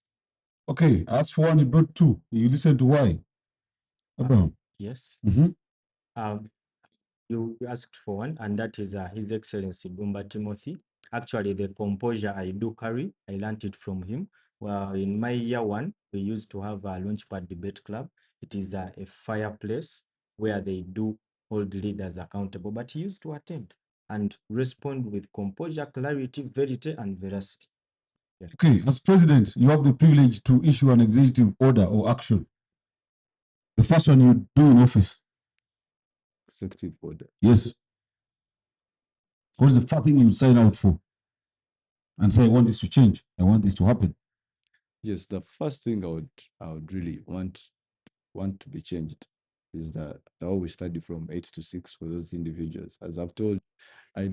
Okay, as for one, you brought two. You listen to why? Abraham. Yes. Mhm. You asked for one, and that is His Excellency Dumba Timothy. Actually, the composure I do carry, I learned it from him. Well, in my year one, we used to have a Launchpad Debate Club. It is a fireplace where they do hold leaders accountable, but he used to attend and respond with composure, clarity, verity, and veracity. Okay, as president, you have the privilege to issue an executive order or action. The first one you do in office. Executive order. Yes. What is the first thing you sign out for? And say, I want this to change. I want this to happen. Yes, the first thing I would really want to be changed is that I always study from 8 to 6 for those individuals. As I've told you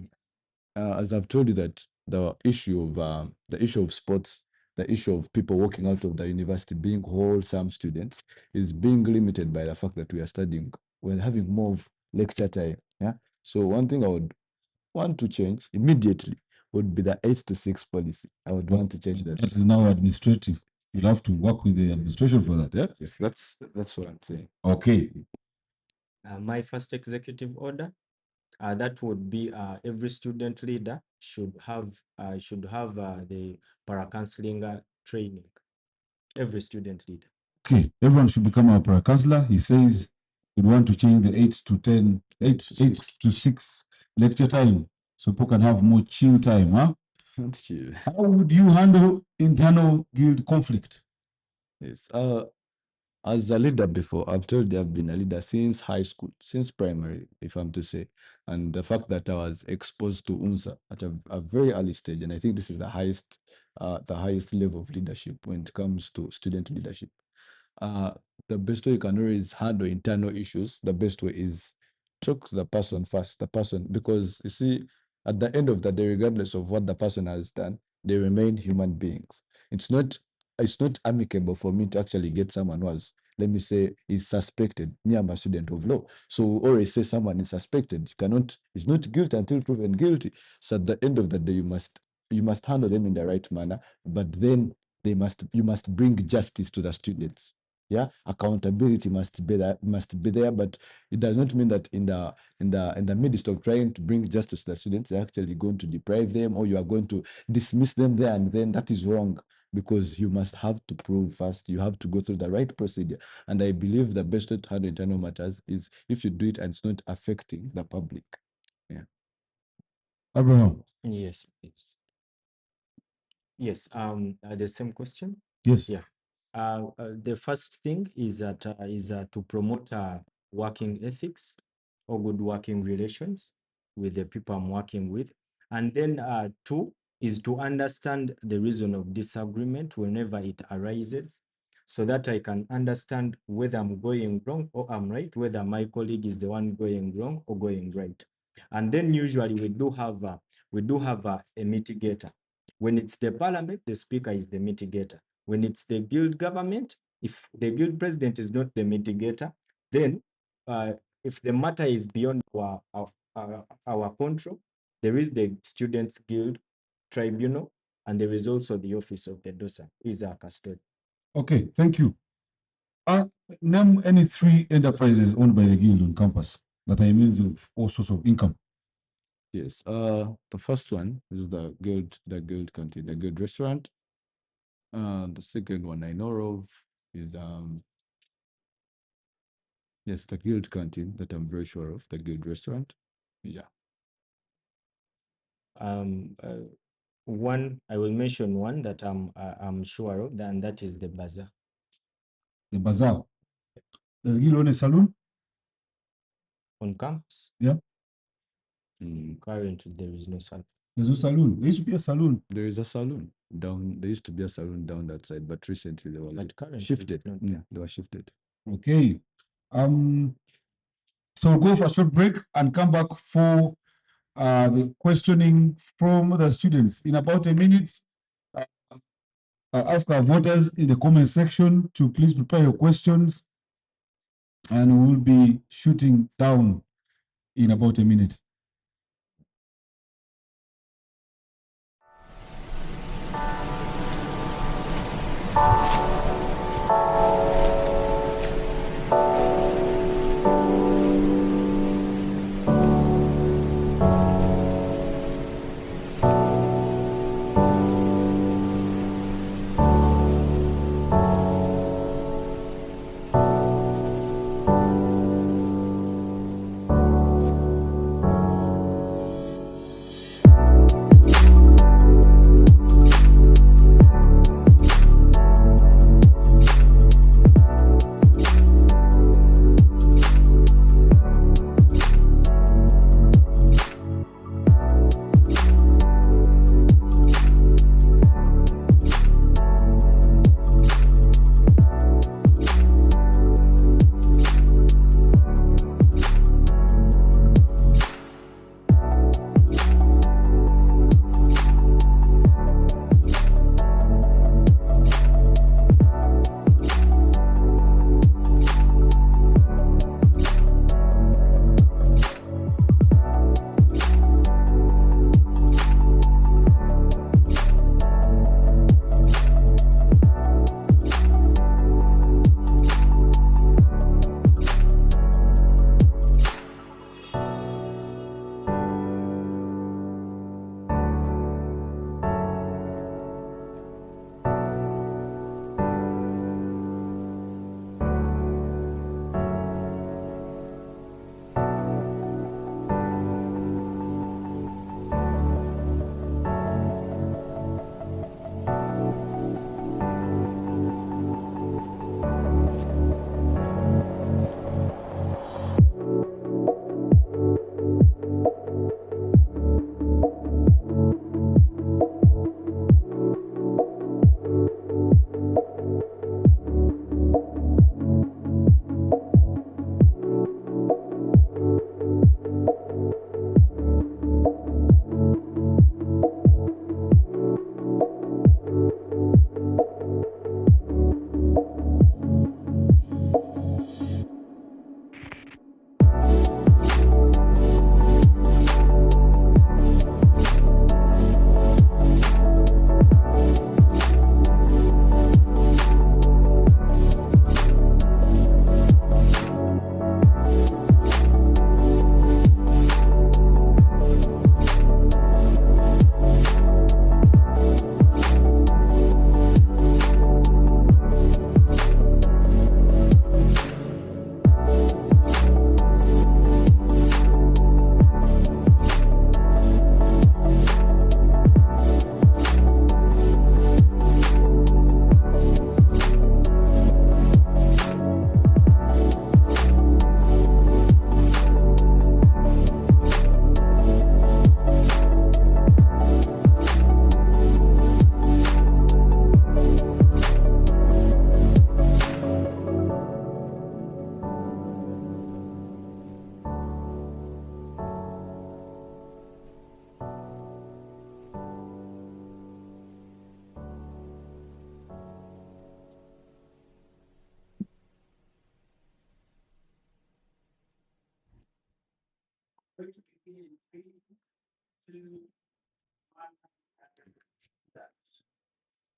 that the issue of sports, the issue of people walking out of the university being wholesome students is being limited by the fact that we are studying. We're having more of lecture time. Yeah. So one thing I would want to change immediately would be the 8 to 6 policy. I would want to change that. That is now administrative. You'll have to work with the administration for that. Yeah. Yes, that's what I'm saying. Okay. My first executive order, that would be every student leader should have the para-counseling training. Every student leader. Okay. Everyone should become a para counselor. He says we want to change the 8 to 6 lecture time so people can have more chill time. Huh? Not chill. How would you handle internal guild conflict? Yes. As a leader before, I've told you I've been a leader since high school, since primary, if I'm to say. And the fact that I was exposed to UNSA at a very early stage, and I think this is the highest level of leadership when it comes to student leadership. Uh, the best way you can always handle internal issues, the best way is talk to the person first, because you see, at the end of the day, regardless of what the person has done, they remain human beings. It's not amicable for me to actually get someone who has, let me say, is suspected. Me, I'm a student of law. So we always say someone is suspected. It's not guilty until proven guilty. So at the end of the day, you must handle them in the right manner, but then you must bring justice to the students. Yeah, accountability must be there, but it does not mean that in the midst of trying to bring justice to the students, you're actually going to deprive them or you are going to dismiss them there and then. That is wrong, because you must have to prove first. You have to go through the right procedure, and I believe the best way to handle internal matters is if you do it and it's not affecting the public. Yeah. Abraham. Yes, please. Yes, the same question. Yes. Yeah. The first thing is that to promote working ethics or good working relations with the people I'm working with. And then two is to understand the reason of disagreement whenever it arises, so that I can understand whether I'm going wrong or I'm right, whether my colleague is the one going wrong or going right. And then usually we do have a mitigator. When it's the parliament, the speaker is the mitigator. When it's the guild government, if the guild president is not the mitigator, then if the matter is beyond our control, there is the students guild tribunal, and there is also the office of the DOSA, is our custodian. Okay, thank you. Name any 3 enterprises owned by the guild on campus that are means of all sorts of income. Yes. The first one is the guild canteen, the guild restaurant. The second one I know of is yes, the guild canteen that I'm very sure of, the guild restaurant. Yeah. one, I will mention one that I'm sure of, and that is the bazaar. The bazaar. Does Gil own a saloon? On campus? Yeah. Currently, there is no saloon. There's no saloon. There used to be a saloon. There is a saloon down. There used to be a saloon down that side, but recently they were But currently, shifted. it's not there. They were shifted. Okay. So we'll go for a short break and come back for the questioning from the students. In about a minute, I'll ask our voters in the comment section to please prepare your questions, and we'll be shooting down in about a minute.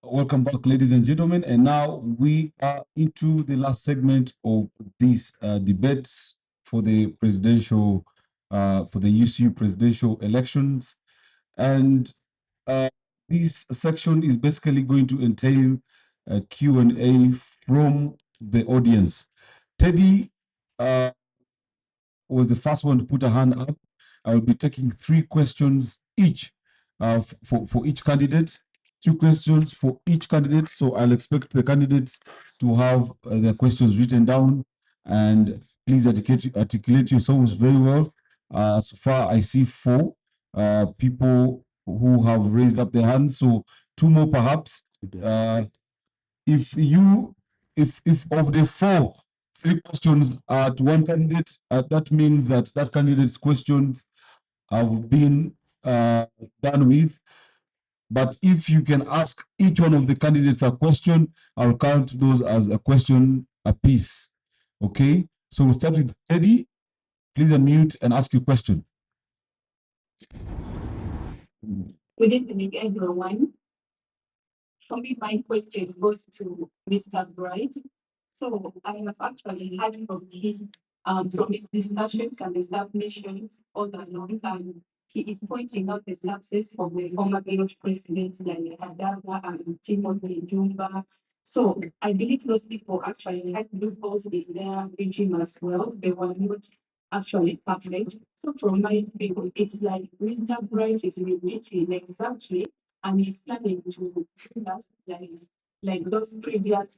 Welcome back, ladies and gentlemen. And now we are into the last segment of this debates for the presidential, for the UCU presidential elections. And this section is basically going to entail a Q&A from the audience. Teddy was the first one to put a hand up. I will be taking 3 questions each for each candidate. 2 questions for each candidate. So I'll expect the candidates to have their questions written down, and please articulate yourselves very well. So far, I see 4 people who have raised up their hands. So 2 more perhaps. If of the 4, 3 questions are to one candidate, that means that candidate's questions have been done with. But if you can ask each one of the candidates a question, I'll count those as a question apiece. Okay, so we'll start with Teddy. Please unmute and ask your question. Good evening, everyone. For me, my question goes to Mr. Bright. So I have actually heard from his discussions and establishments all along, and he is pointing out the success of the former village presidents like Adaga and Timothy Jumba. So I believe those people actually had loopholes in their regime as well. They were not actually perfect. So from my view, it's like Mr. Bright is repeating exactly, and he's planning to do that like those previous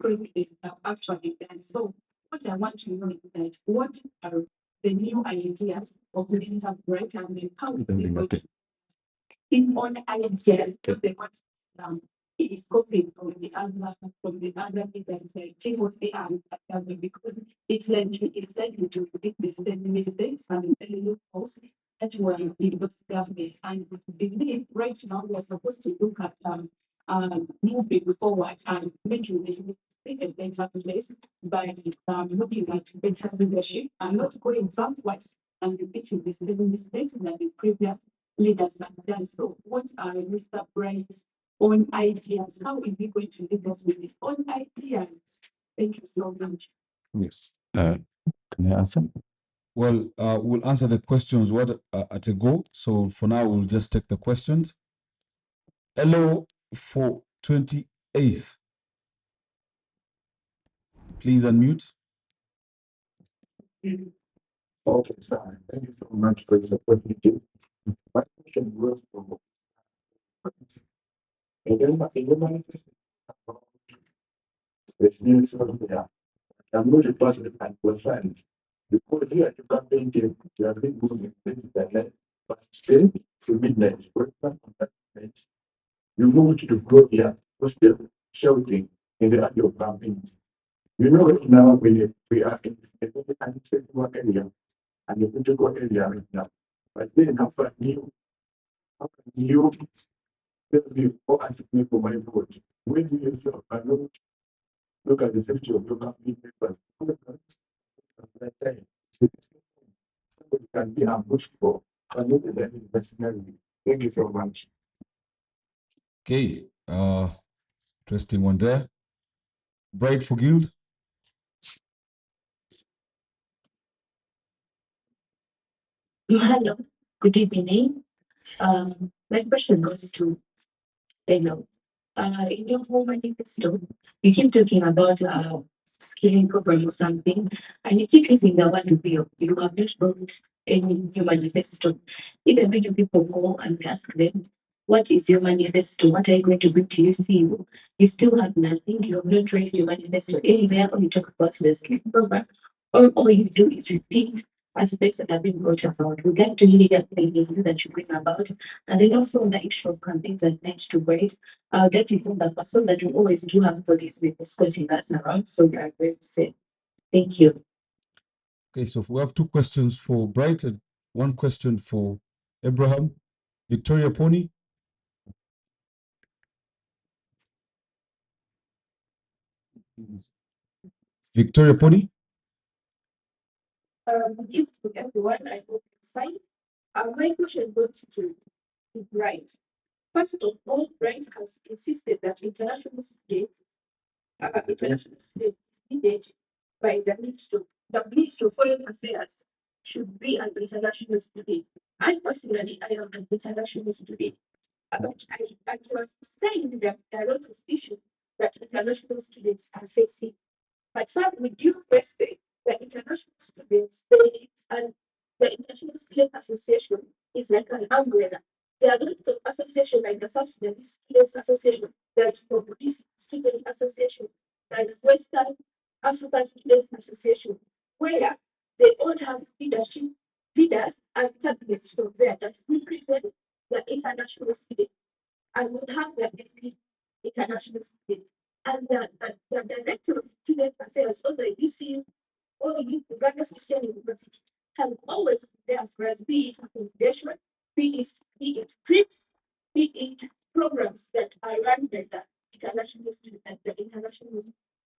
presidents have actually done. So what I want to know is that what are the new ideas of Mr. Bright, and how is he going to think on ideas of the ones he is copying from the other leaders like Timothy and Adamu, because it's like he is likely to repeat the same mistakes and loopholes that were in those governments. And I believe right now we are supposed to look at moving forward and making the state a better place by looking at better leadership and not going backwards and repeating the same mistakes that the previous leaders have done. So what are Mr. Bright's own ideas? How is he going to lead us with his own ideas? Thank you so much. Yes. Can I answer? Well, we'll answer the questions at a go. So for now, we'll just take the questions. Hello for 28th. Please unmute. Okay, sir. Thank you so much for the opportunity. My question was for again, manifest about the spirits of there. I'm not the person that I'm concerned because here you can paint it, you have been moving things that night, but still to midnight, for example, that night, you moved to go here, was still shouting in the act of campaign. You know, right now we are in a very unstable area and a critical area right now. But then after you tell me or ask me for my vote, when you yourself cannot look at the safety of your campaign papers, at that time, somebody can be ambushed for, but not the scenario. Thank you so much. Okay, interesting one there. Bright for Guild. Hello, good evening. My question goes to Daniel. In your whole manifesto, you keep talking about skilling program or something, and you keep using the word will. You have not brought any new manifesto. Even when you people go and ask them, what is your manifesto? What are you going to bring to UCU? You still have nothing. You have not raised your manifesto anywhere, or you talk about the skilling program, or all you do is repeat aspects that have been brought about. We'd like to hear that you that you bring about. And then also on the issue of campaigns and meant to wait, I'll get you from the person that we always do have police with escorting us around. So we are very safe. Thank you. Okay, so we have 2 questions for Bright and 1 question for Abraham. Victoria Pony. Victoria Pony. Good evening, everyone. I hope you're fine. My question goes to Bright. First of all, Bright has insisted that international students needed by the Ministry of Foreign Affairs should be an international student. I personally, I am an international student. But I was saying that there are a lot of issues that international students are facing. But now, with due respect, the international students, the International Student Association is like an umbrella. There are lots of associations like the South Sudanese Students Association, there is the Buddhist Student Association, there is Western African Students Association, where they all have leaders and candidates from there that represent the international students and would have their ethnic international students. And the director of student affairs on the UCU or Uganda Christian University has always been there for us, be it accommodation, be it trips, be it programs that are run by the international student and the international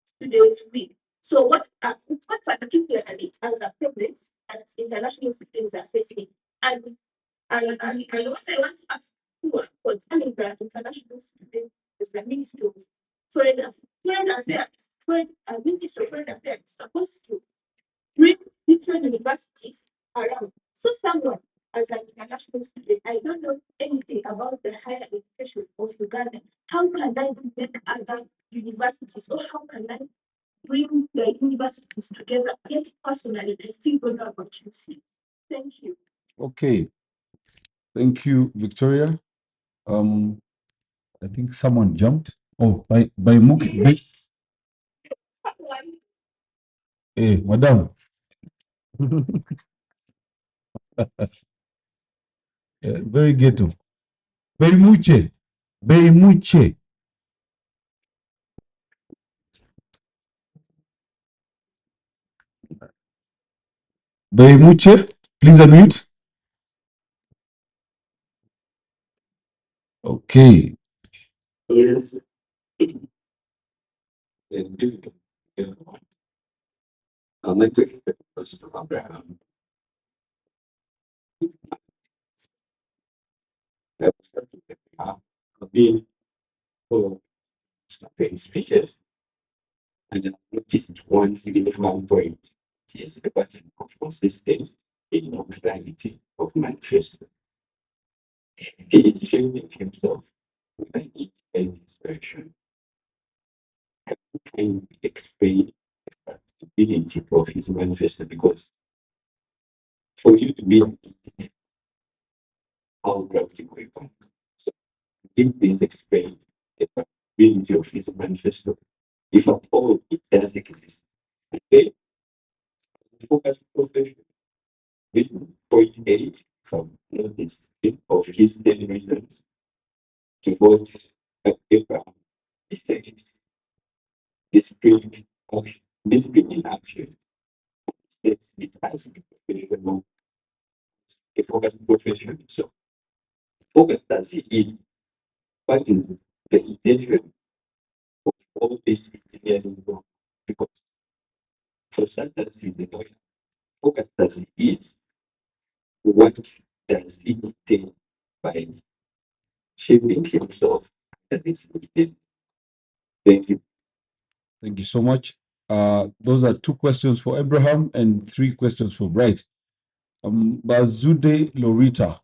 students week. So what particularly are the problems that international students are facing? And what I want to ask you concerning the international student is the Ministry of Foreign Affairs, Ministry of Foreign Affairs is supposed to bring different universities around. So someone as an international student, I don't know anything about the higher education of Uganda. How can I make other universities or how can I bring the universities together? Yet personally, I still don't know about UC. Thank you. Okay, thank you, Victoria. I think someone jumped. Oh, by Muki. Hey, madam. Very ghetto. Very muche. Very muche. Very muche. Please unmute. Okay. Yes. I'd like to question of Abraham. I've been for campaign speeches and I noticed one significant point. Yes, the pattern of consistency in non-reality of manifesto. He is shaping himself with an independent inspiration. Can you explain the ability of his manifesto? Because for you to be how practical you can. So if this explain the ability of his manifesto, if at all it does exist. Okay, focus profession. This is point 8 from notice of his daily reasons to vote Abraham. He says discipline action, discipline in action. States it as a professional, a focus profession. So focus does it in what is the intention of all this engineering work? Because for science is the lawyer, focus does it is what does it entail by shaping himself that is needed. Thank you. Thank you so much. Those are 2 questions for Abraham and 3 questions for Bright. Bazude Lorita.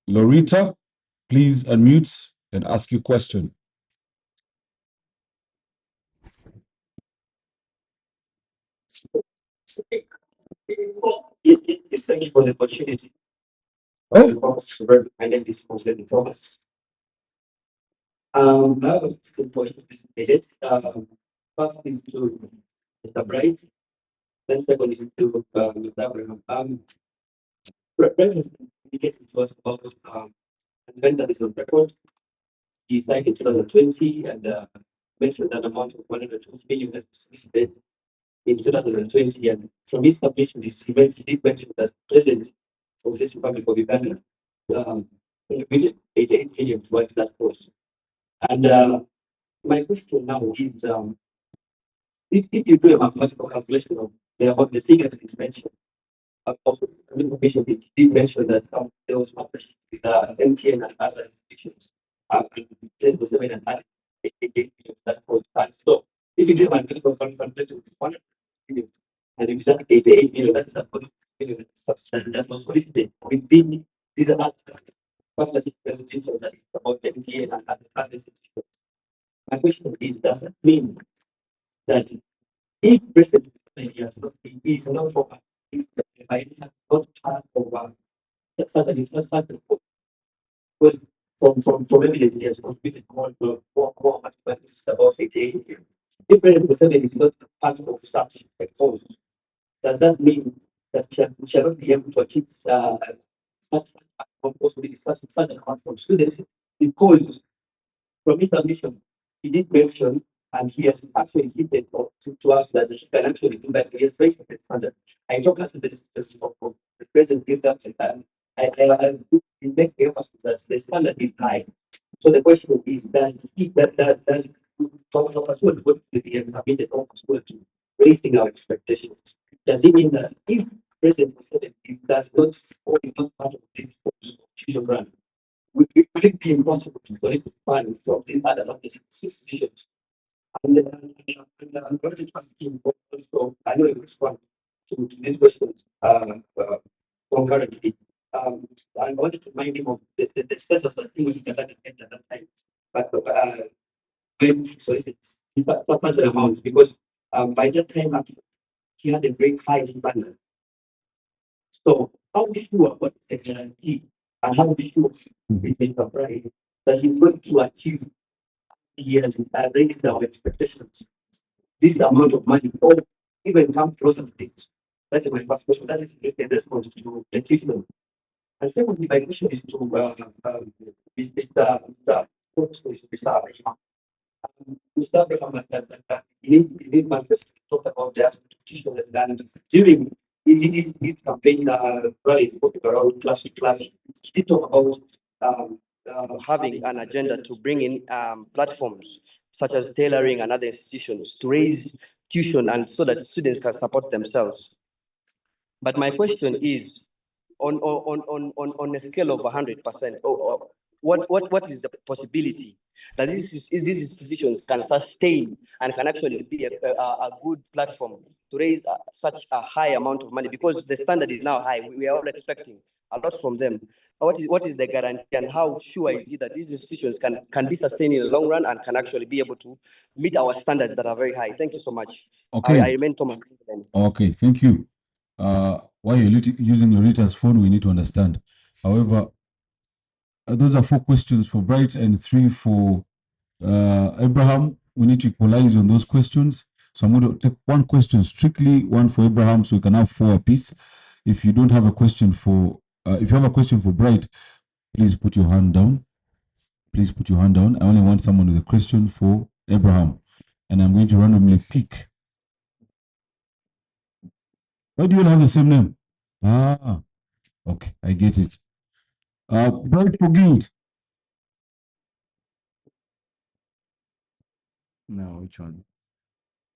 Lorita, please unmute and ask your question. Thank you for the opportunity. My name is Moslen Thomas. I have a few points to this. First is to Mr. Bright, then second is to Mr. Abraham. Bright has indicated to us about an event that is on record. He signed in 2020 and mentioned that amount of 120 million that was solicited in 2020. And from his submission, he did mention that President of this Republic of Uganda contributed 88 million towards that cause. And my question now is if you do a mathematical calculation of the figure that is mentioned, also information he did mention that there was partnership with MTN and other institutions. And this was the and added 88 million that was done. So if you do a mathematical calculation of 100 million and if that 88 million, that's a 40 million that was solicited within these are other partnership institutions that is about MTN and other institutions. My question is, does that mean that if President is not for if I not part of such a because from evidence he has contributed more mathematics about 58 years. If President Museveni is not part of such a cause, does that mean that we shall not be able to achieve such possibly such amount from students? Because from his submission, he did mention, and he has actually hinted to us that he can actually do that. He has raised the standard. I talk as the president gives that, I make the emphasis that the standard is high. So the question is, does he does talk of us what we have committed all school to raising our expectations? Does it mean that if President is does not or is not part of this constitution grant, it could be impossible to collect funds from these other institutions. And then I'm going to ask you also, I know you respond to these questions concurrently. I wanted to remind him of the status that he was conducted at that time. But when it's not amount because by that time he had a very high standard. So how sure what the guarantee and how sure is Mr. Brian that he's going to achieve he has raised our expectations. This amount of money or even come closer to things. That is my first question. That is the response to the treatment. And secondly, my question is to Mr. Abraham. Mr. Abraham, you need manifest talk about the institutional and during his campaign rally around class to class. He did talk about having an agenda to bring in platforms such as tailoring and other institutions to raise tuition and so that students can support themselves. But my question is, on a scale of 100%, what is the possibility that these institutions can sustain and can actually be a good platform to raise such a high amount of money? Because the standard is now high. We are all expecting a lot from them. What is the guarantee and how sure is it that these institutions can be sustained in the long run and can actually be able to meet our standards that are very high? Thank you so much. Okay. I remain Thomas. Okay, thank you. While you're using your Rita's phone, we need to understand. However, those are 4 questions for Bright and 3 for Abraham. We need to equalize on those questions. So I'm going to take 1 question strictly, 1 for Abraham, so we can have 4 apiece. If you don't have a question for, if you have a question for Bright, please put your hand down. Please put your hand down. I only want someone with a question for Abraham. And I'm going to randomly pick. Why do you all have the same name? Ah, okay, I get it. Bright for Guild. No, which one?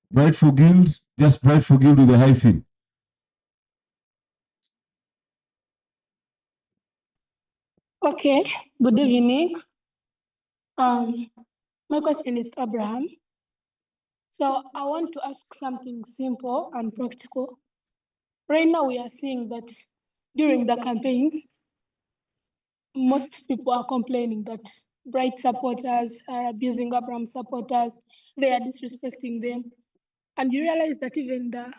Bright for Guild, just Bright for Guild with a hyphen. Okay, good evening. My question is to Abraham. So I want to ask something simple and practical. Right now we are seeing that during the campaigns, most people are complaining that Bright supporters are abusing Abraham supporters, they are disrespecting them. And you realize that even the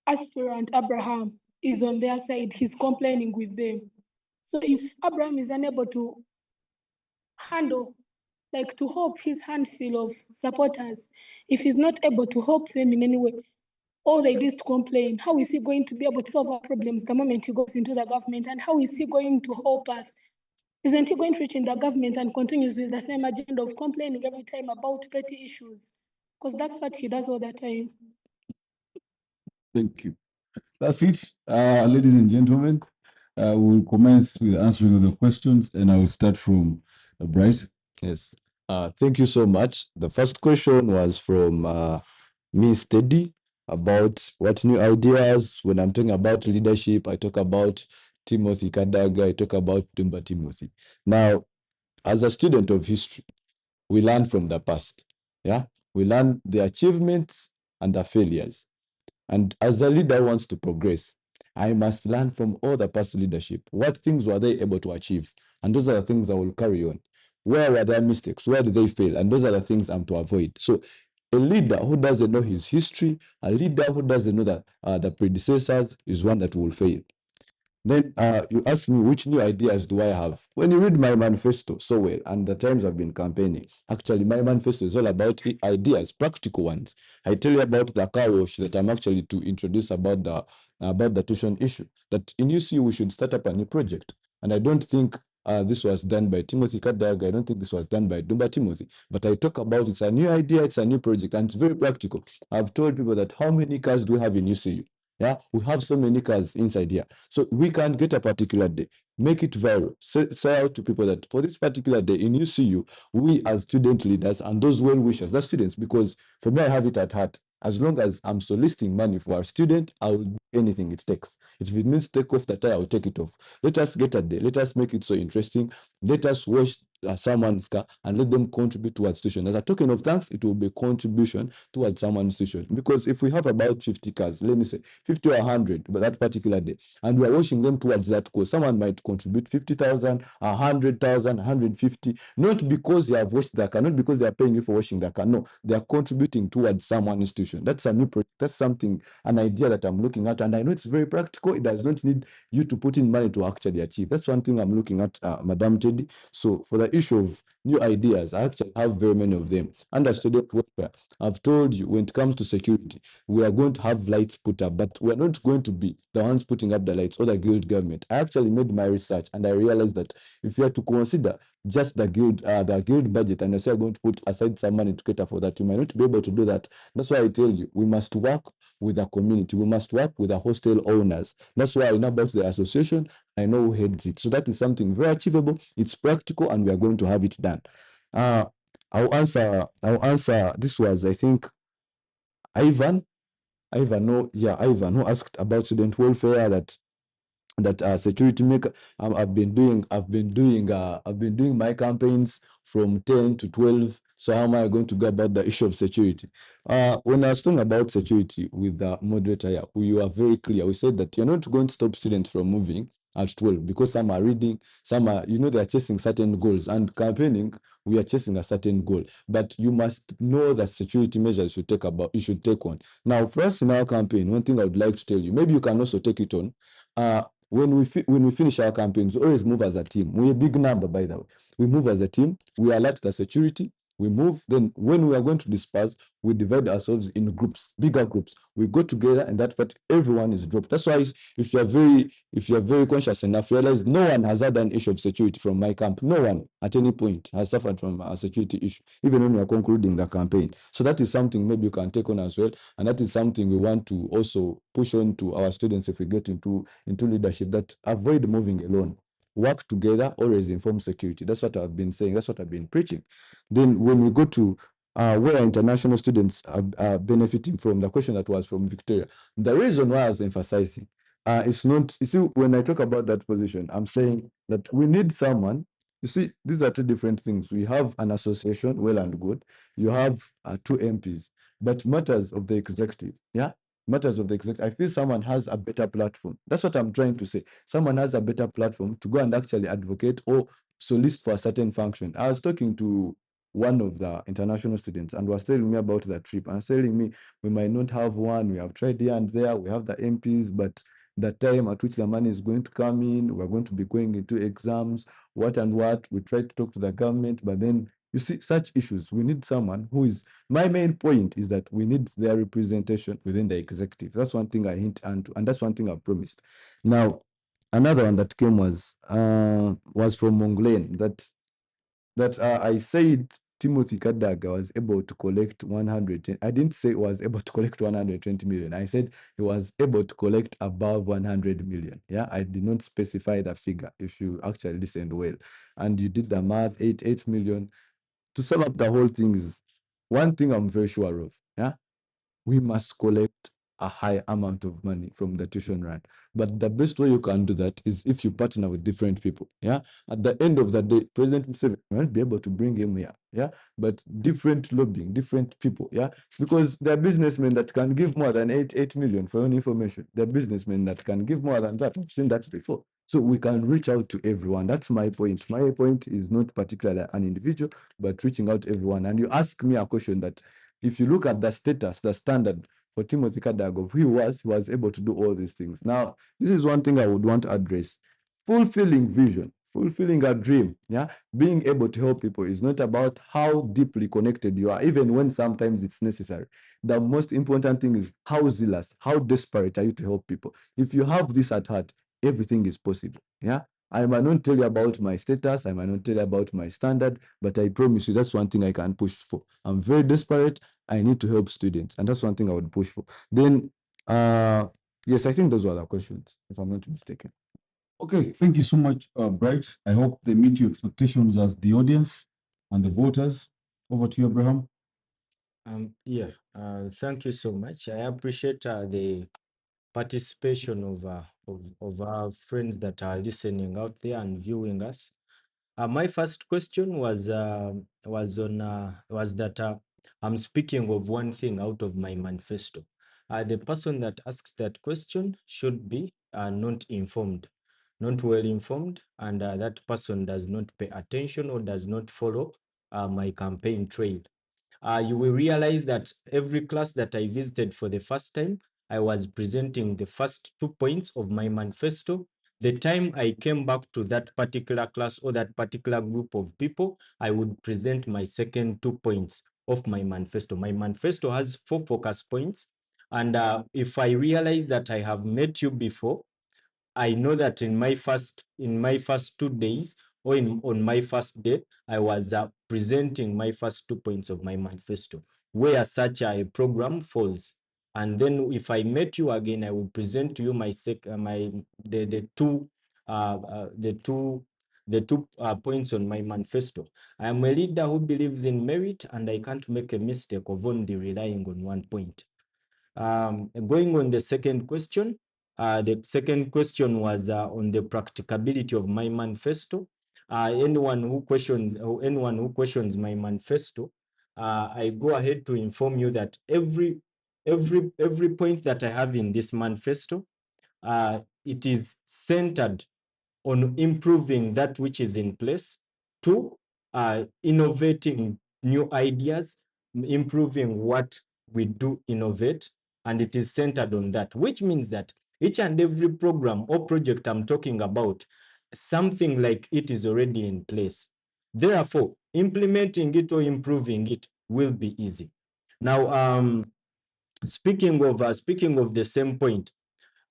aspirant Abraham is on their side, he's complaining with them. So if Abraham is unable to handle, like to hope his handful of supporters, if he's not able to help them in any way, all they do is to complain. How is he going to be able to solve our problems the moment he goes into the government? And how is he going to help us? Isn't he going to reach in the government and continues with the same agenda of complaining every time about petty issues? Because that's what he does all the time. Thank you. That's it, ladies and gentlemen. We'll commence with answering of the questions, and I will start from Bright. Yes. Thank you so much. The first question was from Miss Teddy about what new ideas. When I'm talking about leadership, I talk about Timothy Kadaga, I talk about Dumba Timothy. Now, as a student of history, we learn from the past. Yeah, we learn the achievements and the failures. And as a leader who wants to progress, I must learn from all the past leadership. What things were they able to achieve? And those are the things I will carry on. Where were their mistakes? Where did they fail? And those are the things I'm to avoid. So a leader who doesn't know his history, a leader who doesn't know that the predecessors is one that will fail. Then you ask me, which new ideas do I have? When you read my manifesto so well, and the times I've been campaigning, actually my manifesto is all about ideas, practical ones. I tell you about the car wash that I'm actually to introduce about the tuition issue. That in UCU we should start up a new project, and I don't think this was done by Timothy Kadaga. I don't think this was done by Dumba Timothy. But I talk about it's a new idea, it's a new project, and it's very practical. I've told people that how many cars do we have in UCU? Yeah, we have so many cars inside here. So we can get a particular day, make it viral, say out to people that for this particular day in UCU, we as student leaders and those well-wishers, the students, because for me, I have it at heart. As long as I'm soliciting money for our student, I will do anything it takes. If it means take off the tie, I'll take it off. Let us get a day. Let us make it so interesting. Let us watch someone's car and let them contribute towards tuition. As a token of thanks, it will be contribution towards someone's tuition. Because if we have about 50 cars, let me say 50 or 100 but that particular day, and we are washing them towards that cause, someone might contribute 50,000, 100,000, 150, not because they have washed their car, not because they are paying you for washing their car. No, they are contributing towards someone's tuition. That's a new project. That's something, an idea that I'm looking at, and I know it's very practical. It does not need you to put in money to actually achieve. That's one thing I'm looking at, Madam Teddy. So for the issue of new ideas, I actually have very many of them. Under student welfare, I've told you when it comes to security, we are going to have lights put up, but we're not going to be the ones putting up the lights or the guild government. I actually made my research and I realized that if you are to consider just the guild budget and you're going to put aside some money to cater for that, you might not be able to do that. That's why I tell you, we must work with the community. We must work with the hostel owners. That's why I know about the association. I know who heads it. So that is something very achievable. It's practical, and we are going to have it done. I'll answer. This was, I think, Ivan. Ivan, who asked about student welfare, that security maker. I've been doing my campaigns from 10 to 12. So how am I going to go about the issue of security? When I was talking about security with the moderator here, we were very clear. We said that you're not going to stop students from moving at 12 because some are reading, some are, they are chasing certain goals, and campaigning, we are chasing a certain goal. But you must know that security measures you should take on. Now, for us in our campaign, one thing I would like to tell you, maybe you can also take it on. When we finish our campaigns, we always move as a team. We're a big number, by the way. We move as a team. We alert the security. We move. Then when we are going to disperse, we divide ourselves in groups, bigger groups. We go together, and that part everyone is dropped. That's why if you are very conscious enough, realize no one has had an issue of security from my camp. No one at any point has suffered from a security issue, even when we are concluding the campaign. So that is something maybe you can take on as well, and that is something we want to also push on to our students if we get into leadership. That avoid moving alone. Work together, always inform security. That's what I've been saying. That's what I've been preaching. Then when we go to where international students are benefiting from, the question that was from Victoria, the reason why I was emphasizing it's not, you see, when I talk about that position, I'm saying that we need someone. You see, these are two different things. We have an association, well and good. You have two MPs, but matters of the executive, matters of the executive. I feel someone has a better platform. That's what I'm trying to say. Someone has a better platform to go and actually advocate or solicit for a certain function. I was talking to one of the international students and was telling me about the trip and telling me we might not have one. We have tried here and there. We have the MPs, but the time at which the money is going to come in, we're going to be going into exams, what and what. We try to talk to the government, but then you see such issues. We need someone who is, my main point is that we need their representation within the executive. That's one thing I hint and that's one thing I promised. Now, another one that came was from Monglen, that I said Timothy Kadaga was able to collect 110. I didn't say he was able to collect 120 million. I said he was able to collect above 100 million. Yeah, I did not specify the figure if you actually listened well. And you did the math, 8 million. To sum up the whole thing is one thing I'm very sure of. Yeah, we must collect a high amount of money from the tuition run. But the best way you can do that is if you partner with different people. Yeah. At the end of the day, President Museveni won't be able to bring him here. Yeah. But different lobbying, different people. Yeah. Because there are businessmen that can give more than 8 million for your information. There are businessmen that can give more than that. I've seen that before. So we can reach out to everyone. That's my point. My point is not particularly an individual, but reaching out to everyone. And you ask me a question that If you look at the status, the standard for Timothy Kadagov, he was able to do all these things. Now, this is one thing I would want to address. Fulfilling vision, fulfilling a dream, yeah, being able to help people is not about how deeply connected you are, even when sometimes it's necessary. The most important thing is how zealous, how desperate are you to help people. If you have this at heart, everything is possible. Yeah, I might not tell you about my status, I might not tell you about my standard, but I promise you that's one thing I can push for. I'm very desperate. I need to help students, and that's one thing I would push for. Then, yes, I think those were the questions, if I'm not mistaken. Okay, thank you so much, Bright. I hope they meet your expectations as the audience and the voters. Over to you, Abraham. Thank you so much. I appreciate the participation of our friends that are listening out there and viewing us. My first question was that I'm speaking of one thing out of my manifesto. The person that asked that question should be not informed, not well informed, and that person does not pay attention or does not follow my campaign trail. You will realize that every class that I visited for the first time, I was presenting the first 2 points of my manifesto. The time I came back to that particular class or that particular group of people, I would present my second 2 points of my manifesto. My manifesto has 4 focus points. And if I realize that I have met you before, I know that in my first 2 days or on my first day, I was presenting my first 2 points of my manifesto, where such a program falls. And then if I met you again, I will present to you my the two points on my manifesto. I am a leader who believes in merit, and I can't make a mistake of only relying on 1 point. Going on the second question, the second question was on the practicability of my manifesto. Anyone who questions my manifesto, I go ahead to inform you that every point that I have in this manifesto, it is centered on improving that which is in place, two, innovating new ideas, improving what we do innovate, and it is centered on that, which means that each and every program or project I'm talking about, something like it is already in place. Therefore, implementing it or improving it will be easy. Now, speaking of the same point,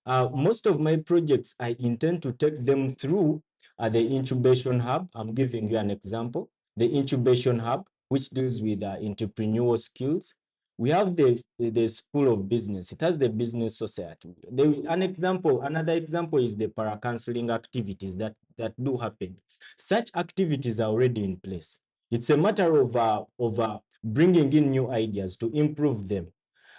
most of my projects, I intend to take them through the incubation hub. I'm giving you an example. The incubation hub, which deals with entrepreneurial skills. We have the School of Business. It has the business society. Another example is the para-counseling activities that do happen. Such activities are already in place. It's a matter of bringing in new ideas to improve them.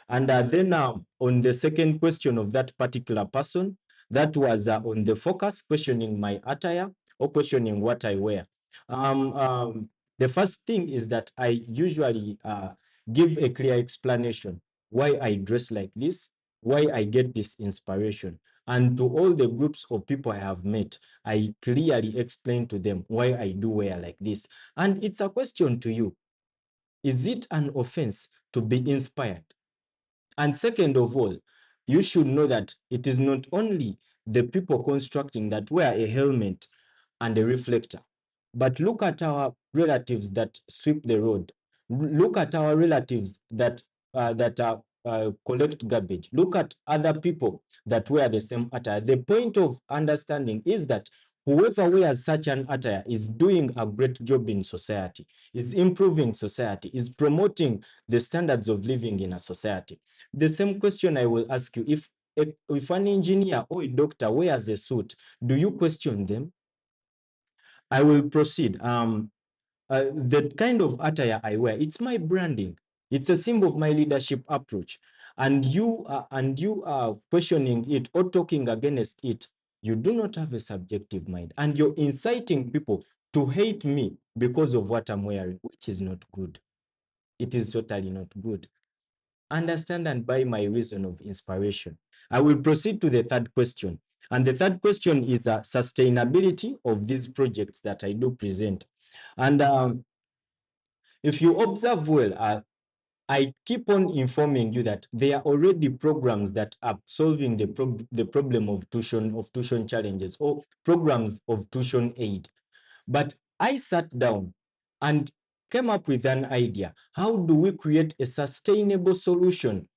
And then on the second question of that particular person, that was on the focus, questioning my attire or questioning what I wear. The first thing is that I usually give a clear explanation why I dress like this, why I get this inspiration. And to all the groups of people I have met, I clearly explain to them why I do wear like this. And it's a question to you. Is it an offense to be inspired? And second of all, you should know that it is not only the people constructing that wear a helmet and a reflector, but look at our relatives that sweep the road. Look at our relatives that collect garbage. Look at other people that wear the same attire. The point of understanding is that whoever wears such an attire is doing a great job in society, is improving society, is promoting the standards of living in a society. The same question I will ask you, if an engineer or a doctor wears a suit, do you question them? I will proceed. The kind of attire I wear, it's my branding. It's a symbol of my leadership approach. And you are questioning it or talking against it. You do not have a subjective mind, and you're inciting people to hate me because of what I'm wearing, which is not good. It is totally not good. Understand and buy my reason of inspiration. I will proceed to the third question. And the third question is the sustainability of these projects that I do present. And if you observe well, I keep on informing you that there are already programs that are solving the problem of tuition challenges, or programs of tuition aid. But I sat down and came up with an idea. How do we create a sustainable solution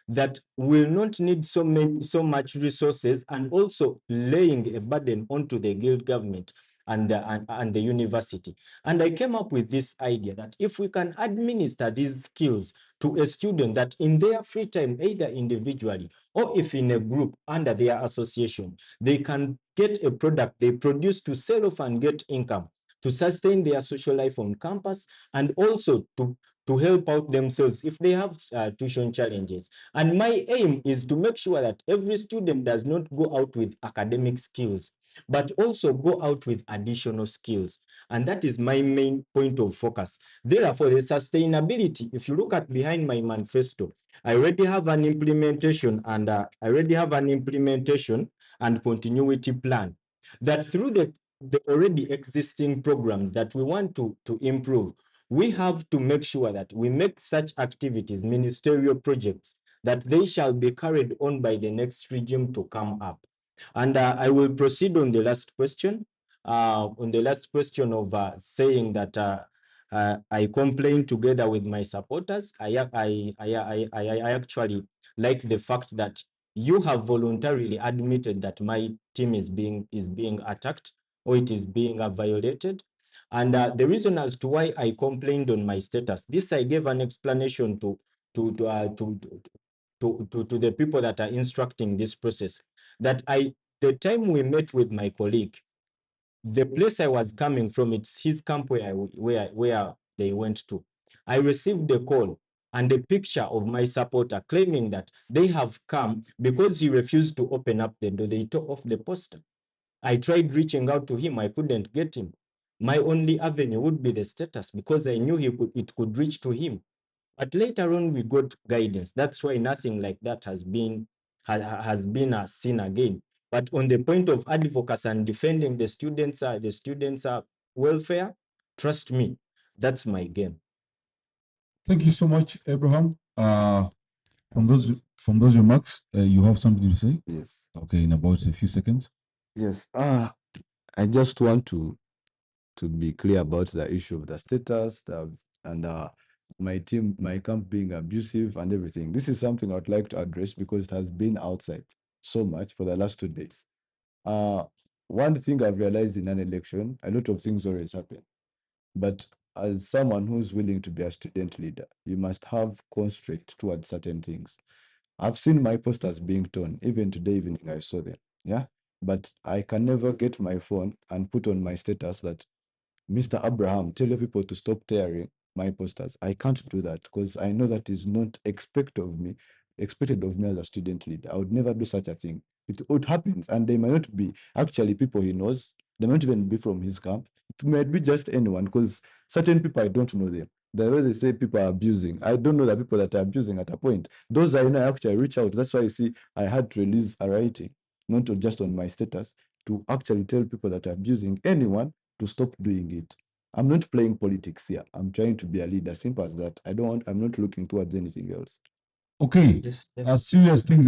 that will not need so much resources, and also laying a burden onto the guild government and the university? And I came up with this idea that if we can administer these skills to a student, that in their free time, either individually or if in a group under their association, they can get a product they produce to sell off and get income to sustain their social life on campus, and also to help out themselves if they have tuition challenges. And my aim is to make sure that every student does not go out with academic skills, but also go out with additional skills. And that is my main point of focus. Therefore, the sustainability, if you look at behind my manifesto, I already have an implementation and continuity plan, that through the already existing programs that we want to improve, we have to make sure that we make such activities ministerial projects, that they shall be carried on by the next regime to come up. And I will proceed on the last question. Of saying that I complain together with my supporters. I actually like the fact that you have voluntarily admitted that my team is being attacked, or it is being violated. And the reason as to why I complained on my status, this I gave an explanation to the people that are instructing this process, that the time we met with my colleague, the place I was coming from, it's his camp where they went to. I received a call and a picture of my supporter claiming that they have come because he refused to open up the door. They tore off the poster. I tried reaching out to him. I couldn't get him. My only avenue would be the status, because I knew it could reach to him. But later on, we got guidance. That's why nothing like that has been seen again. But on the point of advocacy and defending the students' welfare, trust me, that's my game. Thank you so much, Abraham. From those remarks, you have something to say? Yes. Okay, in about a few seconds. Yes. I just want to be clear about the issue of the status, and my camp being abusive and everything. This is something I would like to address because it has been outside so much for the last 2 days. One thing I've realized in an election, a lot of things always happen. But as someone who's willing to be a student leader, you must have constraint towards certain things. I've seen my posters being torn. Even today evening, I saw them. Yeah. But I can never get my phone and put on my status that Mr. Abraham, tell people to stop tearing my posters. I can't do that because I know that is not expected of me as a student leader. I would never do such a thing. It happens, and they might not be actually people he knows. They might even be from his camp. It might be just anyone, because certain people I don't know them. The way they say people are abusing, I don't know the people that are abusing at a point. Those I know, I actually reach out. That's why you see I had to release a writing, not just on my status, to actually tell people that are abusing anyone to stop doing it. I'm not playing politics here. I'm trying to be a leader. Simple as that. I'm not looking towards anything else. Okay. Serious things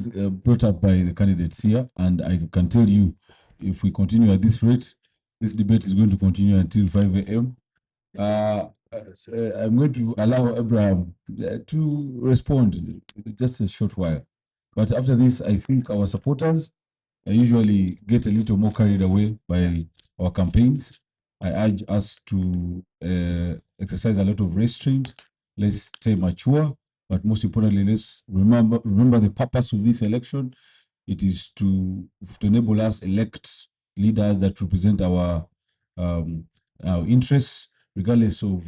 brought up by the candidates here, and I can tell you, if we continue at this rate, this debate is going to continue until 5 a.m. I'm going to allow Abraham to respond just a short while. But after this, I think our supporters usually get a little more carried away by our campaigns. I urge us to exercise a lot of restraint. Let's stay mature, but most importantly, let's remember the purpose of this election. It is to enable us elect leaders that represent our interests, regardless of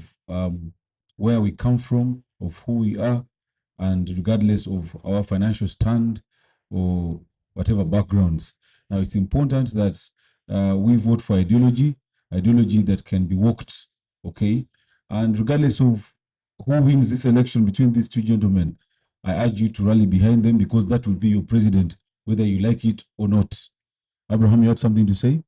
where we come from, of who we are, and regardless of our financial stand or whatever backgrounds. Now, it's important that we vote for ideology that can be walked, okay? And regardless of who wins this election between these two gentlemen, I urge you to rally behind them, because that will be your president, whether you like it or not. Abraham, you had something to say?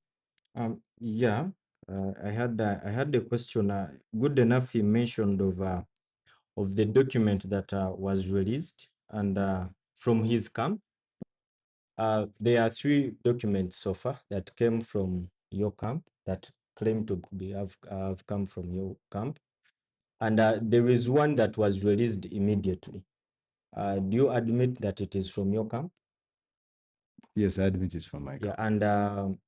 Yeah, I had a question. Good enough he mentioned of of the document that was released and from his camp. There are 3 documents so far that came from your camp that claim to have come from your camp. And there is one that was released immediately. Do you admit that it is from your camp? Yes, I admit it's from my Yeah, camp. and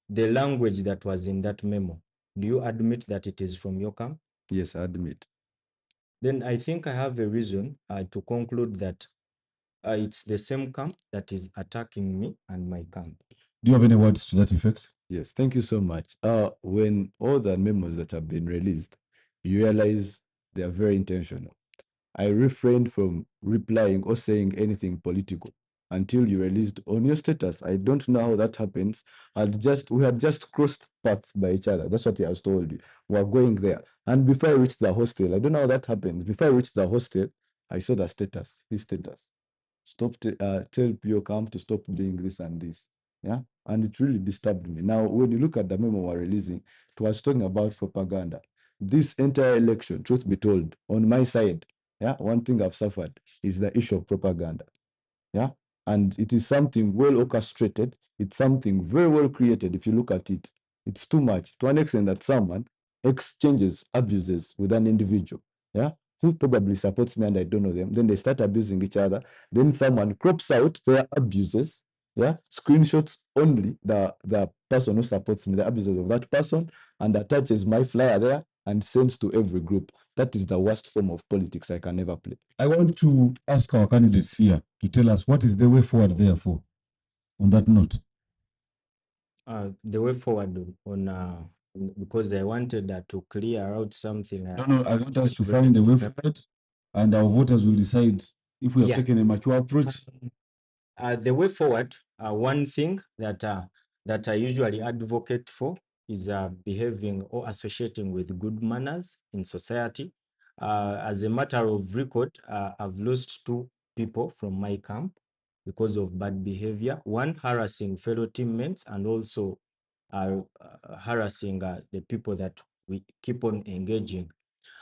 the language that was in that memo, do you admit that it is from your camp? Yes, I admit. Then I think I have a reason to conclude that it's the same camp that is attacking me and my camp. Do you have any words to that effect? Yes, thank you so much. When all the memos that have been released, you realize they are very intentional. I refrained from replying or saying anything political until you released on your status. I don't know how that happens. We had just crossed paths by each other. That's what I was told you. We are going there. And before I reached the hostel, I don't know how that happens. Before I reached the hostel, I saw the status, his status. Tell your camp to stop doing this and this. Yeah. And it really disturbed me. Now, when you look at the memo we're releasing, it was talking about propaganda. This entire election, truth be told, on my side, yeah, one thing I've suffered is the issue of propaganda. Yeah. And it is something well orchestrated. It's something very well created. If you look at it, it's too much to an extent that someone exchanges abuses with an individual. Yeah. Who probably supports me and I don't know them. Then they start abusing each other. Then someone crops out their abuses. Yeah. Screenshots only the person who supports me, the abuses of that person, and attaches my flyer there and sends to every group. That is the worst form of politics I can ever play. I want to ask our candidates here to tell us what is the way forward, therefore, on that note. The way forward because I wanted to clear out something. No, I want us to find a way forward, and our voters will decide if we have taken a mature approach. The way forward, one thing that I usually advocate for is behaving or associating with good manners in society. As a matter of record, I've lost 2 people from my camp because of bad behavior. One harassing fellow teammates and also harassing the people that we keep on engaging.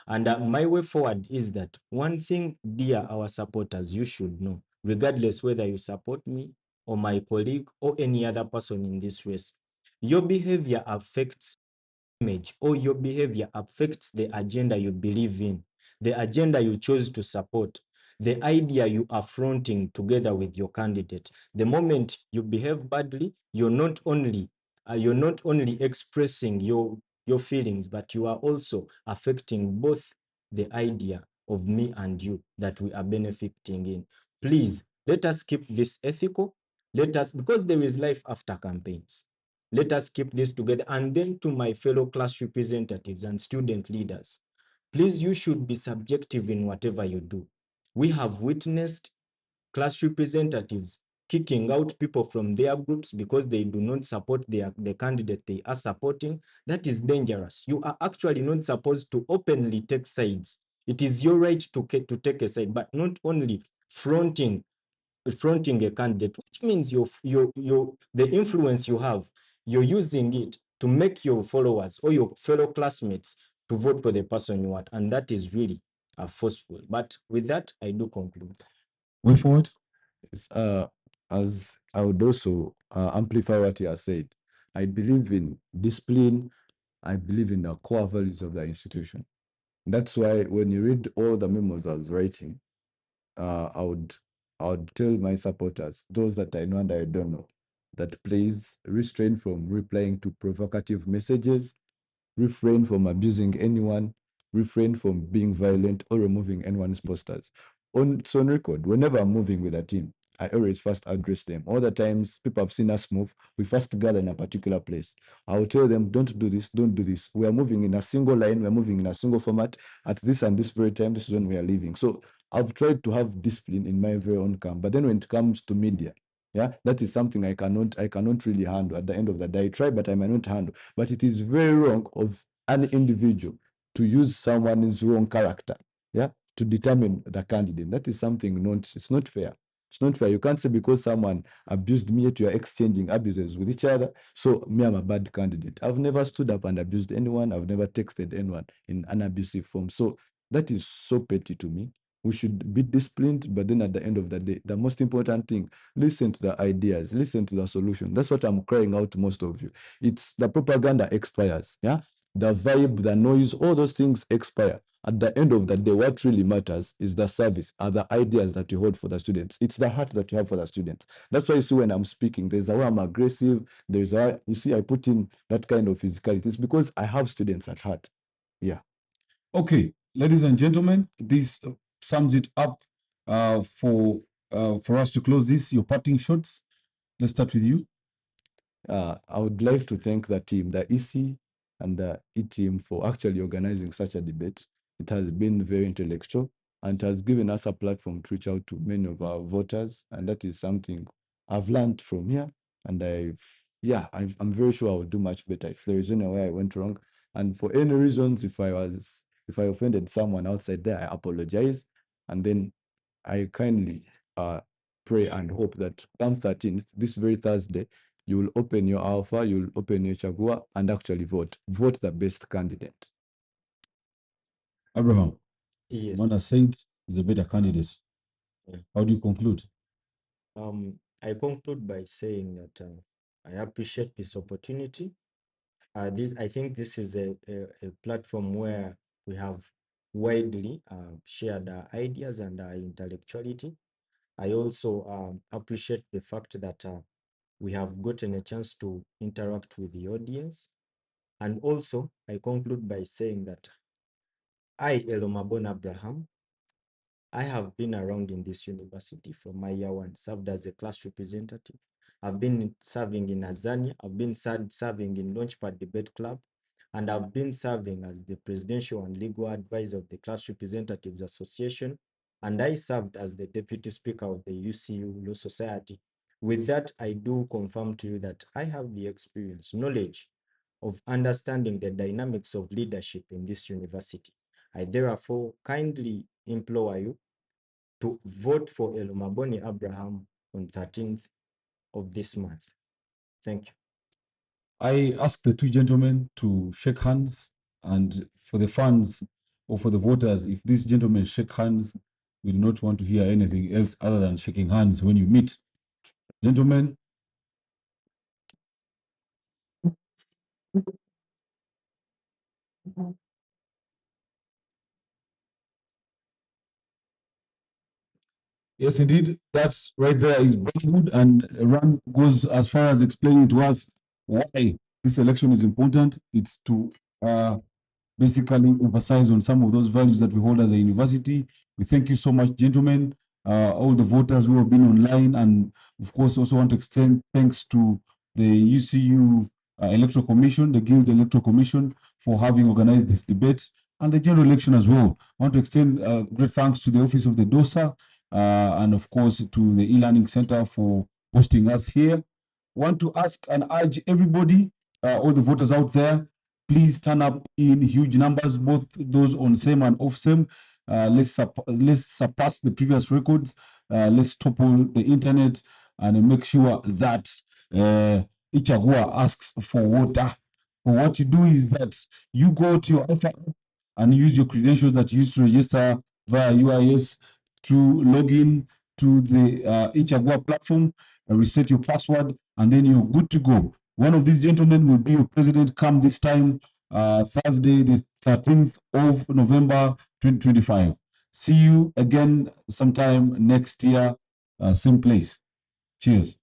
And my way forward is that one thing, dear our supporters, you should know, regardless whether you support me or my colleague or any other person in this race, your behavior affects image, or your behavior affects the agenda you believe in, the agenda you chose to support, the idea you are fronting together with your candidate. The moment you behave badly, you're not only expressing your feelings, but you are also affecting both the idea of me and you that we are benefiting in. Please, let us keep this ethical. Because there is life after campaigns. Let us keep this together. And then to my fellow class representatives and student leaders, please, you should be subjective in whatever you do. We have witnessed class representatives kicking out people from their groups because they do not support the candidate they are supporting. That is dangerous. You are actually not supposed to openly take sides. It is your right to take a side, but not only fronting a candidate, which means the influence you have, you're using it to make your followers or your fellow classmates to vote for the person you want, and that is really forceful. But with that, I do conclude. Way forward. As I would also amplify what you have said, I believe in discipline. I believe in the core values of the institution. That's why when you read all the memos I was writing, I would tell my supporters, those that I know and I don't know, that please restrain from replying to provocative messages, refrain from abusing anyone, refrain from being violent or removing anyone's posters. It's on record, whenever I'm moving with a team, I always first address them. All the times people have seen us move, we first gather in a particular place. I will tell them, don't do this, don't do this. We are moving in a single line, we are moving in a single format. At this and this very time, this is when we are leaving. So I've tried to have discipline in my very own camp. But then when it comes to media, yeah, that is something I cannot really handle. At the end of the day, I try, but I might not handle. But it is very wrong of an individual to use someone's wrong character, yeah, to determine the candidate. That is something it's not fair. It's not fair. You can't say because someone abused me, yet you are exchanging abuses with each other. So me, I'm a bad candidate. I've never stood up and abused anyone. I've never texted anyone in an abusive form. So That is so petty to me. We should be disciplined, but then at the end of the day, the most important thing, listen to the ideas, listen to the solution. That's what I'm crying out to most of you. It's the propaganda expires, yeah? The vibe, the noise, all those things expire. At the end of the day, what really matters is the service, are the ideas that you hold for the students. It's the heart that you have for the students. That's why you see when I'm speaking, there's a way I'm aggressive, there's a, you see, I put in that kind of physicality. It's because I have students at heart. Yeah. Okay, ladies and gentlemen, this sums it up for us to close this. Your parting shots. Let's start with you. I would like to thank the team, the EC and the E team, for actually organizing such a debate. It has been very intellectual and it has given us a platform to reach out to many of our voters. And that is something I've learned from here. And I'm very sure I will do much better if there is anywhere I went wrong. And for any reasons, if I offended someone outside there, I apologize. And then I kindly pray and hope that come 13th, this very Thursday, you will open your alpha, you'll open your chagua and actually vote. Vote the best candidate. Abraham, Yes. Manda said is a better candidate. Yeah. How do you conclude? I conclude by saying that I appreciate this opportunity. I think this is a platform where we have widely shared our ideas and our intellectuality. I also appreciate the fact that we have gotten a chance to interact with the audience. And also, I conclude by saying that I, Elomabon Abraham, I have been around in this university from my year one, served as a class representative. I've been serving in Azania, I've been serving in Launchpad Debate Club, and I've been serving as the presidential and legal advisor of the Class Representatives Association, and I served as the deputy speaker of the UCU Law Society. With that, I do confirm to you that I have the experience, knowledge of understanding the dynamics of leadership in this university. I therefore kindly implore you to vote for Elomaboni Abraham on 13th of this month. Thank you. I ask the two gentlemen to shake hands, and for the fans or for the voters, if these gentlemen shake hands, we do not want to hear anything else other than shaking hands when you meet. Gentlemen, yes, indeed, that's right there is Bollywood, and Ran goes as far as explaining to us why this election is important. It's to basically emphasize on some of those values that we hold as a university. We thank you so much, gentlemen, all the voters who have been online, and of course also want to extend thanks to the UCU Electoral Commission, the Guild Electoral Commission, for having organized this debate, and the general election as well. I want to extend great thanks to the Office of the DOSA, and of course to the e-learning center for hosting us here. Want to ask and urge everybody, all the voters out there, please turn up in huge numbers, both those on SEM and off SEM. Let's surpass the previous records. Let's topple the internet and make sure that Ichagua asks for water. But what you do is that you go to your Alpha and use your credentials that you used to register via UIS to log in to the Ichagua platform, reset your password, and then you're good to go. One of these gentlemen will be your president come this time, Thursday, the 13th of November, 2025. See you again sometime next year, same place. Cheers.